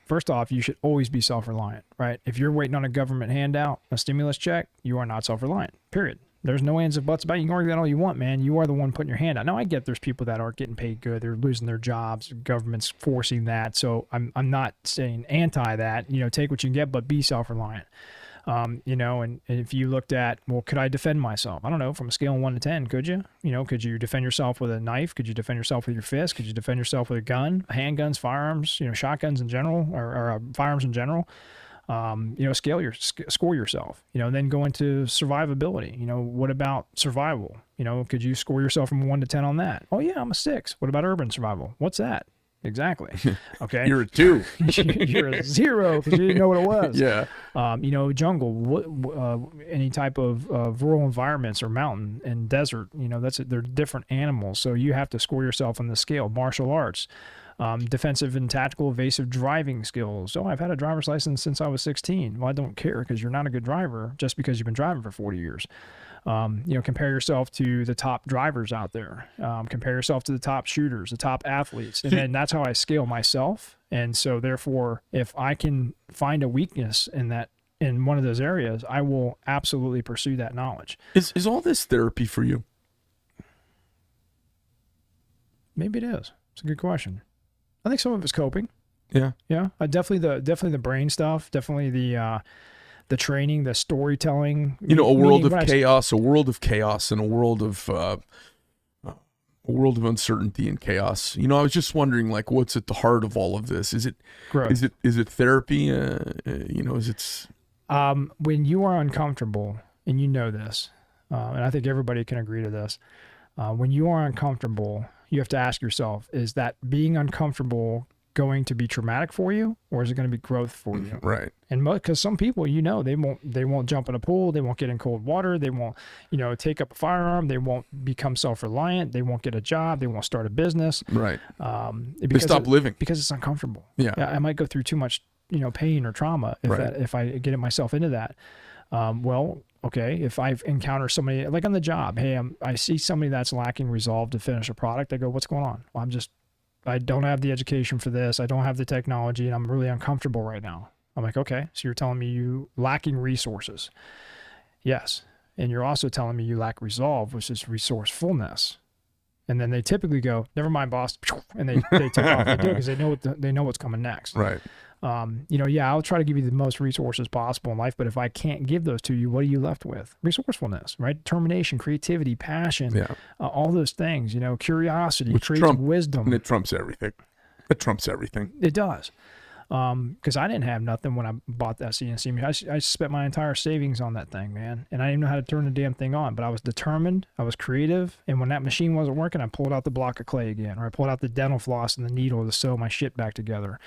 First off, you should always be self-reliant, right? If you're waiting on a government handout, a stimulus check, you are not self-reliant, period. There's no ands or buts about it. You can argue that all you want, man. You are the one putting your hand out. Now, I get there's people that aren't getting paid good. They're losing their jobs. Government's forcing that. So I'm not saying anti that. You know, take what you can get, but be self-reliant. You know, and if you looked at, well, could I defend myself? I don't know, from a scale of 1 to 10, could you? You know, could you defend yourself with a knife? Could you defend yourself with your fist? Could you defend yourself with a gun, handguns, firearms, you know, shotguns in general, or firearms in general? You know, score yourself, you know, and then go into survivability. You know, what about survival? You know, could you score yourself from 1 to 10 on that? Oh yeah, I'm a 6. What about urban survival? What's that? Exactly. Okay. You're a 2. You're a 0 because you didn't know what it was. Yeah. You know, jungle, any type of rural environments or mountain and desert, you know, they're different animals. So you have to score yourself on the scale. Martial arts, defensive and tactical evasive driving skills. Oh, I've had a driver's license since I was 16. Well, I don't care because you're not a good driver just because you've been driving for 40 years. You know, compare yourself to the top drivers out there. Compare yourself to the top shooters, the top athletes. And then that's how I scale myself. And so therefore, if I can find a weakness in one of those areas, I will absolutely pursue that knowledge. Is all this therapy for you? Maybe it is. It's a good question. I think some of it's coping. Yeah. Yeah. Definitely the brain stuff. Definitely the training, the storytelling. You know, a world of chaos, and a world of uncertainty and chaos. You know, I was just wondering, like, what's at the heart of all of this? Is it growth? Is it therapy? You know, is it? When you are uncomfortable, and you know this, and I think everybody can agree to this, when you are uncomfortable, you have to ask yourself, is that being uncomfortable going to be traumatic for you, or is it going to be growth for you? Right. And because some people, you know, they won't jump in a pool, they won't get in cold water, they won't, you know, take up a firearm, they won't become self-reliant, they won't get a job, they won't start a business. Right. They stop living because it's uncomfortable. Yeah. I might go through too much, you know, pain or trauma if I get myself into that. Well, okay, if I've encountered somebody like on the job, hey, I see somebody that's lacking resolve to finish a product, I go, what's going on? Well, I don't have the education for this. I don't have the technology, and I'm really uncomfortable right now. I'm like, okay, so you're telling me you lacking resources. Yes. And you're also telling me you lack resolve, which is resourcefulness. And then they typically go, never mind, boss. And they take off. They do it because they know what's coming next. Right. You know, yeah, I'll try to give you the most resources possible in life, but if I can't give those to you, what are you left with? Resourcefulness, right? Determination, creativity, passion, all those things, you know, curiosity, creative wisdom. And it trumps everything. It trumps everything. It does. Because I didn't have nothing when I bought that CNC machine. I spent my entire savings on that thing, man. And I didn't even know how to turn the damn thing on, but I was determined, I was creative. And when that machine wasn't working, I pulled out the block of clay again, or I pulled out the dental floss and the needle to sew my shit back together.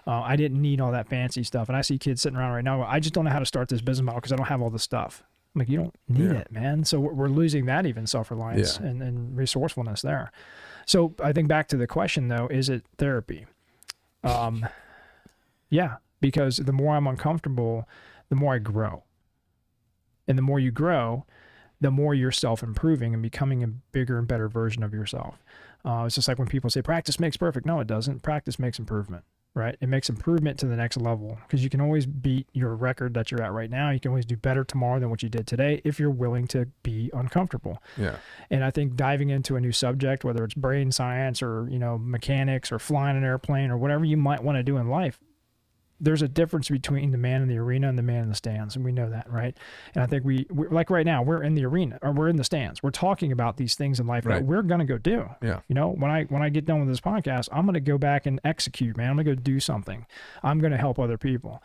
I didn't need all that fancy stuff. And I see kids sitting around right now, I just don't know how to start this business model because I don't have all the stuff. I'm like, you don't need it, man. So we're losing that even self-reliance and resourcefulness there. So I think back to the question though, is it therapy? Yeah, because the more I'm uncomfortable, the more I grow. And the more you grow, the more you're self-improving and becoming a bigger and better version of yourself. It's just like when people say practice makes perfect. No, it doesn't. Practice makes improvement, right? It makes improvement to the next level, because you can always beat your record that you're at right now. You can always do better tomorrow than what you did today if you're willing to be uncomfortable. Yeah. And I think diving into a new subject, whether it's brain science or, mechanics or flying an airplane or whatever you might want to do in life, there's a difference between the man in the arena and the man in the stands. And we know that, right? And I think we like right now, we're in the arena, or we're in the stands. We're talking about these things in life that we're going to go do. Yeah. When I get done with this podcast, I'm going to go back and execute, man. I'm going to go do something. I'm going to help other people.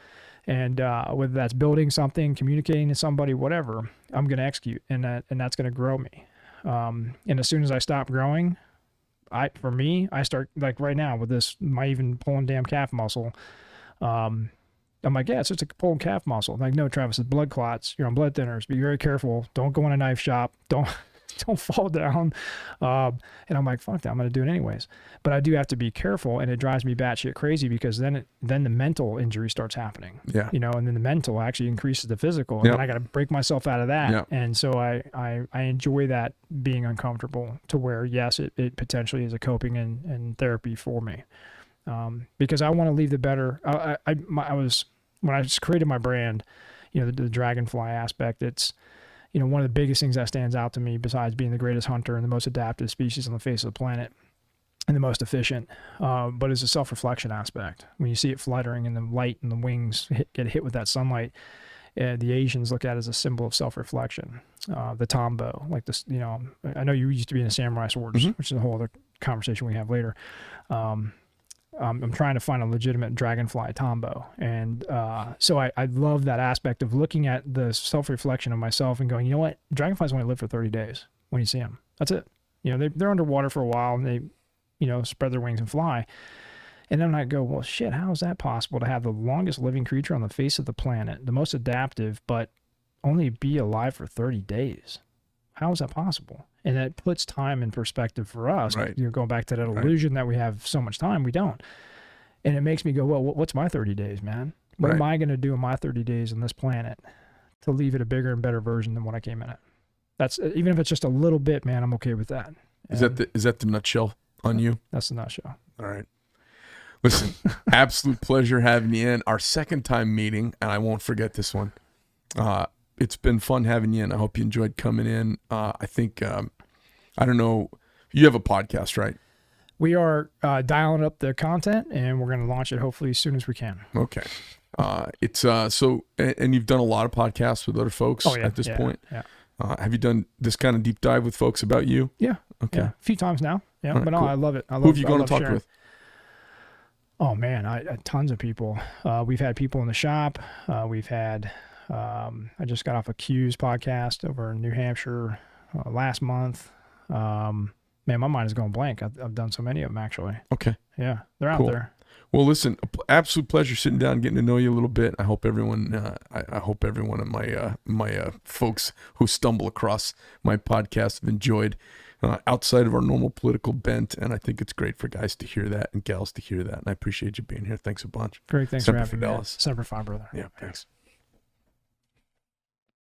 And whether that's building something, communicating to somebody, whatever, I'm going to execute. And that's going to grow me. And as soon as I stop growing, I start, like right now with this, my even pulling damn calf muscle, I'm like, yeah, it's just a pulling calf muscle. I'm like, no, Travis, it's blood clots. You're on blood thinners. Be very careful. Don't go in a knife shop. Don't fall down. And I'm like, fuck that. I'm going to do it anyways. But I do have to be careful, and it drives me batshit crazy, because then the mental injury starts happening. Yeah. And then the mental actually increases the physical, and then I got to break myself out of that. Yeah. And so I enjoy that, being uncomfortable, to where, yes, it potentially is a coping and therapy for me. Because I want to leave the better. When I just created my brand, the dragonfly aspect, it's, one of the biggest things that stands out to me, besides being the greatest hunter and the most adaptive species on the face of the planet and the most efficient, but it's a self-reflection aspect. When you see it fluttering and the light and the wings get hit with that sunlight, the Asians look at it as a symbol of self-reflection. The tombow, like this, I know you used to be in the samurai swords, which is a whole other conversation we have later. I'm trying to find a legitimate dragonfly tombow. And so I love that aspect of looking at the self-reflection of myself and going, you know what? Dragonflies only live for 30 days when you see them. That's it. They're underwater for a while, and they, spread their wings and fly. And then I go, well, shit, how is that possible to have the longest living creature on the face of the planet, the most adaptive, but only be alive for 30 days? How is that possible? And that puts time in perspective for us. Right. Going back to that illusion that we have so much time, we don't. And it makes me go, well, what's my 30 days, man? What am I going to do in my 30 days on this planet to leave it a bigger and better version than what I came in it? That's, even if it's just a little bit, man, I'm okay with that. Is that the nutshell on you? That's the nutshell. All right. Listen, absolute pleasure having you in. Our second time meeting, and I won't forget this one. It's been fun having you in. I hope you enjoyed coming in. I think, I don't know, you have a podcast, right? We are dialing up the content, and we're going to launch it hopefully as soon as we can. Okay. It's so, and you've done a lot of podcasts with other folks at this point. Yeah. Have you done this kind of deep dive with folks about you? Yeah. Okay. Yeah. A few times now. Yeah. Right, but no, cool. I love it. Who have you gone to talk with? Oh man, tons of people. We've had people in the shop. We've had, I just got off a Q's podcast over in New Hampshire last month. Man, my mind is going blank. I've done so many of them, actually. Okay. Yeah, they're out there. Well, listen, absolute pleasure sitting down, getting to know you a little bit. I hope everyone, I hope everyone of my folks who stumble across my podcast have enjoyed outside of our normal political bent. And I think it's great for guys to hear that and gals to hear that. And I appreciate you being here. Thanks a bunch. Great. Thanks Semper for having me. Fidelis. Semper Fi, brother. Yeah, thanks.